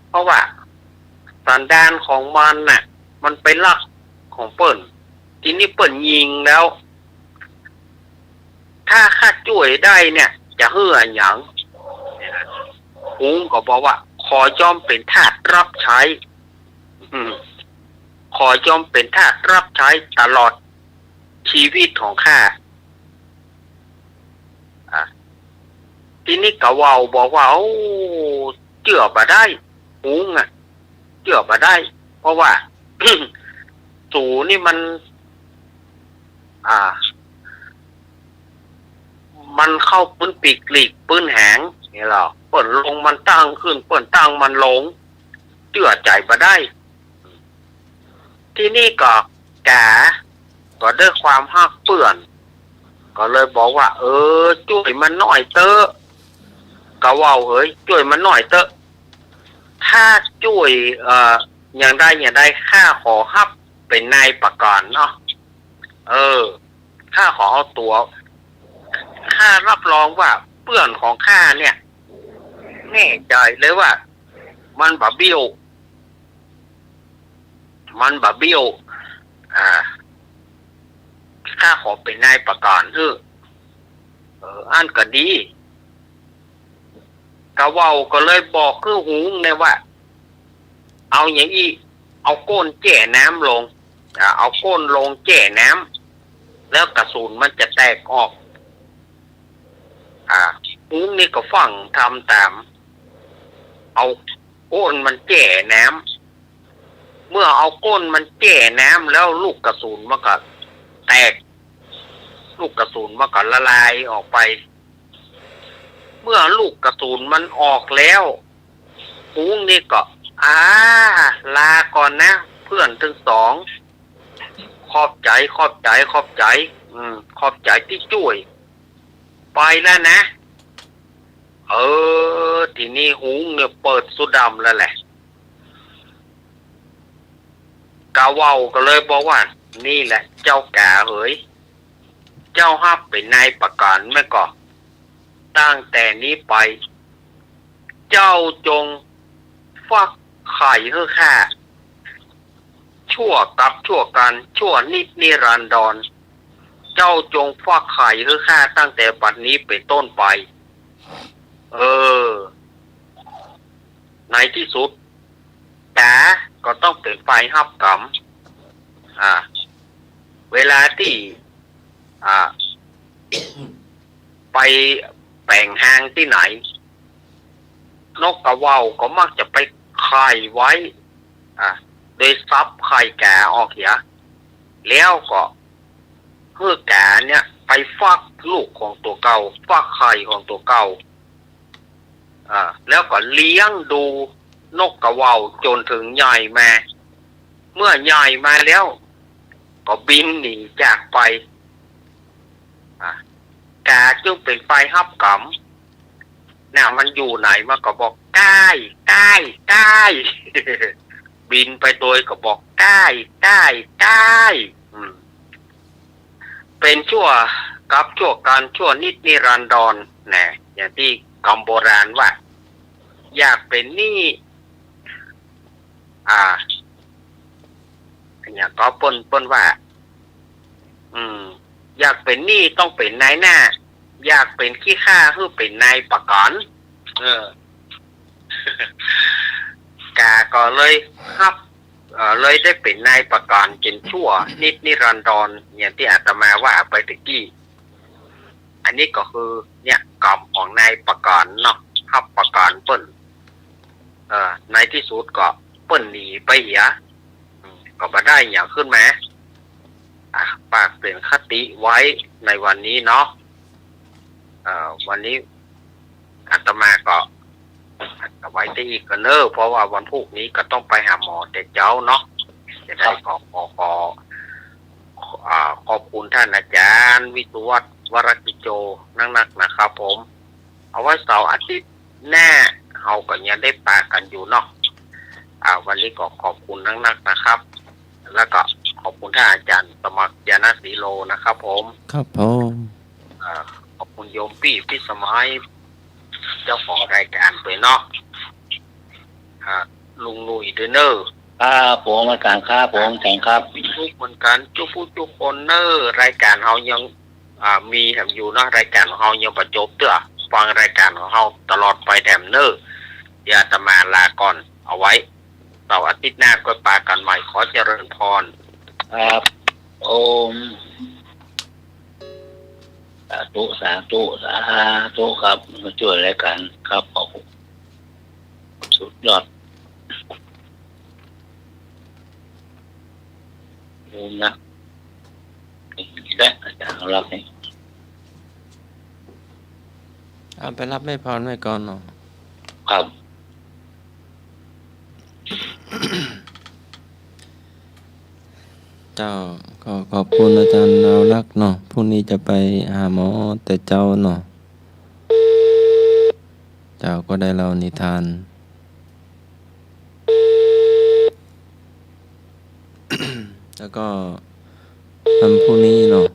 เพราะว่าสันดานของมันน่ะมันไปลักของเปิ้นทีนี้เปิ้นยิงแล้วถ้าข้าช่วยได้เนี่ยจะเฮือหยังหุงก็บอกว่าขอยอมเป็นทาสรับใช้ขอยอมเป็นทาสรับใช้ตลอดชีวิตของข้าทีนี้กะว่าวบอกว่าโอ้เชื่อบ่ได้หุงอ่ะเชื่อบ่ได้ เพราะว่า สูนี่มันเข้าปืนปีกหลีกปืนแหงนี่หรอเปิ่นลงมันตั้งขึ้นเปิ่นตั้งมันลงเชื่อใจบ่ได้ที่นี่ก็ด้วยความฮักเปื่อนก็เลยบอกว่าช่วยมันหน่อยเตอะกะว่าวเฮ้ยช่วยมันหน่อยเตอะถ้าช่วยอย่างใดข้าขอฮับเป็นนายประกันเนาะข้าขอเอาตัวข้ารับรองว่าเปื่อนของข้าเนี่ยแน่ใจเลยว่ามันบะเบี้ยวข้าขอเป็นนายประกันอันก็ดีกะว่าวก็เลยบอกคือหุงเนี่ยว่าเอาอย่างอีเอาก้นแจ่น้ำลงเอาก้นลงแจ่น้ำแล้วกระสุนมันจะแตกออกหุงนี่ก็ฟังทำตามเอาก้นมันแจ่น้ำเมื่อเอาก้นมันแจ่น้ำแล้วลูกกระสุนมันก็แตกลูกกระสุนมันก็ละลายออกไปเมื่อลูกกระสุนมันออกแล้วหุงนี่ก็ลาก่อนนะเพื่อนทั้งสองขอบใจขอบใจที่ช่วยไปแล้วนะทีนี้หุงเนี่ยเปิดสุดดำแล้วแหละกะว่าวก็เลยบอกว่านี่แหละเจ้ากาเฮ้ยเจ้าฮับเป็นนายประกันแม่ก็ตั้งแต่นี้ไปเจ้าจงฟักไข่เฮ้อข้าชั่วกับชั่วกันชั่วนิรันดรเจ้าจงฟักไข่เฮ้อข้าตั้งแต่บัดนี้เป็นต้นไปในที่สุดแต่ก็ต้องเป็นไฟฮับกรรมเวลาที่ไปแป่งหางที่ไหนนกกระว่าวก็มักจะไปไข่ไว้โดยซับไข่แก่ออกเหียแล้วก็เพื่อแก่เนี่ยไปฟักลูกของตัวเก่าฟักไข่ของตัวเก่าแล้วก็เลี้ยงดูนกกระว่าวจนถึงใหญ่มาเมื่อใหญ่มาแล้วก็บินหนีจากไปกาจึงเป็นไฟฮับกรรมน่ะมันอยู่ไหนมันก็บอกใกล้บินไปโดยก็บอกใกล้เป็นชั่วกับชั่วการชั่วนิรันดรนะอย่างที่คำโบราณว่าอยากเป็นนี่อย่างก็ปนว่าอยากเป็นนี่ต้องเป็นนายหน้าอยากเป็นขี้ข้าคือเป็นนายประกันกาก็เลยครับเลยได้เป็นนายประกันจนชั่วนิรันดรอย่างที่อาตมาว่าไปตะกี้อันนี้ก็คือเนี่ยกรรมของนายประกันเนาะครับประกันเปิ้นในที่สุดก็เปิ้นหนีไปเหียก็มาได้อย่างขึ้นมาฝากเป็นคติไว้ในวันนี้เนาะวันนี้อาตมาก็ไว้ที่อีกกันเนอะเพราะว่าวันพรุ่งนี้ก็ต้องไปหาหมอแต่เจ้าเนาะจะได้ขอ อบคุณท่านอาจารย์วิศวัตรวรกิจโจนักๆนะครับผมเอาไว้เสาร์อาทิตย์หน้าเราก็ยังได้ปะกันอยู่เนาะวันนี้ก็ขอบคุณนักๆนะครับแล้วก็ขอบคุณท่านอาจารย์สมัครยานาสีโลนะครับผมครับผม ขอบคุณโยมพี่สมัยเจ้าของรายการไปเนาะลุงลุยเดอเนอร์ครับผมอาจารย์ครับผมแข่งครับทุกเหมือนกันทุกคนเนอร์รายการเรายังมีแถมอยู่เนาะรายการของเรายังประจบเด้อฟังรายการของเราตลอดไปแถมเนอร์อย่าจะมาลาก่อนเอาไว้เสาร์อาทิตย์หน้าก็ปากันใหม่ขอเจริญพรครับโอมสาธุครับมาช่วยรายการครับขอบคุณสุดยอดโอมนะและอาจารย์รับนี่ไปรับไม่พรไม่ก่อนเนาะครับ เจ้าก็ขอบคุณอาจารย์เรารักเนาะพรุ่งนี้จะไปหาหมอแต่เจ้าเนาะเจ้าก็ได้เล่านิทาน แล้วก็วันพรุ่งนี้เนาะ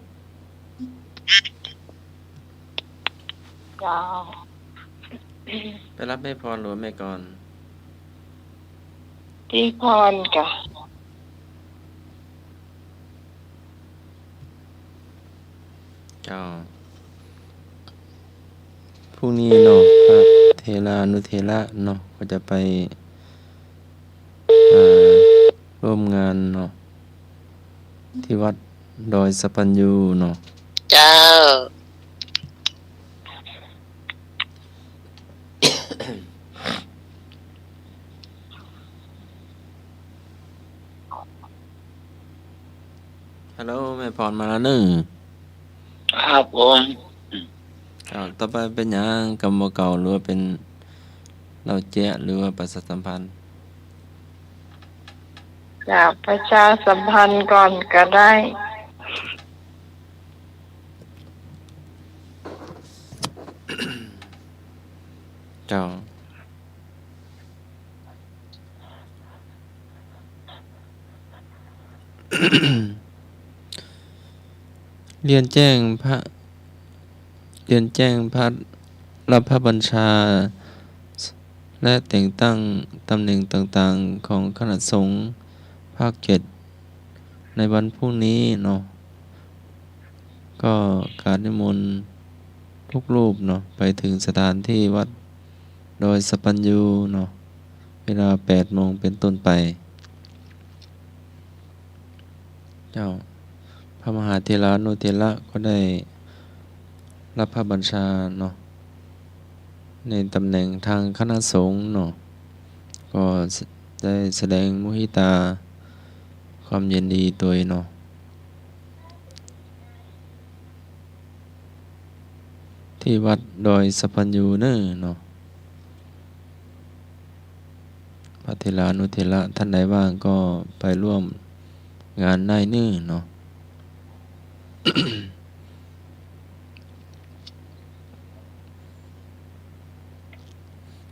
ไปรับไม่พรหรือไม่ก่อนที่พรกะเจ้าพรุ่งนี้เนาะพระเทรานุเทระเนาะก็จะไปร่วมงานเนาะที่วัดดอยสปัญญูเนาะเจ้าฮัลโหลแม่พรมาแล้วเนอะครับผมต่อไปเป็นหยังกรรมเก่าหรือว่าเป็นเราแจ้หรือว่าประชาสัมพันธ์อยากประชาสัมพันธ์ก่อนก็ได้เจ้า เรียนแจ้งพระรับพระบัญชาและแต่งตั้งตำแหน่งต่างๆของคณะสงฆ์ภาค7ในวันพรุ่งนี้เนาะก็การนิมนต์ทุกรูปเนาะไปถึงสถานที่วัดโดยสปัญญูเนาะเวลา 8 โมงเป็นต้นไปเจ้าพระมหาเถรานุเถระก็ได้รับพระบัญชาเนาะในตำแหน่งทางคณะสงฆ์เนาะก็ได้แสดงมุทิตาความยินดีตัวเนาะที่วัดดอยสปัญญูเนาะพระเถรานุเถระท่านใดว่างก็ไปร่วมงานได้เนาะ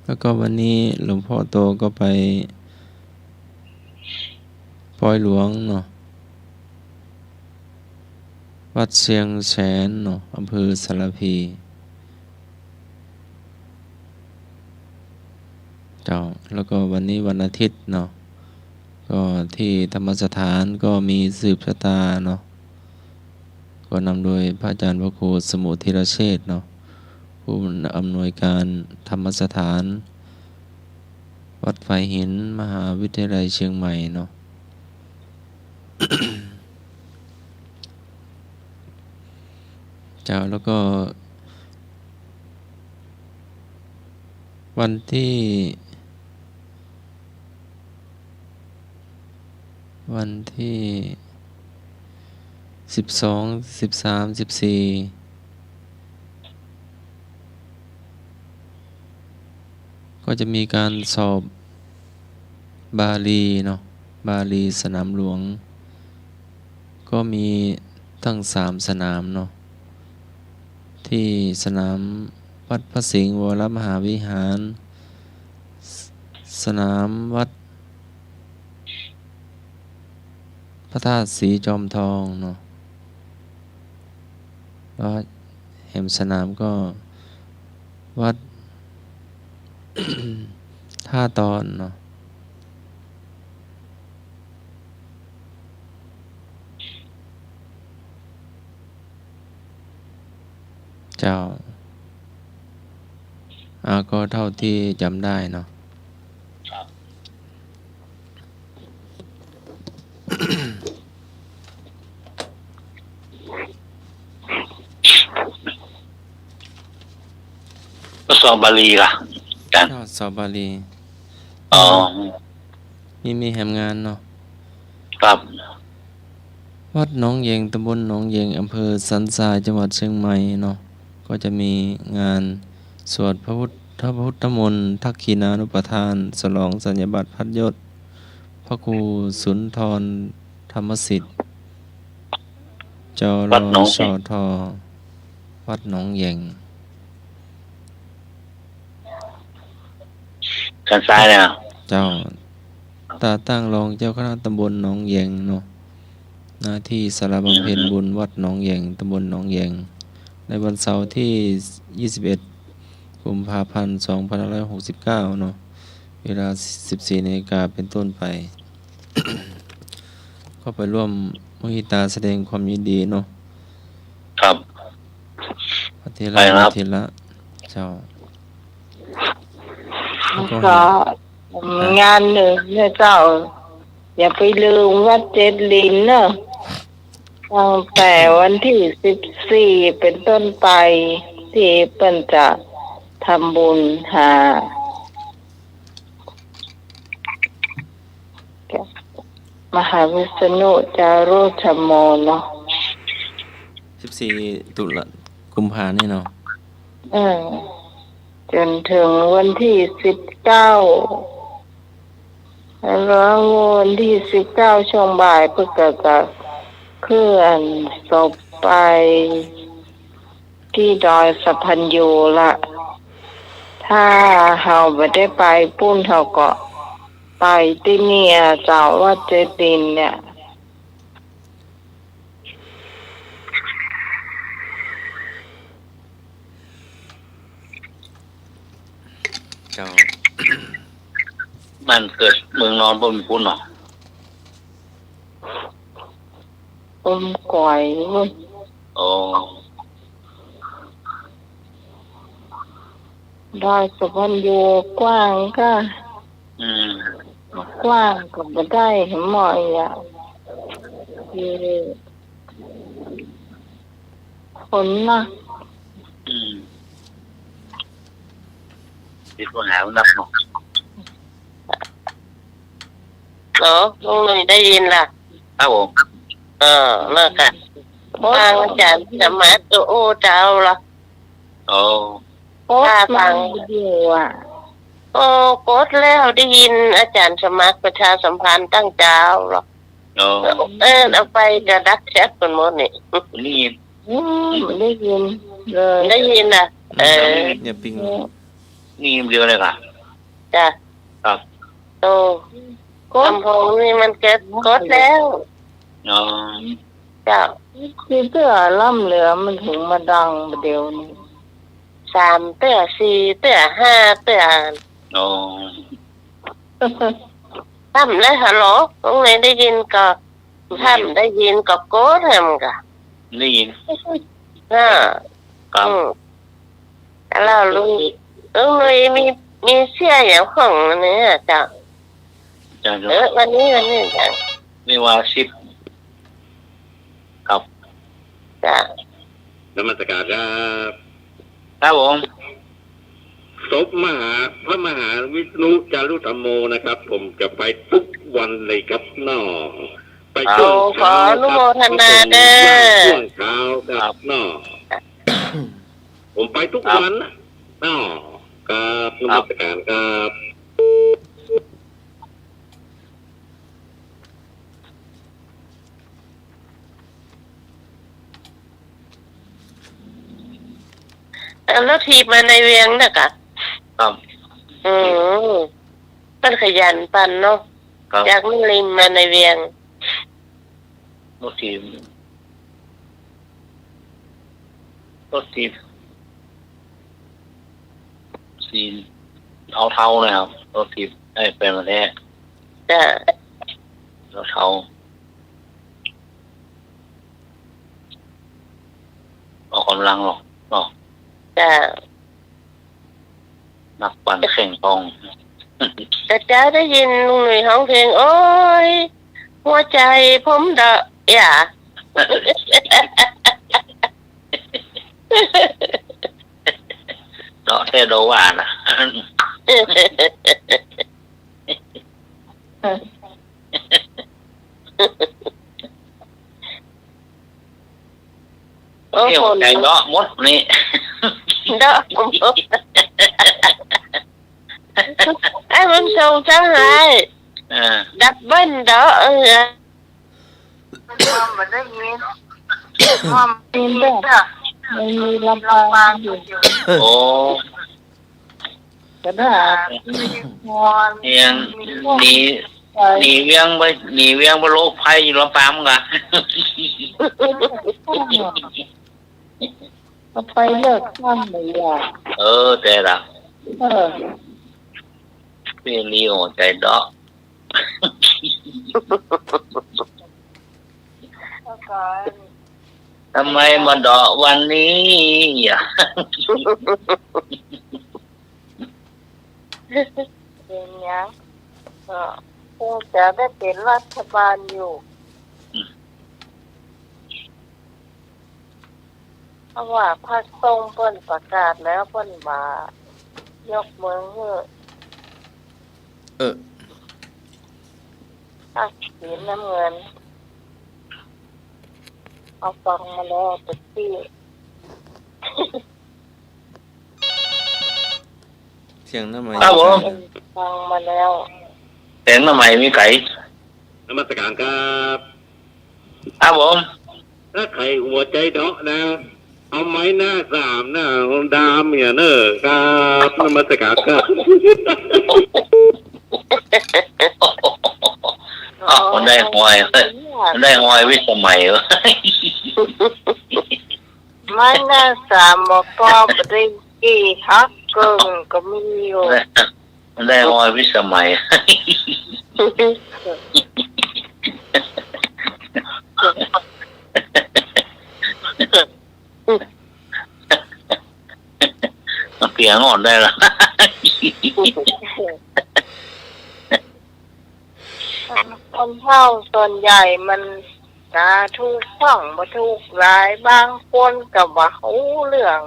แล้วก็วันนี้หลวงพ่อโตก็ไปปอยหลวงเนาะวัดเชียงแสนเนาะอำเภอสารพีเจ้าแล้วก็วันนี้วันอาทิตย์เนาะก็ที่ธรรมสถานก็มีสืบชะตาเนาะก็นำโดยพระอาจารย์พระครูสมุทิรเชษฐ์เนาะผู้อำนวยการธรรมสถานวัดไฟหินมหาวิทยาลัยเชียงใหม่เนาะ เจ้าแล้วก็วันที่12 13 14ก็จะมีการสอบบาลีเนาะบาลีสนามหลวงก็มี ตั้ง3 สนามเนาะที่สนามวัดพระสิงห์วรมหาวิหารสนามวัดพระธาตุสีจอมทองเนาะแล้วแห่งสนามก็วัด ท่าตอนเนาะเจ้าก็เท่าที่จำได้เนาะก็สอบบาลีล่ะจัน ยอดสอบบาลี อ๋อ มีแหมงานเนาะ ครับ วัดหนองเยงตำบลหนองเยงอำเภอสันทรายจังหวัดเชียงใหม่เนาะก็จะมีงานสวดพระพุทธมนต์ทักขีนานุปทานฉลองสัญญบัตรพัดยศพระครูสุนทรธรรมสิทธิ์จรชทวัดหนองเยง กันซ้ายเนี่ย เจ้าตาตั้งรองเจ้าคณะตำบลหนองเยงเนาะหน้าที่สารบำเพ็ญบุญวัดหนองเยงตำบลหนองเยงในวันเสาร์ที่ 21 กุมภาพันธ์ 2569 เนาะเวลา 14 นาฬิกาเป็นต้นไป ก็ไปร่วมมุทิตาแสดงความยินดีเนาะ ครับ พระเทระนิเทระเจ้าแล้วก็ ก็งานหนึ่งเนี่ยเจ้า อย่าไปลืมวัดเจ็ดลินเนอะตั้งแต่วันที่14เป็นต้นไปที่เปิ้นจะทำบุญหามหาวิษณุจารุธรรมโมเนาะ 14 กุมภานี่เนาะ จนถึงวันที่19แล้ววันที่19ช่วงบ่ายเพื่อจะเคลื่อนศพไปที่ดอยสะพันยูละถ้าเฮาไม่ได้ไปปุ้นเฮาก็ไปที่เนี่ยเจ้าวัดเจดีย์เนี่ย เจ้า มันเกิดเมืองนอนบนพุ่นเนาะ ก่อยเว้ย โอ้ ดอยสะพันยูกว้างก็ อืม กว้างก็ไม่ได้เห็นหมอยอ่ะคนนะ อืมคิดว่าหาวนักเนาะ เหรอลุงหนุ่ยได้ยินล่ะ ครับผม เลิกค่ะทางอาจารย์จะมาตัวโอ้เจ้าล่ะ โอ้ โอ๊ตมาเดียวอ่ะ โอ้กดแล้วได้ยินอาจารย์สมัครประชาสัมพันธ์ตั้งเจ้าหรอ โอ้ เอาไปจะดักแชทกันหมดนี่ นี่ ไม่ได้ยินเลย ได้ยินน่ะ อย่าปิง นี่เดียวเลยค่ะ จ้ะ ครับ โตลำโพงนี่มันเก็บกดแล้ว อ๋อ เจ้า คือเตื้อล่ำเหลือมันถึงมาดังเดียวนี้ 3 เตื้อ 4 เตื้อ 5 เตื้อ โอ้ ทำเลยฮัลโหลตรงไหนได้ยินก็ทำได้ยินก็โกดทำก็ นี่ยิน ครับแล้วลุงเลยมีเสื้ออย่างของนี่จ้ะ จ้า วันนี้จ้ะ ไม่ว่า10ครับ จ้ะ นมัสการครับ ครับผม ศพพระมหาวิษณุจารุธรรมโมนะครับ ผมจะไปทุกวันเลยครับน้อไปช่วง ขอ เช้า อนุโมทนาเด้อ ช่วงเช้าครับน้อผมไปทุกวันนะน้อครับนมัสการครับ ค แล้วทีมาในเวียงน่ะกะ ครับ มันขยันปันเนาะ ครับ จากมิลินมาในเวียง รถทีสีเทาๆเลยครับรถทีได้เป็นมาแท้ จ้ะ รถเทาออกกำลังหรอกเนาะ จ้ะ นักปั่นแข่งตอง แต่จ้าได้ยินลุงหนุ่ยร้องเพลงโอ้ยหัวใจผมดะอย่า เนาะแท้โดว่านะ โอ้ เที่ยว คน ใจเนาะมดนี่ ดะไอ้มันส่งจังไงดับเบิ้ลดะมันได้ยินมันมีแบบมันมีลำปางอยู่ โอ้ ก็ได้ เฮียงหนีเวียงไปโลกภัยอยู่ลำปางกะ ไปเลิกข้ามเลยอ่ะ แต่ละเป็นลีโอใจดอกทำไมมาดอกวันนี้อ่ะ เป็นยังคงจะได้เป็นรัฐบาลอยู่เพราะว่าพรรคทรงเพิ่นประกาศแล้วเพิ่นมายกมือพรรคสีน้ำเงินเอาฟังมาแล้วแต่ที่ เสียงน้ำไม้ ครับผม ฟังมาแล้ว แสงทำไมมีไก่ นมัสการครับ ครับผม ถ้าใครหัวใจเนาะนะเอาไม้หน้าสามหน้าดามเนี่ยเนอะครับนมัสการครับ มันได้หอยมันได้หอยวิสมัยเว้ย ไม่น่าสามบอกก็บริกีฮักเกิงก็มีอยู่ มันได้หอยวิสมัย มันเปลี่ยนอ่อนได้ละ คนเฒ่าส่วนใหญ่มันกาถูกฟังบ่ถูกหลายบางคนกับว่าหูเรื่อง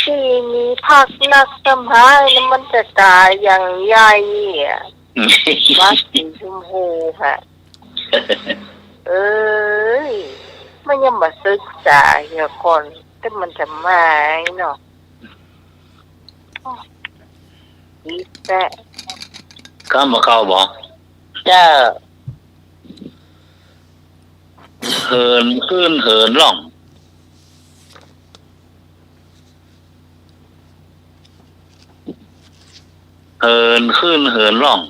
ที่มีพักนักสำหายแล้วมันจะตายอย่างใหญ่เนี่ยวัดสีชมพูค่ะมันยังมาศึกษาเกี่ยวกับคนแต่มันจะมาเนาะอีแต่ ก็มาเข้าบอก จ้า เหินขึ้นเหินล่องเหินขึ้นเหินล่อง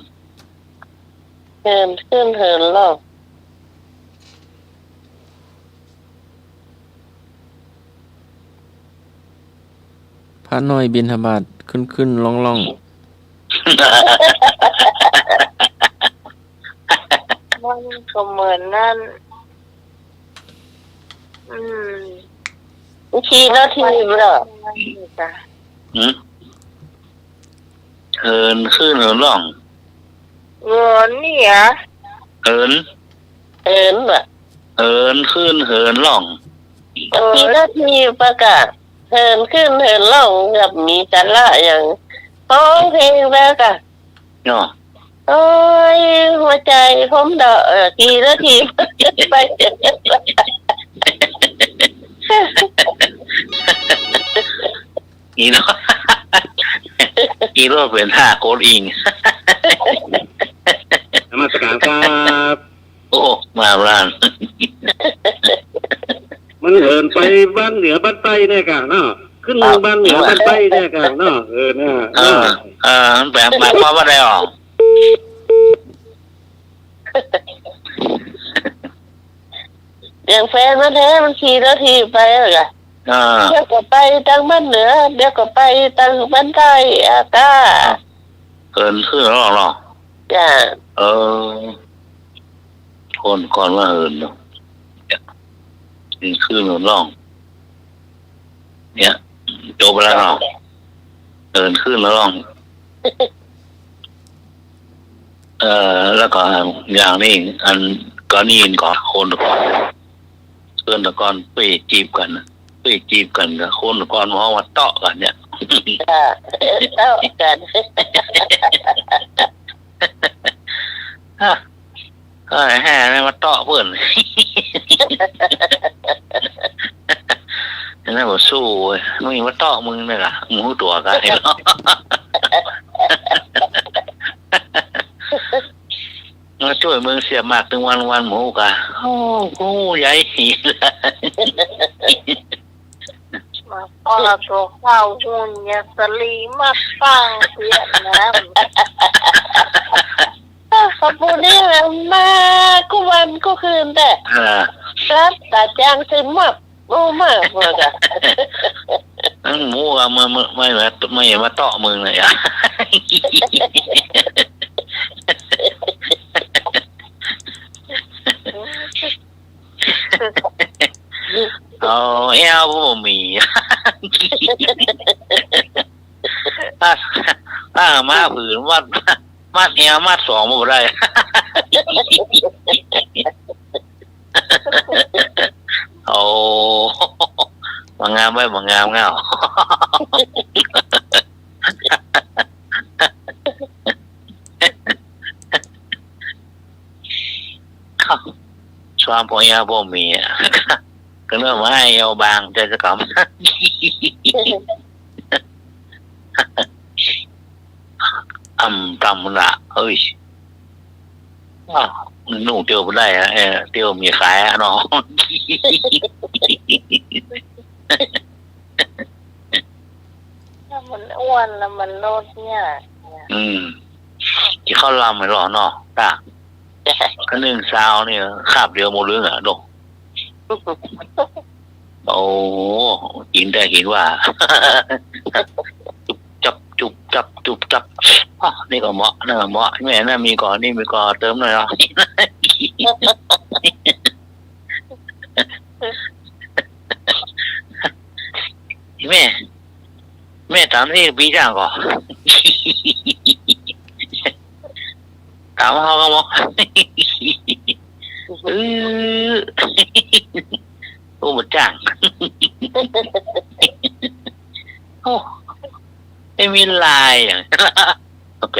เหินขึ้นเหินล่อง พระน้อยบิณฑบาตขึ้นล่อง มันก็เหมือนนั่นทีละทีเหรอ เหินขึ้นเหินล่อง เงินนี่อ่ะ เหิน เหรอ เหินขึ้นเหินล่อง ทีละทีประกาศเหินขึ้นเหินล่องกับมีสาระอย่างร้องเพลงแล้วกัน เนาะ โอ้ยหัวใจผมเดาทีละทีไป อีเนาะ อีโรเป็นท่าโกดอิง นมัสการครับ โอ้มาร้าน มันเหินไปบ้านเหนือบ้านใต้เนี่ยกันเนาะ ขึ้นบ้านเหนือบ้านใต้เนี่ยกันเนาะน่ะมันแบบหมายความว่าอะไรอ่ะอย่างแฟนมันแท้มันขี่รถทีไปเลยอ่ะเดี๋ยวก็ไปทางบ้านเหนือเดี๋ยวก็ไปทางบ้านใต้ก้าเกินขึ้นแล้วหรอจ้าคนก่อนว่าเนาะนี่ขึ้นร้องเนี่ยจบแล้วเนาะขึ้นแล้วร้องแล้วก็อย่างนี้อันก็นี่ก่อนคนก่อนเพื่อนก่อนไปจีบกันกับคนก่อนมาเตาะกันเนี่ยเตาะกันแห่ไม่มาเตาะเพื่อนนั่นก็สู้ไม่มาเตาะมึงเลยล่ะมึงหูตัวกันเนาะมาช่วยมึงเสียมากถึงวันหมูกะโอ้โหใหญ่หีเลยมาพอตัวข้าวหุ่นยาสลีมาฟังเสียนะขอบคุณนี่มากูวันกูคืนแต่รับแต่จางซึมมากโอ้มากเลยอ่ะหมูกะไม่มาเตาะมึงเลยอ่ะเอวบ่มีมาผืนมัดเอวมัดสองบ่ได้โอ้บางงามไว้บางงามเงาความพอเอวบ่มีก็เรื่องว่าเอวบางจะกลับตำละเฮ้ยหนูเตียวไม่ได้อะเตียวมีขายอะน้องมันอ้วนแล้วมันโลดเนี่ยที่เขาลำไม่หรอเนาะตาก็นึ่งซาวเนี่ยคาบเดียวหมดเรื่องอ่ะดงโอ้กินได้กินว่าจุบจับนี่ก็เหมาะนั่นก็เหมาะแม่น่ามีก่อนนี่มีก่อนเติมหน่อยเนาะแม่ตามที่ปีจ้างก่อนตามเขาก็เหมาะโอ้หมดจ้างโอ้ไม่มีลายอย่างแป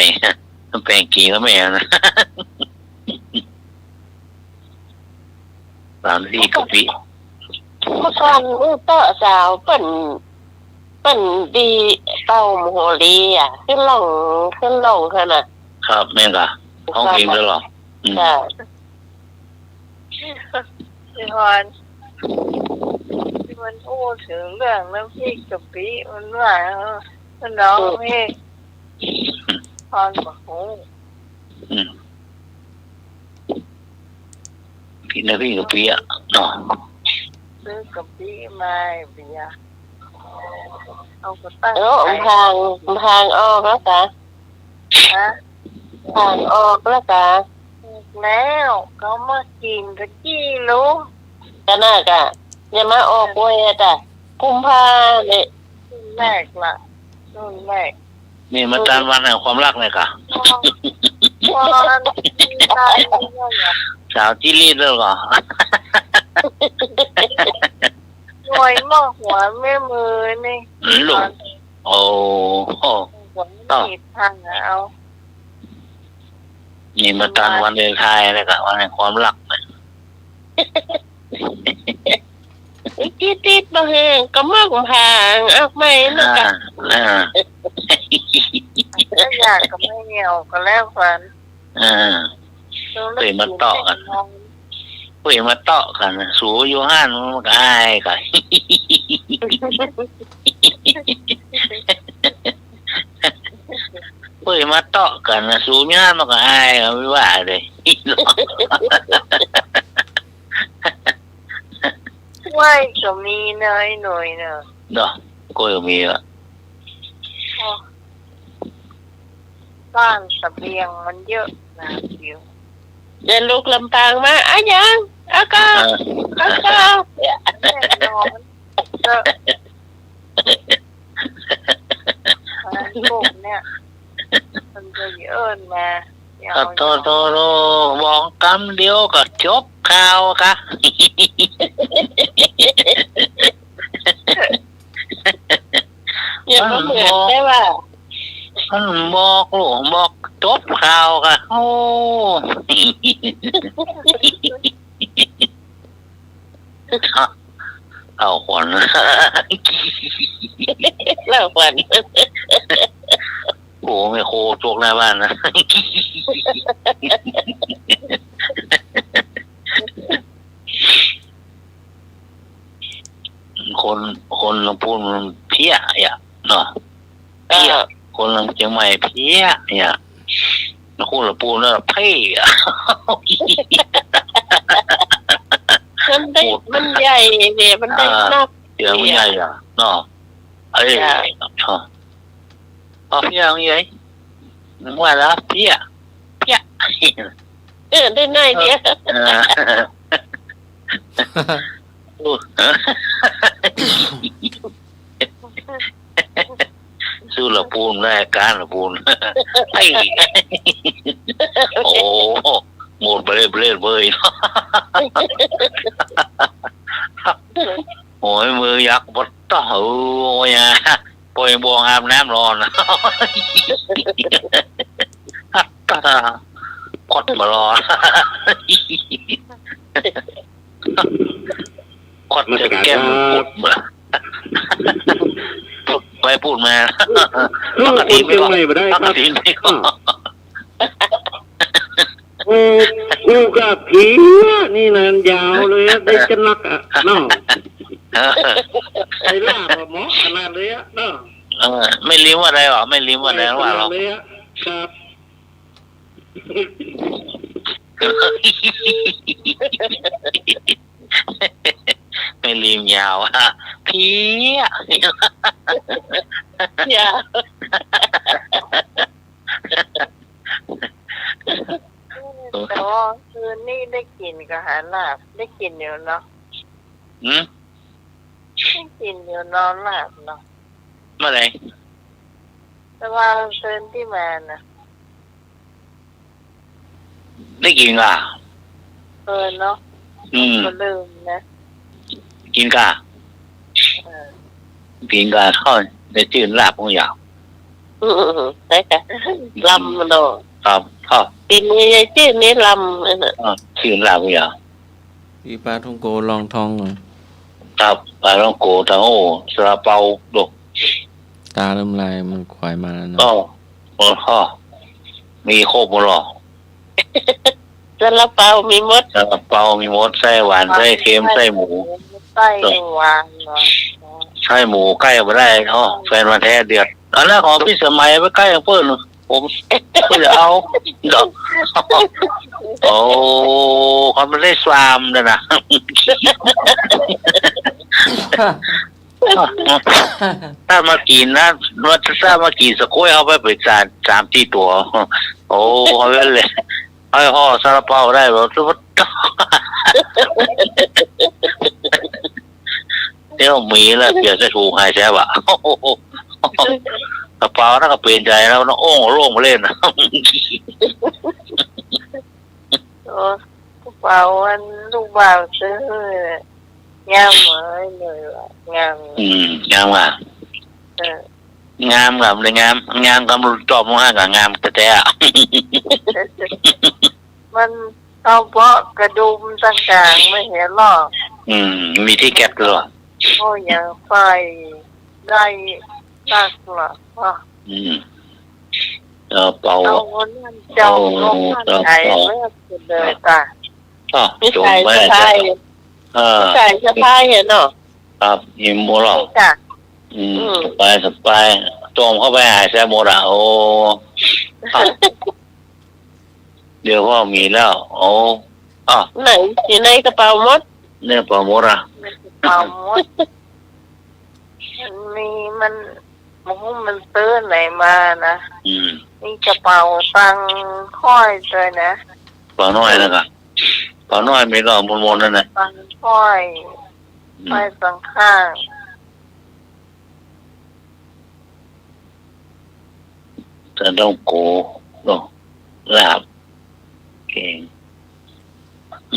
ลงกี่ก็ไม่เอานะตามที่กะปิเมื่อก่อนต่อสาวเป็นดีเต้าโมโหลีอ่ะขึ้นลงขนาดครับแม่กะท้องเพลงด้วยหรอใช่พี่พรที่มันพูดถึงเรื่องน้ำพริกกะปิมันว่ามันร้องเพลงพรบอกโอ้พี่น้ำพริกกะปิอ่ะเนาะซื้อกะปิมาเบียร์เอากระตั้งทางออกแล้วกะทางออกแล้วกะแล้วเขามากินตะกี้รู้ก็น่ากะอย่ามาออกเว้ยจ้ะกุมภาเนี่ยแรกละนู่นแรกนี่มาตามวันแห่งความรักเลยค่ะสาวจิลี่เลยเหรอหน่วยมากหัวแม่มือนี่ลูกโอ้ต้องทางเอานี่มาตามวันเดือนไทยเลยค่ะวันแห่งความรักเลยติดมาแห้งก็มากพางอักไม่นะกะอยากก็ไม่เหนียวก็แล้วกันเปมาเตาะกันสูอยู่ห้านมันก็อายกัน เฮ้ยมาเตาะกันนะสูญญามันก็อายไม่ว่าเลยไม่ก็มีหน่อยเนอะเนาะก็มีอ่ะบ้านเสบียงมันเยอะนะเดียว เดินลูกลำปางมาอ่ะยังอ่ะก็แน่นอนก็พวกเนี่ยมันจะเยอะมาโตบอกคำเดียวก็จบข่าวค่ะยังเหมือนได้ว่าบอกลูกบอกจบข่าวค่ะโอ้เอาขวัญแล้วขวัญโอ้ไม่โคจกหน้าบ้านนะคนลำพูนมันเพี้ยอ่ะเนาะเพี้ยคนลำเชียงใหม่เพี้ยเนี่ยคนลำพูนน่ะเพ่อะมันใหญ่เนี่ยมันได้นักเสียงมันใหญ่อ่ะเนาะเอ้ยเพี้ยมันใหญ่ว่าแล้วเพี้ยได้หน่อยเดียวสู้ละปูนแรกการละปูนไอ้โอ้หมดไปเลยเบยโอ้ยมือยักษ์บดต่อโอ้ยปล่อยบวงอาบน้ำร้อนกดมารอกดจะแก้มปุดไปพูดมาปกติไม่ได้ครับกูกับผีนี่นะยาวเลยได้จะนักอ่ะน้องไอ้ล่าหมอขนาดเลยอ่ะน้องไม่ลิ้มอะไรหรอไม่ลิ้มอะไรหรอครับไม่ลิ้มยาวอ่ะผียาวแต่ว่าคืนนี้ได้กินกับหาลาบได้กินอยู่เนาะได้กินอยู่นอนลาบเนาะเมื่อไรแต่ว่าคืนที่มานะได้กินก่ะเนาะก็ลืมนะกินก่ะกินก่ะเข้าได้จืดลาบของยาวได้ค่ะลำเนาะครับครับกินนี่จืดนี่ลำจืดลาบของยาวพี่ปลาท่องโกลองทองครับปลาท่องโกทั้งโอ้ซาลาเปาดกตาเริ่มลายมันควายมาแล้วเนาะก็มีโคบหรอซาลาเปามีมดซาลาเปามีมดไส้หวานไส้เค็มไส้หมูไส้หวานไส้หมูใกล้ไม่ได้เนาะแฟนมาแท้เดือดตอนแรกของพี่สมัยไปใกล้เพิ่นผมก็จะเอาดอกโอ้เขาไม่ได้สวามเลยนะถ้ามากินนะว่าถ้ามากินสกุยเอาไปเปิด3-4ตัวโอ้เขาเลยไอ้ห่อซาลาเปาได้แบบสุดเดี๋ยวมีแล้วเปลี่ยนจะถูกหายแซ่บอ่ะกระเป๋าน่าก็เปลี่ยนใจแล้วน้องโอ่งโล่งมาเล่นนะกระเป๋าอันลูกบ่าวซื้องามเลยว่ะงามงามอ่ะงามกับเลยงามกับจอบมากกับงามแต่มันเอาเพาะกระดุมต่างๆไม่เห็นหรอกมีที่แก็บด้วยโอ้ยไฟได้ตักหรอเป่าเอาเงินเจ้าลงใส่เลือดเลยตาไม่ใส่สะพายเห็นเนาะครับยิมโมหรอจ้ะ สบายจมเข้าไปหายแซมโมดะโอ้เดี๋ยวพ่อมีแล้วโอ้ไหนอยู่ในกระเป๋ามดเนี่ยปอมดอ่ะกระเป๋ามดมันซื้อไหนมานะนี่กระเป๋าตังค่อยเลยนะเป๋าน้อยนะครับเป๋าน้อยมีหล่อมนๆนั่นนะตังค่อยตังข้างจะต้องโกลาบเก่ง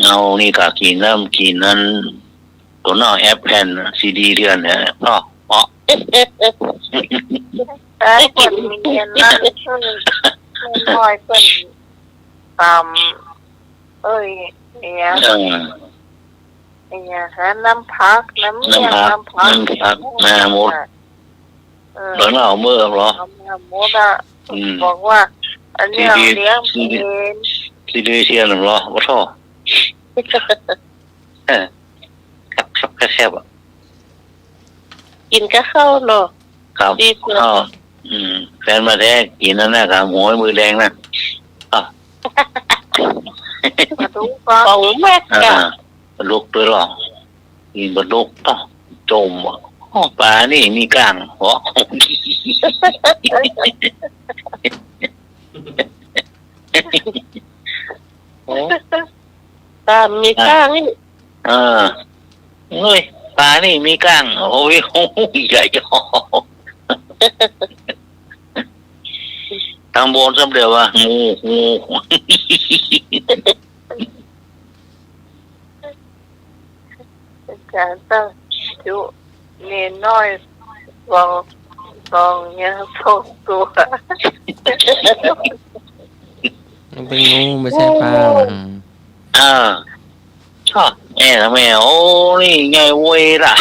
เงานี่กะกินนั้นตัวน้องแอปแผ่นซีดีเดือนเนี่ยแต่คนมีเงินนั่นค่อยเป็นตามเนี่ยฮะน้ำพักน้ำหมดหรือเราเมื่อหรอหมดอ่ะบอกว่าอันนี้เลี้ยงเป็นซีดีเชียนหรอว่าท่อแคบกินก็เข้าเนาะครับข้าวแฟนมาแท้กินนั่นนะครับหัวมือแดงนะของแม่กะลูกตัวหรอกินบนลูกต้องจมปลานี่มีกลางหัวตามมีกลางนี่เฮ้ยปลานี่มีกลางโอ้ยใหญ่จ่อทางบนสำเร็จว่างูการตั้งจุเนน้อยลองเนี่ยส่งตัวมันเป็นงูไม่ใช่ปลาชอบแม่โอ้นี่ไงเวล่ะ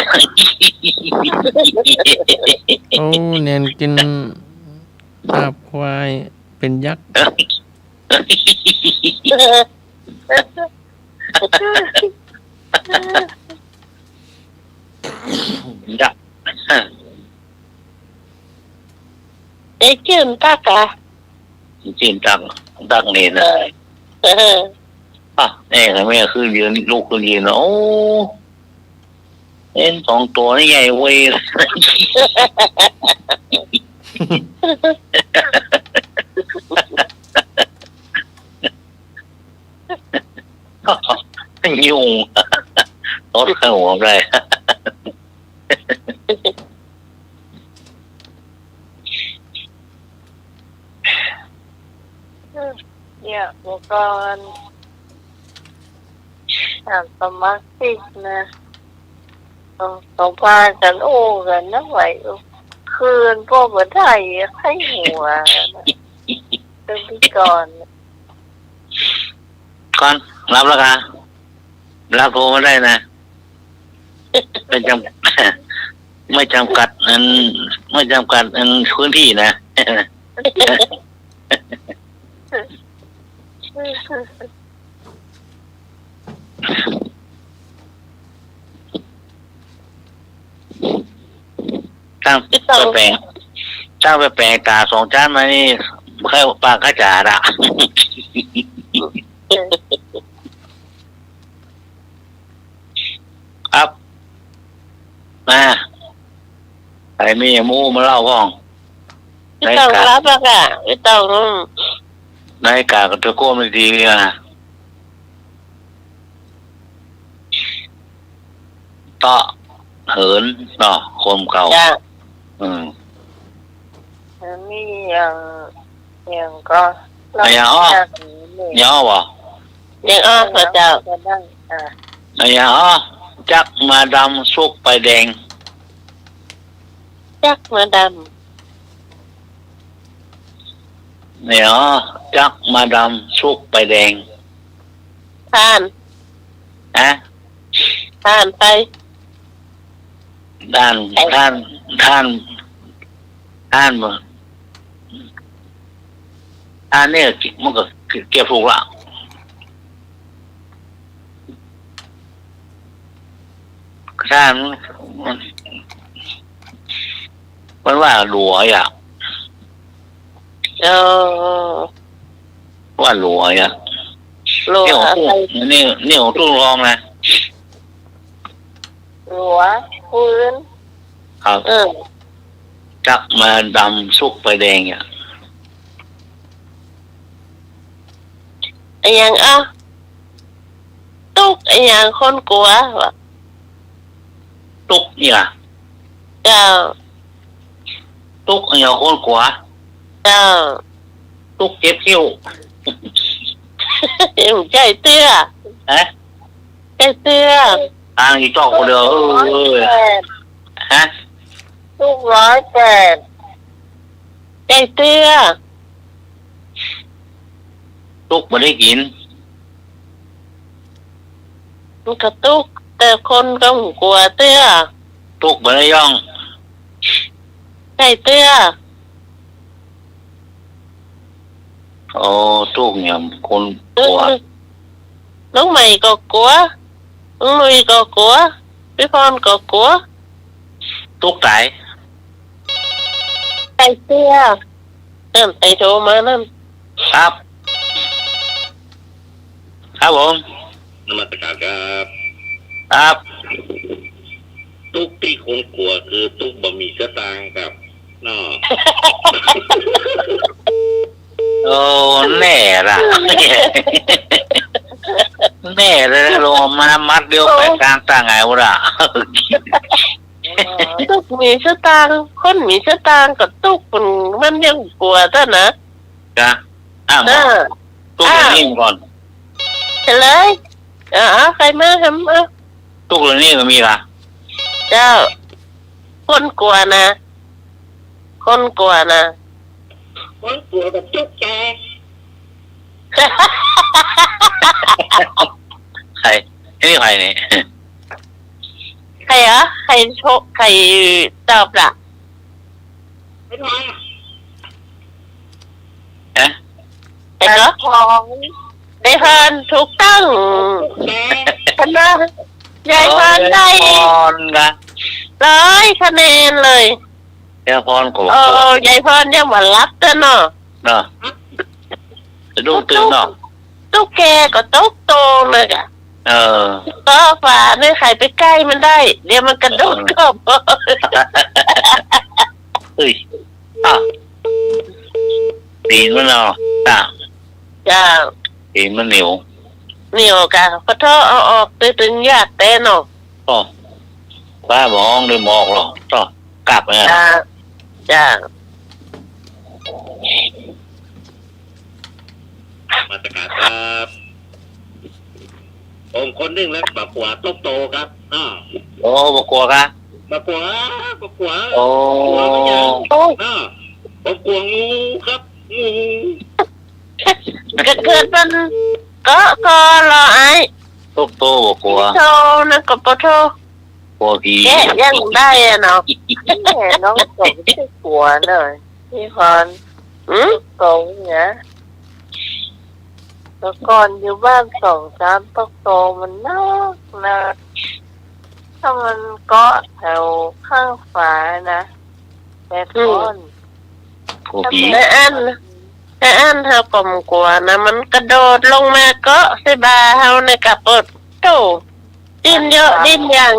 โอ้เนียนกินลาบควายเป็นยักษ์ยักษ์จืนตักอะจืนตักนี่นะแม่คือยืนลูกคือยืนโอ้เอ็น2 ตัวนี่ใหญ่เว้ยยุ่งรถข้างหัวได้เนี่ยอุปกรณ์สมาชิกนะต้องพากันโอ้กันนะไหวคืนพวกบันไทยให้หัวเป็นพิกรก่อนรับแล้วค่ะรับโทรมาได้นะไม่จำกัดพื้นที่นะตั้งไปแปลงตา2 จานมานี่แค่ปากกระจาดอ่ะครับมาใครมีมูมาเล่าพ้องไม่ต้องรับแล้วค่ะไม่ต้องนายกาก็ตะโกนไม่ดีนะต่อเหินเนาะโคมเก่านี่อย่างก็อย่างวะอย่างพระเจ้าอย่างจักมาดำสุกไปแดงจักมาดำเนี่ยจักมาดำสุกไปแดงผ่านไปด้านมาเนี่ยมันก็เก็บถูกละด้าน มันว่าหลัวอ่ะ เออ ว่าหลัวอ่ะ หลัว นี่ของตู้รองนะ หลัวพื้น ครับจับมาดำสุกไฟแดงอ่ะ ไอ้ยังตุกไอ้ยังคนกลัววะ ตุกนี่ล่ะ เจ้า ตุกอย่างคนกว่า เจ้า ตุกเก็บคิ้ว ใจเตื้อ ฮะ ใจเตื้อ ทางอีจอกคนเดียวฮะ ตุก108ใจเตื้อ ตุกไม่ได้กิน มันก็ตุกแต่คนก็กลัวเตื้อ ตุกไม่ได้ย่อง ใจเตื้อ โอ้ตุกเนี่ยคนกลัว น้องใหม่ก็กลัวน้องลุยก็กลัวพี่พรก็กลัว ตุกตาย ใจเตื้อนั่นไอโทรมานั่น ครับ ครับผม นมัสการครับ ครับ ตุ๊กที่คงกลัวคือตุ๊กบะหมี่สตางค์ครับเนาะ โอ้แน่ละแน่เลยลงมามัดเดียวไปกลางต่างไงวะล่ะ ตุกมีสตางค์คนมีสตางค์กับตุกมันยังกลัวซะนะ จ้ะอ้าวตุกนี่ก่อน เห็นเลยใครมาทำตุกนี่ก็มีล่ะ เจ้าคนกลัวนะคนกลัวนะคนกลัวกับตุ๊กแก ใครนี่ใครเนี่ย ใครใครโชคใครตอบล่ะไม่ทอยไอ้ก็ทองได้พรถูกต้องคะแนนยายพรได้100 คะแนนเลยยายพรก็ยายพรยังมารับตัวเนาะจะดูตื่นเนาะตุ๊กแกก็ตุ๊กโตเลยอ่ะก็ฝ่าเนี่ยใครไปใกล้มันได้เดี๋ยวมันกระโดดเข้าเฮ้ยตีนมันเนาะจ้าตีนมันเหนียวกันพอท่อเอาออกตึงยากแต่เนาะป้าบอกเลยหมอกหรอต่อกลับไงจ้ามาตรการครับองคนหนึ่งแล้วบักขวาโตครับโอ้บักขวาครับบักขวาโอ้มันยังบักขวางูครับงูเกิดมันก็รอไอ้โตบักขวาโตนะก็ปะโตกลัวผียังได้เนาะน้องสมชื่อกลัวเลยพี่พรกงเนี่ยแล้วก่อนอยู่บ้าน2-3ต๊อกโตมันนักถ้ามันก็แถวข้างฝานะแต่ต้นแต่อันเฮากลมกลัวนะมันกระโดดลงมาก็ใส่บาเฮาในกระปุกโตดิ้นเยอะดิ้นยัง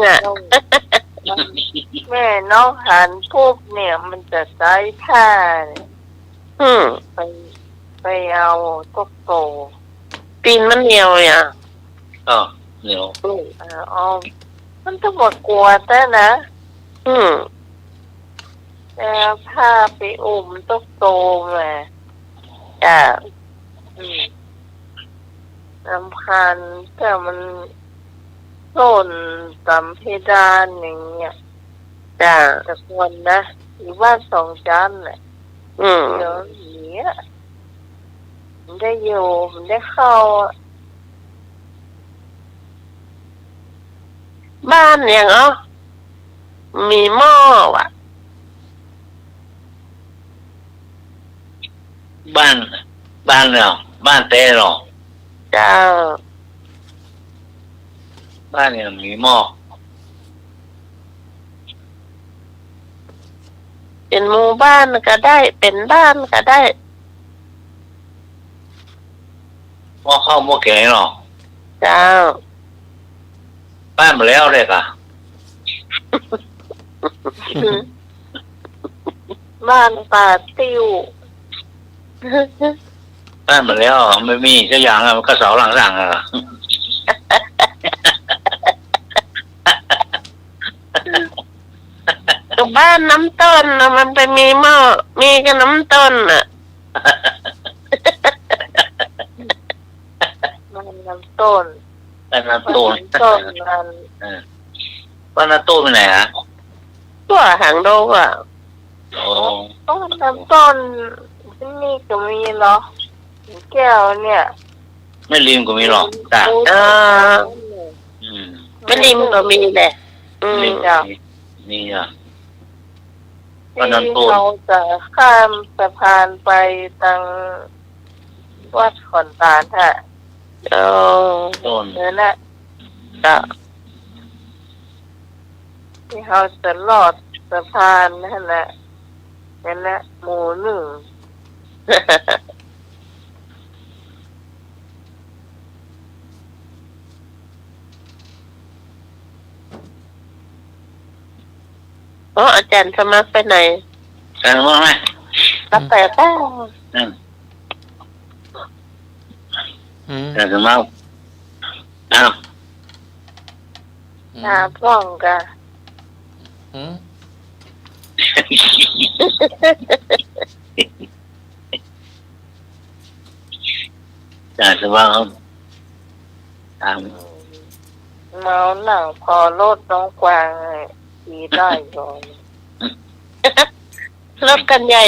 แม่น้องหันปุ๊บเนี่ยมันจะใส่ผ้าไปเอาต๊อกโตตีนมันเหนียวเหนียวมันต้องบอกกลัวแต่นะแต่ผ้าไปอุ้มต๊อกโตมาจ้ะรำคาญแต่มันโซนตำเพดานอย่างเงี้ยจ้ะแต่คนนะอยู่บ้าน2 ชั้นแหละเดี๋ยวนี้มันได้อยู่มันได้เข้าบ้านอย่างมีหม้อว่ะบ้านเนาะบ้านเต้เนาะจ้าบ้านเนี่ยมีหม้อ เป็นหมู่บ้านก็ได้เป็นบ้านก็ได้ ว่าเข้าโมแก่เนาะ เจ้า บ้านมาแล้วเลยค่ะ บ้านป่าติ้ว บ้านมาแล้วไม่มีสักอย่างอะมันก็เสาหลังสั่งอะ กับบ้านน้ำต้นน่ะมันไปมีหม้อมีกับน้ำต้นน่ะ บ้านน้ำต้น บ้านนาโต้น ต้นมัน บ้านนาโต้นไปไหนฮะ ตัวหางโดกอ่ะ โอ้ ต้นน้ำต้นที่นี่ก็มีเหรอแก้วเนี่ย ไม่ริมก็มีหรอกจ้ะ อืม ไม่ริมก็มีแหละนี่ จ้ะ นี่อ่ะบ้านนา ที่ โต้น เขาจะข้ามสะพานไปทางวัดขอนตาลฮะ ต้น นั่นแหละจ้ะที่เขาจะลอดสะพานนั่นแหละนั่นแหละหมู่หนึ่ง อาจารย์สมัครไปไหน แต่ว่าไหม รับแต่แป้ง นั่นแต่สมัครอ้าว หาพ่องกัน แต่สมัครเขาตาม เมาหนังพอรถน้องกวางขี่ได้ก่อนรถกันใหญ่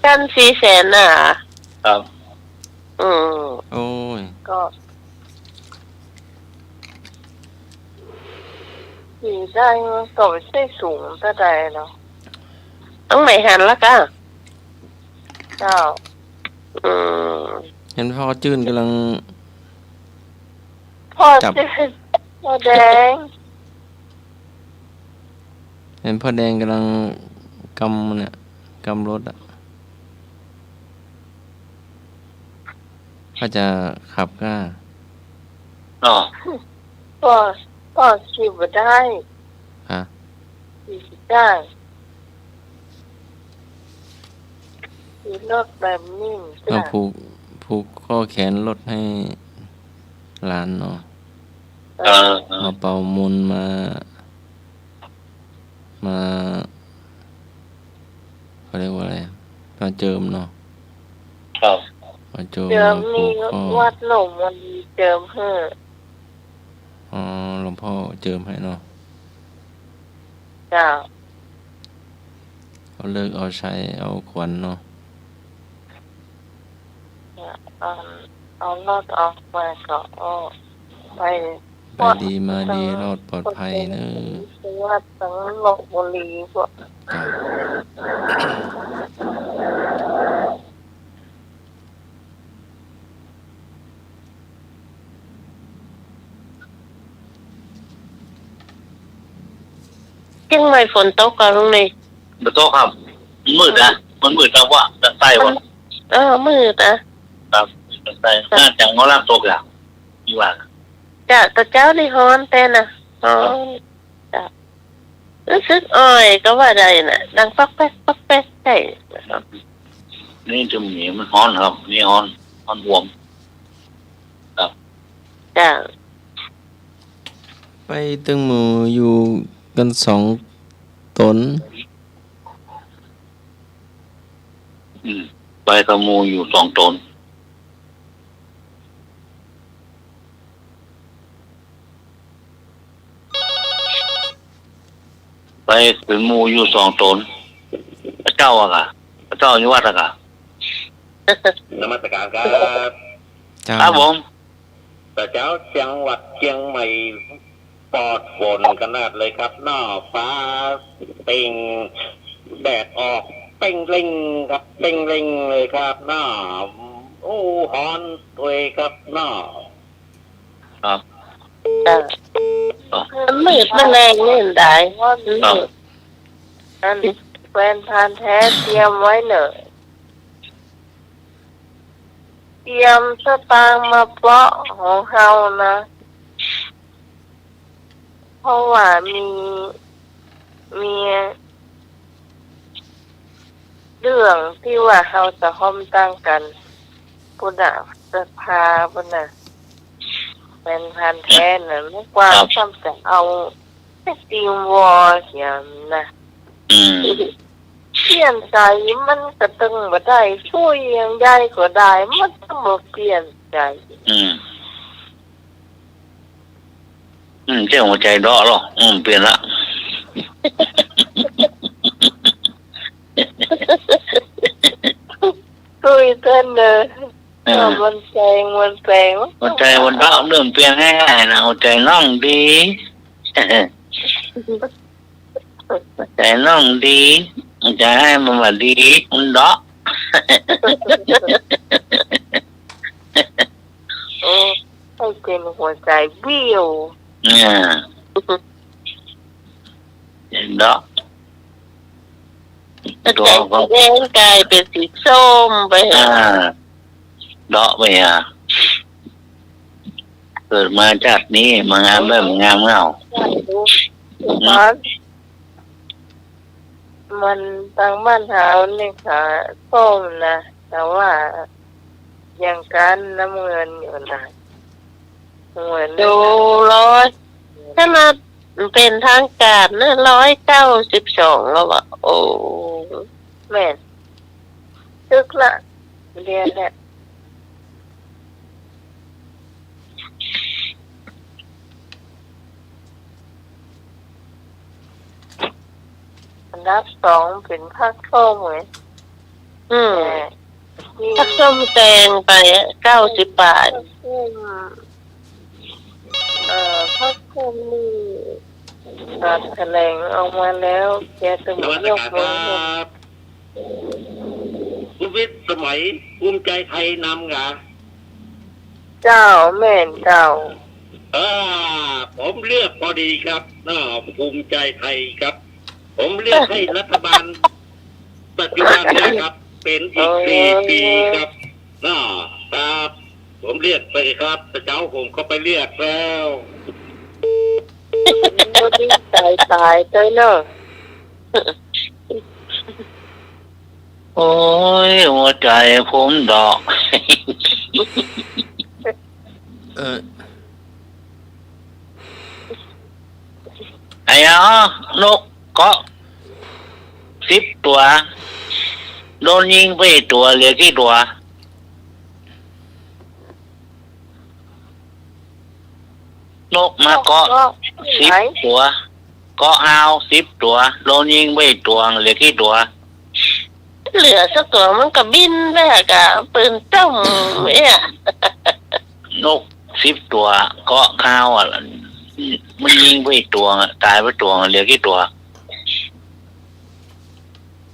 กัน400,000น่ะ ครับ โอ้ย ก็ขี่ได้ก็ไม่ใช่สูงเท่าใดเนาะต้องไหนหันละกันเจ้า เห็นพ่อจื้นกำลัง พ่อชื่อพ่อแดง เห็นพ่อแดงกำลังกำรถอ่ะเขาจะขับก้า เนาะ พ่อขี่บ่ได้ ฮะ ขี่ได้ขี่รถแบบนิ่ม เรา จ้ะ ผูกข้อแขนรถให้หลานเนาะ มาเป่ามุนมาเขาเรียกว่าอะไรมาเจิมเนาะ ครับ มาเจิม เจิม ผู นี่ กข้อ วัดหลงมันเจิมเพื่อ อ๋อหลวงพ่อเจิมให้เนาะ จ้ะ เอาเลิกเอาใช้เอาขวัญเนาะ เอารถออกมาก็ไป ไปดีมาดีรอดปลอดภัยเนอะ วัดสังหลงบุรีพวก จ้ะเชียงใหม่ฝนตกกันตรงนี้ บนโต๊ะครับมันมืดนะมันมืดนะว่าด้านใต้วะ มืดนะครับ ด้านใต้น่าจะงอล่างตกอย่างที่ว่า จ้ะแต่เจ้านี่ฮ้อนเต้นนะฮ้อนจ้ะรู้สึกอ้อยก็ว่าได้น่ะดังปักแป๊กปักแป๊กใช่ นี่จะมีมันฮ้อนครับนี่ฮ้อนบวม จ้ะ ไปตึงหมู่อยู่กัน2 ตน ไปกระมูอยู่2 ตนไปถึงมูอยู่2 ตนพระเจ้าอะค่ะพระเจ้าอยู่วัดอะค่ะ นมัสการครับ จ้า ครับผม แต่เจ้าจังหวัดเชียงใหม่ปลอดฝนขนาดเลยครับหน้าฟ้าเป่งแดดออกเป่งเร่งครับเป่งเร่งเลยครับหน้าฮอนตัวเองครับหน้า ครับ จ้ะมันมืดมันแรงเล่นได้ว่ามันมืด อันแฟนพันธุ์แท้เตรียมไว้เลยเตรียมสตางค์มาเปาะของเขานะเพราะว่ามีเรื่องที่ว่าเขาจะห้อมตั้งกันปุณะสภาปุณะเป็นพันธุ์แท้น่ะไม่กว่าซ้ำจะเอาตีมวอร์อย่างนะเปลี่ยนใจมันก็ตึงบ่ได้ช่วยยังใหญ่ก็ได้มันต้องบ่เปลี่ยนใจเจ้าหัวใจดอหรอเปลี่ยนละคุยกันเลยมันแปลงหัวใจวันดอเริ่มเปลี่ยนง่ายๆนะหัวใจน้องดีหัวใจน้องดีหัวใจให้มันมาดีมันดอให้เป็นหัวใจเบี้ยวดอตัวของแดงกลายเป็นสีส้มไปดอไปเกิดมาจากนี้มางามแบบงามเงามันตั้งบ้านหาเนี่ยค่ะส้มนะแต่ว่ายังกันน้ำเงินอยู่นะเหมือนดูถ้ามาเป็นทางการนะ192แล้วอ่ะโอ้แม่ตึกละเรียนแหละอันดับ2เป็นภาคส้มเลยภาคส้มแตงไป90 บาทภาคส้มนี่ตัดแถลงออกมาแล้วแกตึงยกมือคุณวิทย์สมัยภูมิใจไทยนำไงเจ้าแม่นเจ้าผมเลือกพอดีครับภูมิใจไทยครับผมเลือกให้รัฐบาลปัจจุบันนะครับ เป็นอีก4 ปีครับครับผมเลือกไปครับแต่เจ้าผมก็ไปเลือกแล้วตายเลยเนอะโอ้ยหัวใจผมดอกไอ้นกก็10 ตัวโดนยิงไปตัวเหลือกี่ตัวนกมาเกาะ10 ตัวเกาะเอา10 ตัวโดนยิงไปตัวเหลือกี่ตัวเหลือสักตัวมันก็บินไปกะปืนต้มเนี่ยนก10 ตัวเกาะข้าวมันยิงไปตัวตายไปตัวเหลือกี่ตัว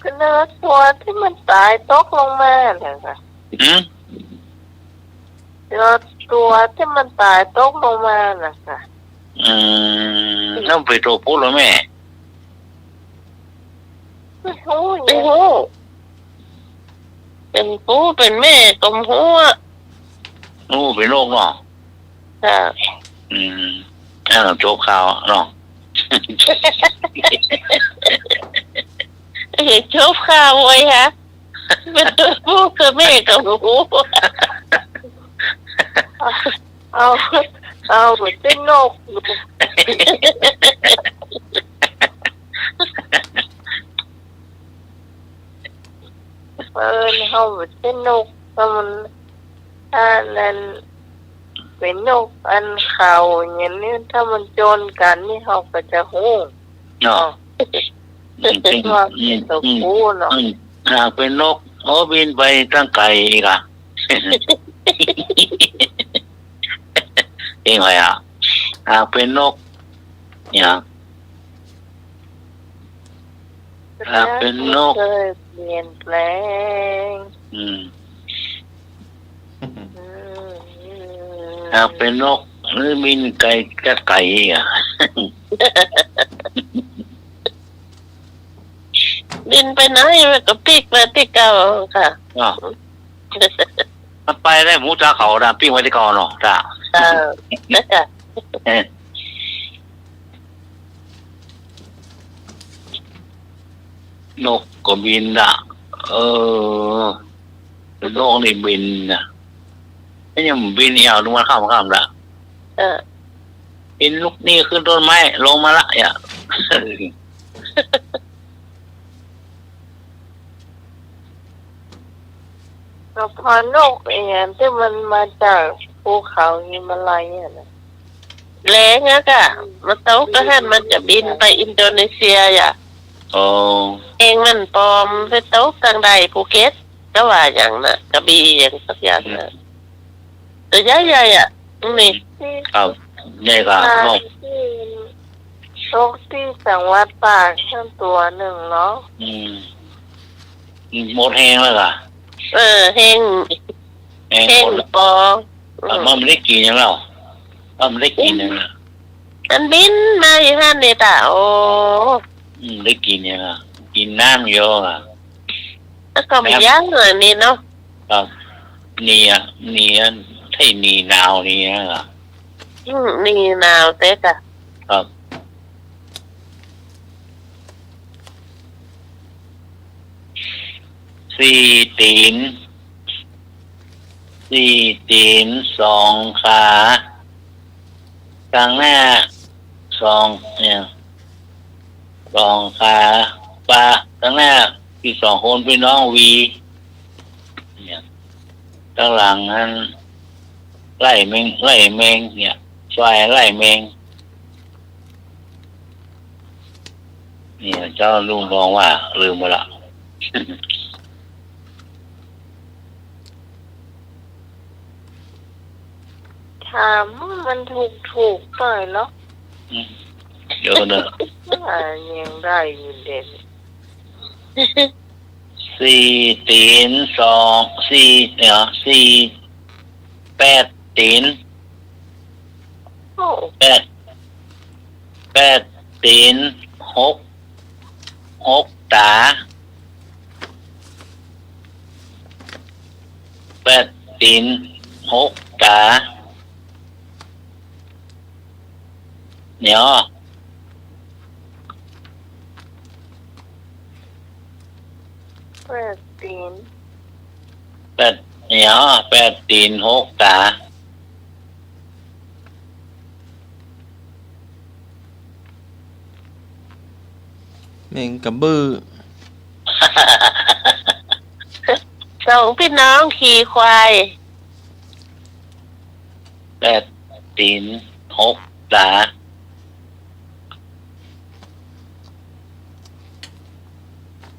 ก็เนื้อตัวที่มันตายตกลงมาเนี่ยค่ะเนื้อตัวที่มันตายตกลงมาน่ะค่ะน้ำไปตัวปุ๊บแล้วแม่ไม่รู้เป็นปูเป็นแม่ตมหัวเป็นโรคเนาะโจบข่าวเนาะเห็นโจบข่าวไว้ฮะเป็นตัวปูกับแม่ตมหัวเอาเหมือนเป็นนกเขาเหมือนเป็นนกมันนั้นเป็นนกอันเขาอย่างนี้ถ้ามันโจรกันนี่เขาก็จะหูเป็นว่าตัวผู้เนาะหากเป็นนกบินไปตั้งไกลอีกเองไงหากเป็นนกเนี่ยหากเป็นนกเปลี่ยนแปลงหากเป็นนกหรือบินไกล บินไปไหนมันก็ปิกไปที่เก่าค่ะ อ๋อมันไปได้หมูจ้าเขาดาปิ้งไว้ที่ก่อนเนาะจ้า แล้วก็ นกก็บินอ่ะนกนี่บินนะไอ้ยังบินยาวลงมาข้ามละบินลูกนี่ขึ้นต้นไม้ลงมาละอย่า ก็พอนกเองที่มันมาจากภูเขาหิมาลัยเนี่ยนะแรงอะกะมันเต้าก็ให้มันจะบินไปอินโดนีเซียอ่ะเองมันปลอมไปเต้าทางใดภูเก็ตก็ว่าอย่างน่ะกระบี่อย่างสักอย่างน่ะแต่ใหญ่ๆอ่ะนี่ครับใหญ่กว่านกที่จังหวัดตากทั้งตัวหนึ่งเนาะหมดแห้งแล้วค่ะแห้งปอมันไม่ได้กินอย่างเรามันไม่ได้กินอย่างนั้นมันบินมาอยู่ท่านในตาโอ้ได้กินอย่างนั้นกินน้ำเยอะอ่ะแล้วก็ไม่ยั้งเลยนี่เนาะครับนี่ให้นี่หนาวนี่อ่ะนี่หนาวเต๊กอ่ะครับสี่ตีนสองขากลางหน้าสองเนี่ยสองขาปลากลางหน้าที่สองคนพี่น้องวีเนี่ยข้างหลังนั้นไล่แมงเนี่ยช่วยไล่แมงเนี่ยเจ้าลุงบอกว่าลืมไปละถามมันถูกหน่อยเนาะเดี๋ยวนะยังได้อยู่เด่นสี่ตีนสองสี่แปดตีนแปดตีนหกตาแปดตีนหกตาเนี่ยแปดตีนหกตาแมงกระบือ สองพี่น้องขี่ควายแปดตีนหกตา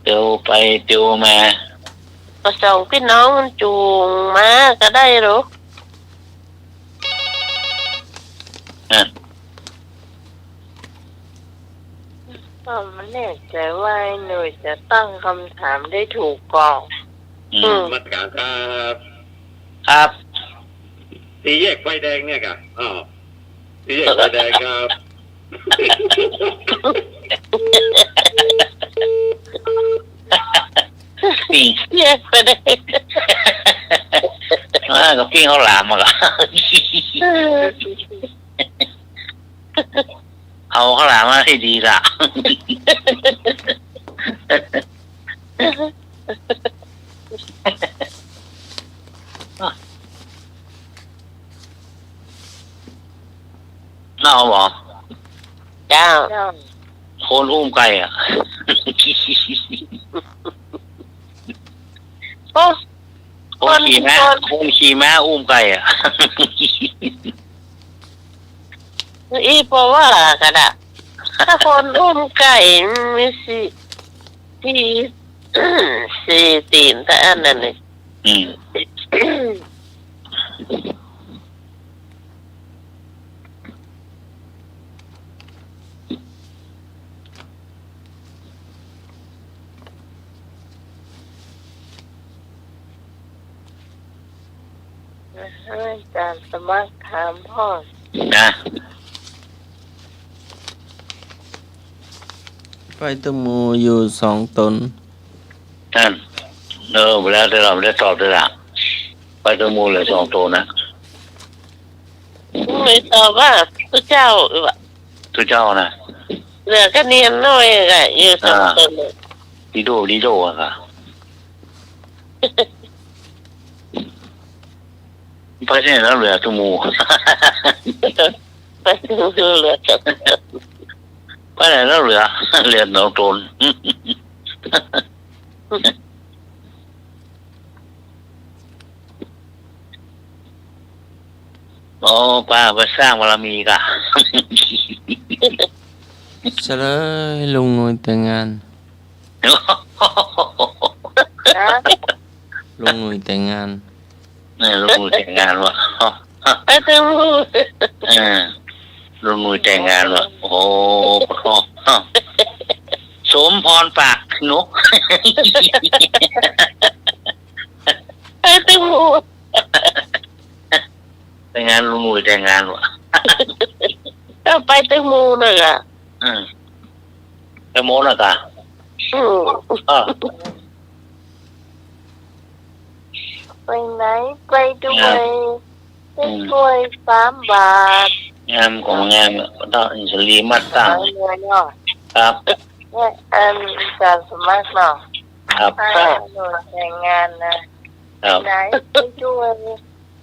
เตียวไปเตียวมาก็สองพี่น้องจูงมาก็ได้หรอมันแน่ใจว่าหน่วยจะตั้งคำถามได้ถูกกองมาตรการครับ สี่แยกไฟแดงเนี่ยค่ะสี่แยกไฟแดงครับปิ้งแยกไปได้ก็ปิ้งเขาหลามมาละเอาเขาหลามมาให้ดีละน่าเอาบอกจ้าคนอุ้มไก่อ่ะคนขี่ม้าอุ้มไก่อ่ะอีเพราะว่ากันอ่ะถ้าคนอุ้มไก่มีสี่ตีนแต่อันนั้นเลยอาจารย์สมัครถามพ่อนะไปตมูอยู่2 ตน นั่นเวลาที่เราไม่ได้ตอบเลยล่ะไปตัวมูเลยสองตัวนะ ไม่ตอบว่าพระเจ้าแบบ ทุกเจ้านะ เหลือก็เนียนน้อยอะอยู่สองคนเลย ดีโดอะค่ะไปที่ไหนแล้วเหลือตัวมู ไปดูเหลือจับ ไปไหนแล้วเหลือหนองโตนโอ้ป้าไปสร้างบารมีกะ เฉลยลุงหนุ่ยแต่งงานลุงหนุ่ยแต่งงาน นี่ลุงหนุ่ยแต่งงานวะ ไปดู ลุงหนุ่ยแต่งงานวะโอ้โหสมพรปากนก ไปดู แต่งงานลุงหนุ่ยแต่งงานวะ ก็ไปดูมูน่ะอ่ะ จะโม้ละกะ ไปไหนไปด้วยได้ช่วย3 บาท งามของงามต้องอิสรีมัดตั้งครับ เนี่ยอันการสมัครเนาะ ครับ ให้หนูแต่งงานนะครับ ไหน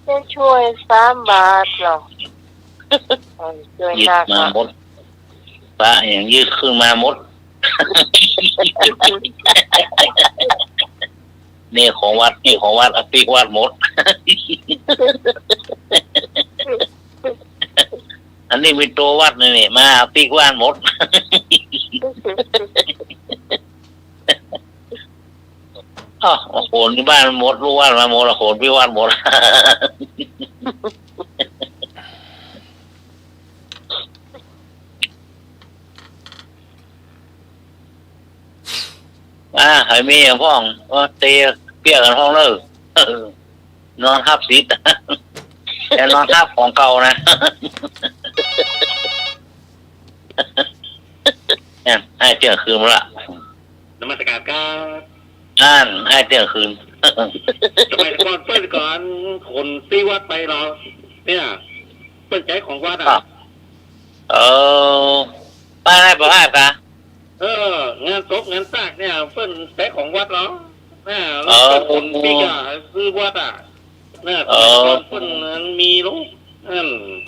ได้ช่วย3 บาทเนาะช่วย ยืด หนัก มา เนาะ หมดปะอย่างยืดขึ้นมาหมด นี่ของวัดอภิวัดหมด อันนี้มีตัววัดนี่มาอภิวัดหมด โหนที่บ้านหมดรู้ว่ามาหมดโหนพี่วัดหมด ให้มีอย่างพ่องก็เตะเปี้ยกันห้องเลยนอนทับซีดแต่นอนทับของเก่านะเนี่ยให้เที่ยงคืนมาละ นมัสการครับ ให้เที่ยงคืน สมัยก่อนเปิ้ลก่อนคนตีวัดไปเราเนี่ยเปิ้ลใจของวัดอ่ะ ป้าได้ประภาพกะ งานศพงานซากเนี่ยเปิ้ลใจของวัดเหรอเนี่ยแล้วเป็นคนปีกาซื้อวัดอ่ะเนี่ยสมัยก่อนเปิ้ลมีลูก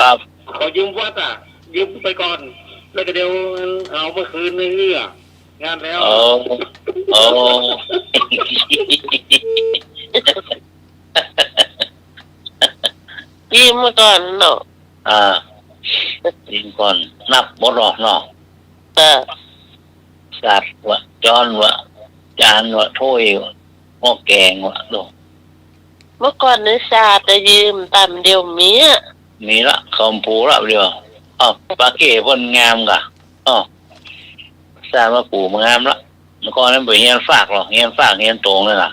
ครับ ขอยืมวัดอ่ะยืมไปก่อนแล้วก็เดี๋ยวเอาเมื่อคืนในเรืองานแล้วยืมมาก่อนเนาะยืมก่อนนับหมดหรอกเนาะสัตว์วะจอนวะจานวะถ้วยวะหม้อแกงวะดู เมื่อก่อนนึกชาจะยืมตามเดียวมีละคอมพูละเดียวปลาเก๋บนงามกะสร้างมาปูงามละเมื่อก่อนนั้นไปเฮียนฝากหรอกเฮียนฝากเฮียนตรงเลยล่ะ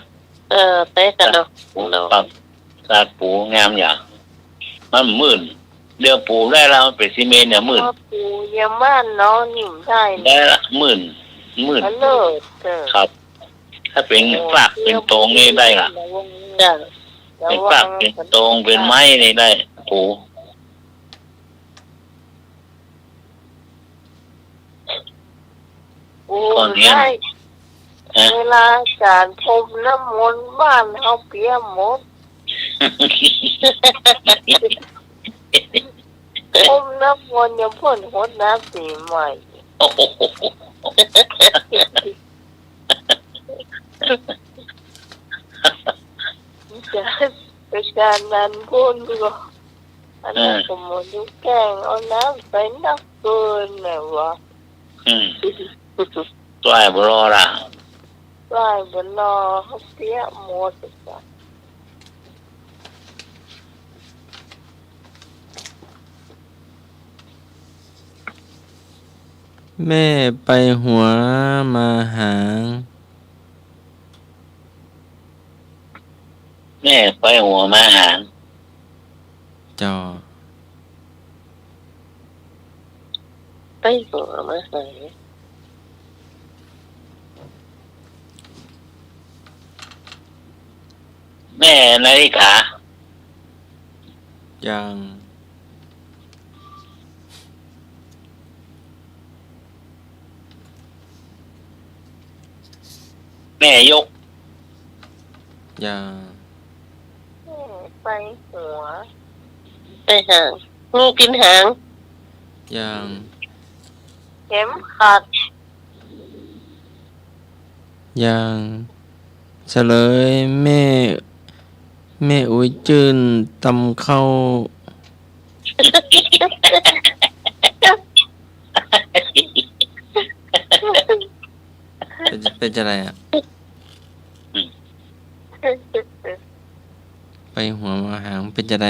เตะกันเนาะปักสาดปูงามอย่างมันมื่นเดือปูได้แล้วเป็นซีเมนเนี่ยมื่นปูยาม่านเนาะนิ่มได้ละมื่นครับถ้าเป็นฝากเป็นตรงนี่ได้ล่ะเป็นฝากเป็นตรงเป็นไม้นี่ได้ปูก่อนนี้เวลาการพรมน้ำมนต์บ้านเขาเปียหมดพรมน้ำมนต์ยังพ่นหดน้ำสีใหม่จะการนั้นพ่นก็อันนั้นสมมติแกงเอาน้ำใส่นักเกินเลยวะตัวไอ้บุรอล่ะตัวไอ้บุรอเขาเสียหมดจ้ะแม่ไปหัวมาหาง แม่ไปหัวมาหางจอไปหัวมาหาง แม่นาฬิกา ยัง แม่ยก ยัง ไปหัว ไปหางงูกินหาง ยัง เข็มขัด ยังเฉลยแม่อุ้ยจืนตำเข้าเป็นจะไรอ่ะไปหัวมาหางเป็นจะไร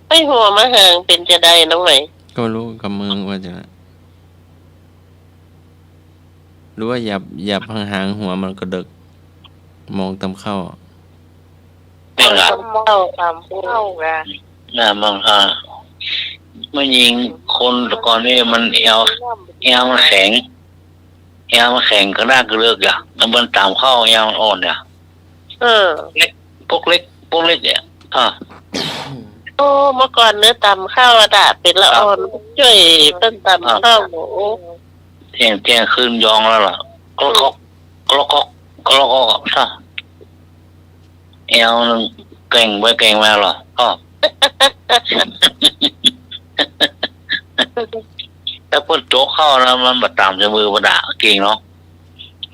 ไปหัวมาหางเป็นจะได้น้องไหม ก็รู้กับมือว่าจะหรือว่าหยับหางหัวมันก็ดึกมองตำเข้า แม่ละ เข้าตามเข้ากัน น่ามังค่ะมันยิงคนแต่ก่อนนี่มันเอวมันแข็งก็น่ากระเลิกอ่ะมันตามเข้าเอวอ่อนเนี่ยพวกเล็กเนี่ยโอ้เมื่อก่อนเนื้อตำข้าวดาเป็นละอ่อนช่วยเป็นตำข้าวหมู เที่ยงคืนยองแล้วล่ะก็ล็อกซะเอวนึงเก่งไปเก่งมาหรอก็แต่พอโจ๊กเข้าแล้วมันมาตามจะมือมาด่าเก่งเนาะ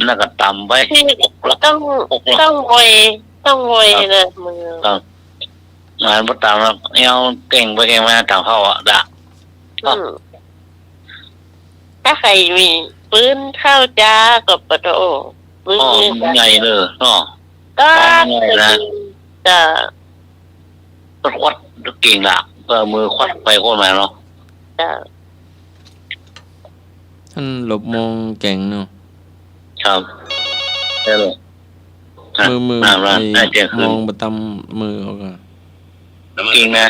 น่าก็ตำไปต้องโวยนะมืองานมาตามแล้วเอวเก่งไปเก่งมาตามเข้าอ่ะด่าถ้าใครมีปืนข้าวจ้ากับปะโตปืนใหญ่เลยเนาะก็จะควัดเก่งละมือควัดไปโคตรมาเนาะท่านหลบมองแก่งเนาะครับได้เลยมือมองบะตำมือเขาก็เก่งนะ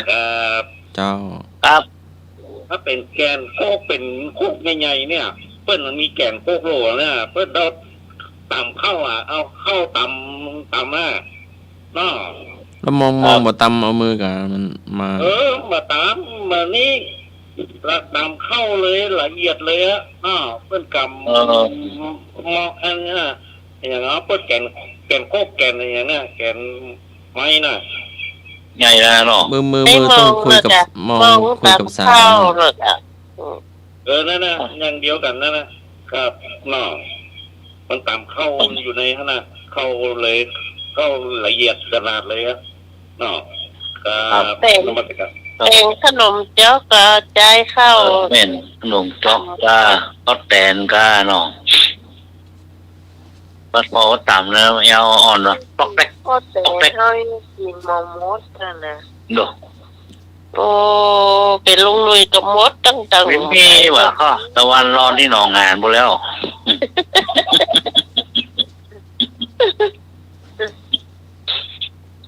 เจ้าครับถ้าเป็นแกนโคกเป็นโคกใหญ่ๆเนี่ยเปิ้ลมันมีแกนโคกโหลเนี่ยเปิ้ลเราตำเข้าอ่ะเอาเข้าตำอ่ะเนาะแล้วมองบะตำเอามือกับมันมามาตำมานี่ละตำเข้าเลยละเอียดเลยอ่ะเปิ้ลกำมองอันนี้อย่างนั้นเปิ้ลแกนโคกแกนอย่างนี้แกนไม้น่ะใหญ่แล้วเนาะมือต้องคุยกับคุยกับสาวนั่นนะอย่างเดียวกันนั่นนะครับเนาะมันตามเข้าอยู่ในขนาดเข้าเลยเข้าละเอียดขนาดเลยอะเนาะเป็นขนมเจ๊อกกระจายเข้าเป็นขนมจ๊อกก้าก็แตนก้าเนาะปัดพอต่ำแล้วเอวอ่อนเนาะปอกเล็กเขากินมอมดนะดูโอ้เป็นลุงลุยกับมดตั้งเป็นพี่ว่ะก็ตะวันร้อนที่หนองงานหมดแล้ว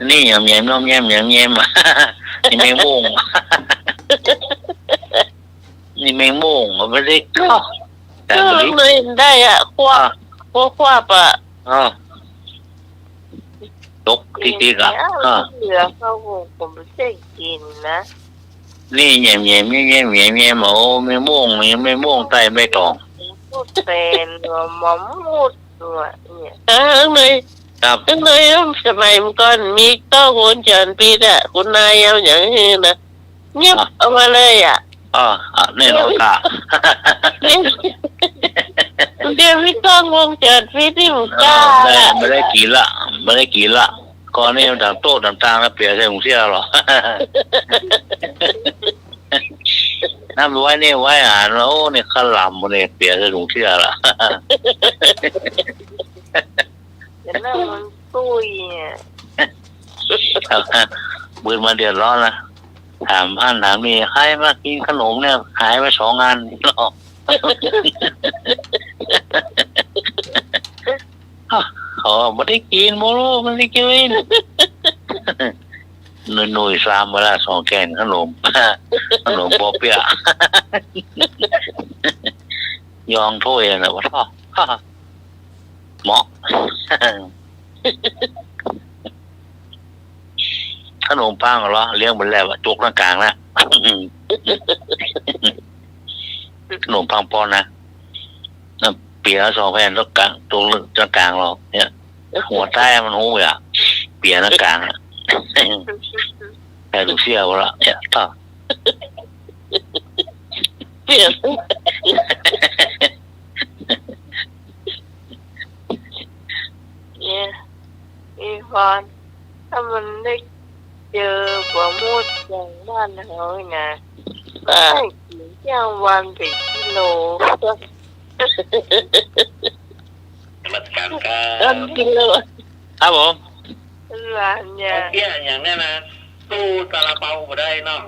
นี่แย้มน้องแย้มนี่แมงม่วงไม่ได้ก็แต่เลยได้อ่ะควบอ่ะตกทีๆอ่ะเหลือเขาผมไม่ได้กินนะนี่แย้มโอ้ไม่ม่วงไตไม่ตองเป็นมอมมุดเนี่ยเลยครับเลยสมัยก่อนมีก็วนเจินปีน่ะคุณนายเอาอย่างนี้นะเงียบเอามาเลยอ่ะแน่นอนค่ะเดี๋ยวพี่ก้องวงเจินปีที่หมู่ก้าไม่ได้กี่ละก่อนนี้มันโต้ต่างๆแล้วเปลี่ยนใส่หมู่เสียหรอน้ำไว้เนี่ยไว้อ่านโอ้เนี่ยขลำมันเนี่ยเปลี่ยนใส่หมู่เสียละนั่นมันตุ้ยเนี่ยบืนมาเดือดร้อนนะถามนี่ใครมากินขนมเนี่ยหายไป2 งานแล้วเขาไม่ได้กินโมโลไม่ได้กินหนุ่ยซ้ำมาละ2 แกนขนมปอเปียยองถ้วยนะวะท่อเหมาะ ขนมปังเหรอเลี้ยงบนแล้วจกหน้ากลางแล้วขนมปังปอนนะเปียสองแผ่นแล้วกลางตรงกลางเราเนี่ยหัวใต้มันหูอ่ะเปียหน้ากลางอ่ะแต่ลูกเสียวละเนี่ยต่อเปลี่ยนเนี่ยอีฟอนถ้ามันได้เจอหัวมูดอย่างบ้านเขานะได้กินย่างวันเป็นกิโลมาการกา ต้นกิโล ครับผม ร้านเนี่ย เปี้ยอย่างนี้นะตู้ซาลาเปาบ่ได้เนาะ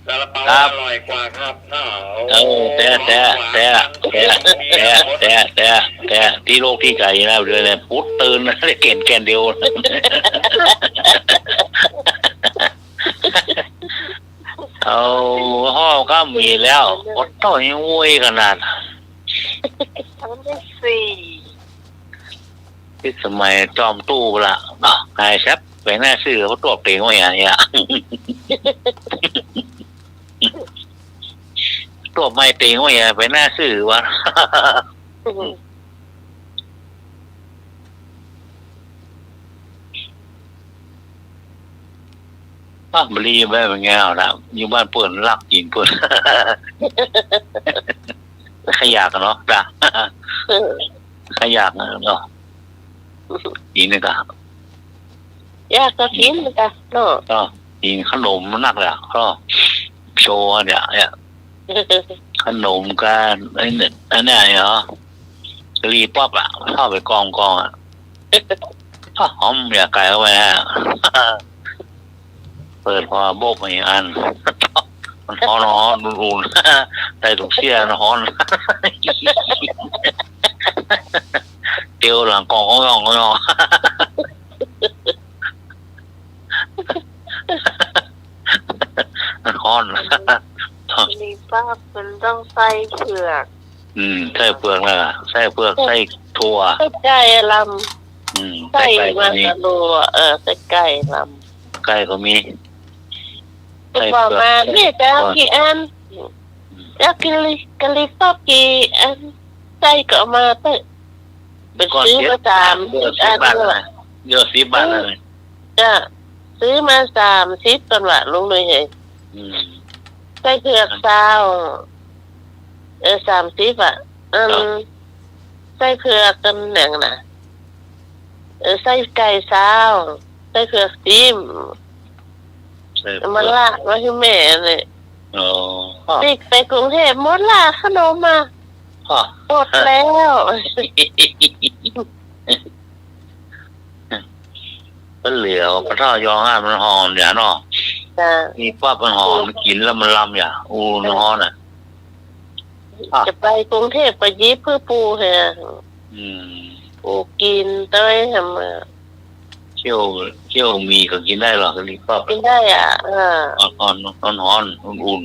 ซาลาเปาอร่อยกว่าครับเนาะแต่ที่โลกที่ไกลนะเรือเนี่ยพุทตื่นได้เก่งแกนเดียวเอาห้องก็มีแล้วอดต่อยงวยขนาดทั้งได้สี่ ที่สมัยจอมตู้ละนายแซบไปหน้าซื้อเขาตัวเปลี่ยนว่าอย่างเงี้ยตัวไม่เตียงว่าอย่างไปหน้าซื้อวะบรีไปเป็นไงเอาละอยู่บ้านเปิดรักกินเปิดขยะกันเนาะจ้ะขยะเนาะกินเลยกันยากก็กินเลยกันเนาะก็กินขนมนักเลยก็โชว์เนี่ยขนมกันไอ้เนี่ยเหรอกะหรี่ป๊อปอ่ะเข้าไปกองอ่ะหอมอย่าไก่เข้าไปฮะเปิดพอโบกมาอย่างอันมันฮ้อนอุ่นๆได้ถูกเสี้ยนฮ้อนเตียวหลังกองก็ย่องมันฮ้อนมีป้าเป็นต้องใส่เผือกใส่เปลือกเลยใส่เปลือกใส่ถั่วใส่ไก่ลำใส่มาตะลูใส่ไก่ลำไก่ก็มีบอกมาแม่จะเอากี่อันอยากกินกะหรี่ปั๊บกี่อันใส่ก็มาไปซื้อมา30 บาทเยอะ10 บาทเลยจ้ะซื้อมา30ตอนว่าลุงเลยเฮ้ยใส่เผือก30อ่ะใส่เผือกกันหนังน่ะใส่ไก่20ใส่เผือกซิมมันละมาให้แม่เลยติ๊กไปกรุงเทพหมดละขนมมาหมดแล้วก็เหลียวกระท่อยองอ่ะมันหอมอย่างเนาะมีป้ามันหอมกินแล้วมันลำอย่างมันหอมอ่ะจะไปกรุงเทพไปยิบเพื่อปูเหรอปูกินเต้ยทำเชี่ยวมีก็กินได้หรอกลิปกินได้อ่ะอ่อนอุ่น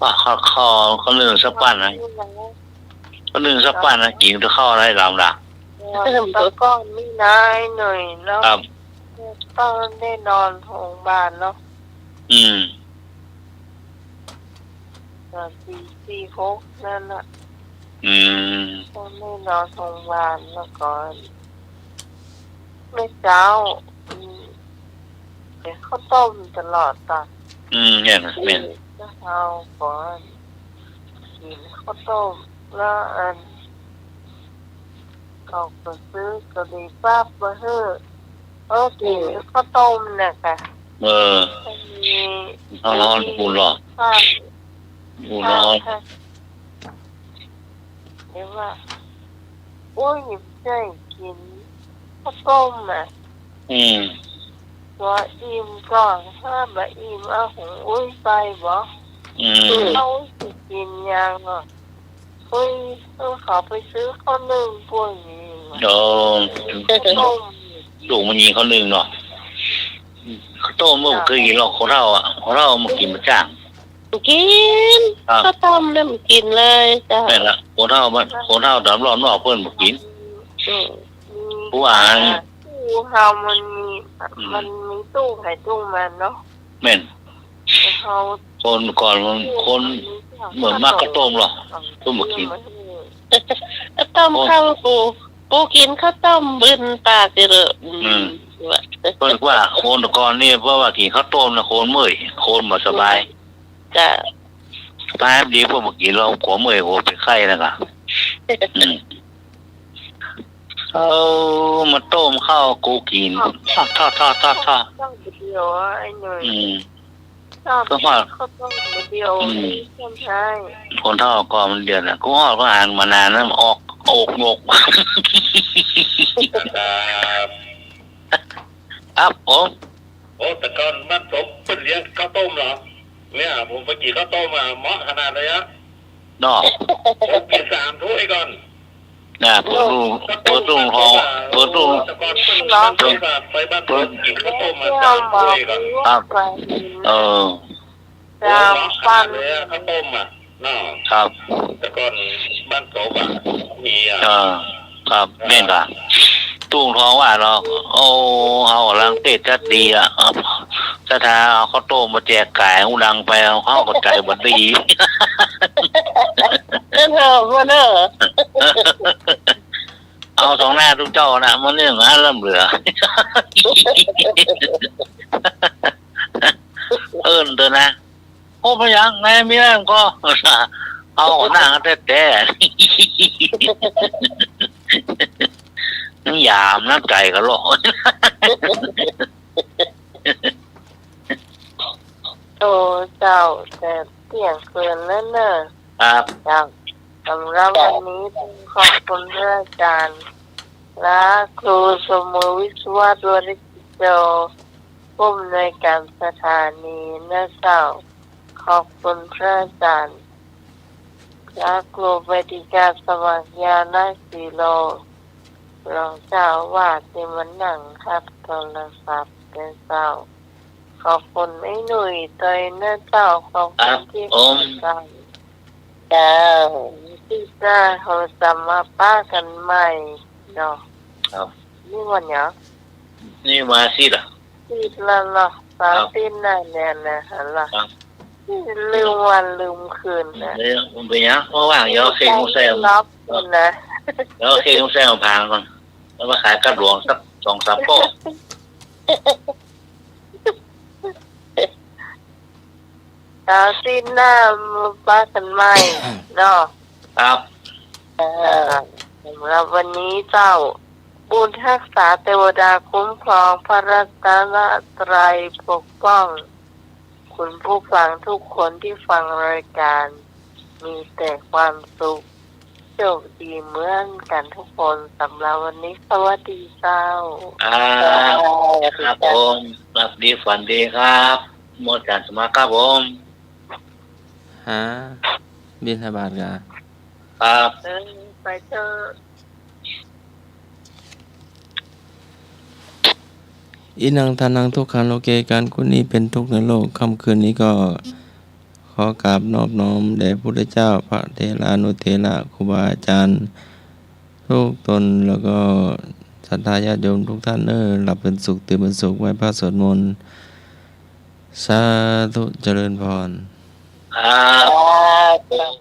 ป้าเขานึ่งสักปั้นนะเขานึ่งสักปั้นนะกินจะเข้าได้ลำละตะก้อนไม่นายหน่อยแล้วต้องได้นอนโรงพยาบาลเนาะ4-6นั่นน่ะต้องได้นอนโรงพยาบาลแล้วก่อนไม่เช้าเดี๋ยวข้าวต้มตลอดตอนเนี่ยนะเนี่ยเช้าก่อนกินข้าวต้มแล้วเขาไปซื้อกะหรี่ปั๊บมาเฮ้กินข้าวต้มเนี่ยค่ะร้อนอุ่นหรออุ่นร้อนเดี๋ยวว่าโอ้ยหยิบใจกินข้าวต้มอ่ะตัวอิ่มก่อนถ้าแบบอิ่มเอาของอุ้ยไปบ่เอาสิกินยังอ่ะอุ้ยเขาไปซื้อข้าวนึ่งพวกนี้ลูกมันยิงข้าวนึ่งเนาะข้าวต้มเมื่อเคยกินหรอกของเรามากินมาจ้างกินข้าวต้มเนี่ยมันกินเลยจ้ะไม่ละของเราดำร้อนนอกเพิ่นมากินผู้อ่านผู้เฮามันมี มันมีตู้ไข่ตู้มันเนาะ แม่น เขา คนก่อนมันคนเหมือนมากข้าวต้มหรอต้มบ่กิน ต้มข้าวปูกินข้าวต้มบึนปากเด้อเพิ่นว่าคนก่อนนี่เพราะว่ากินข้าวต้มนะคนเมื่อยคนบ่สบาย จ้ะ แป๊บเดียวพวกเมื่อกี้เราหัวเมื่อยหัวเป็นไข้นะครับเอามาต้มข้าวกูกินทอดต้องเดียวไอ้หน่อยชอบข้าวต้มเดียวคนไทย คนเท่าก็มันเดือดนะกูฮอดก็อ่านมานานแล้วออกอกงกครับผมโอ้แต่ก่อนบ้านผมเป็นเลี้ยงข้าวต้มเหรอเนี่ยผมไปกินข้าวต้มมาเหมาะขนาดเลยอะนอกผมกิน3 ถ้วยก่อนน่ะเปิดตู้ทองเปิดตู้แต่ก่อนเป็นไปบ้านผมกินข้าวต้มมา3 ถ้วยก่อนครับปันเลยข้าวต้มอ่ะน่ะครับแต่ก่อนบ้านผมอ่ะมีครับแม่นค่ะตู้ทองว่าเราโอ้เฮาลังเตะจัดดีอ่ะถ้าเอาข้าวต้มมาแจกไก่หูดังไปเอาเข้าก็ใจบ่ดีเด้อบ่เด้อเอาสองหน้าทุกเจ้านะมันเรื่องหาเริ่มเหลือเอิ้นเด้อนะโอ้พยังแม่มีแรงก็เอาหน้าแต่ยามน้ำใจก็โลโตเจ้าแต่เที่ยงคืนแล้วเนอะครับจ้าสำหรับวันนี้ต้องขอบคุณพระอาจารย์และครูสมุวิศวะดวริกิโจผู้อำนวยการสถานีนะเจ้าขอบคุณพระอาจารย์และครูปฏิการสมัครยานาสีโลรองเจ้าวาดที่มันนั่งครับโทรศัพท์เป็นเจ้าขอบคุณไอ้หนุ่ยเตยนะเจ้าขอบคุณที่ฟังเจ้าที่จะเขาจะมาป้ากันใหม่เนาะครับนี่วันเนี้ยนี่มาสิล่ะสิแล้วเนาะสาธิตน่ะเนี่ยนะฮะล่ะลืมวันลืมคืนนะมันเป็นยังเพราะว่าเดี๋ยวเคมุแซมรับนะเดี๋ยวเคมุแซมพางก่อนแล้วมาขายกับหลวงสัก2-3 ก้อนสาธิตน่ะมาป้ากันใหม่เนาะครับสำหรับวันนี้เจ้าบุญรักษาเทวดาคุ้มครองพระรัตนตรัยปกป้องคุณผู้ฟังทุกคนที่ฟังรายการมีแต่ความสุขโชคดีเหมือนกันทุกคนสำหรับวันนี้สวัสดีเจ้าครับผมหลับดีฝันดีครับหมดการสมัครครับผมบิณฑบาตกะครับไปเถอะอินังทานังทุกขังโลเกการกุนี้เป็นทุกข์ในโลกค่ำคืนนี้ก็ขอกราบนอบน้อมแด่พระพุทธเจ้าพระเถรานุเถระครูบาอาจารย์ทุกตนแล้วก็ศรัทธาญาติโยมทุกท่านหลับเป็นสุขตื่นเป็นสุขไหว้พระสวดมนต์สาธุเจริญพรครับ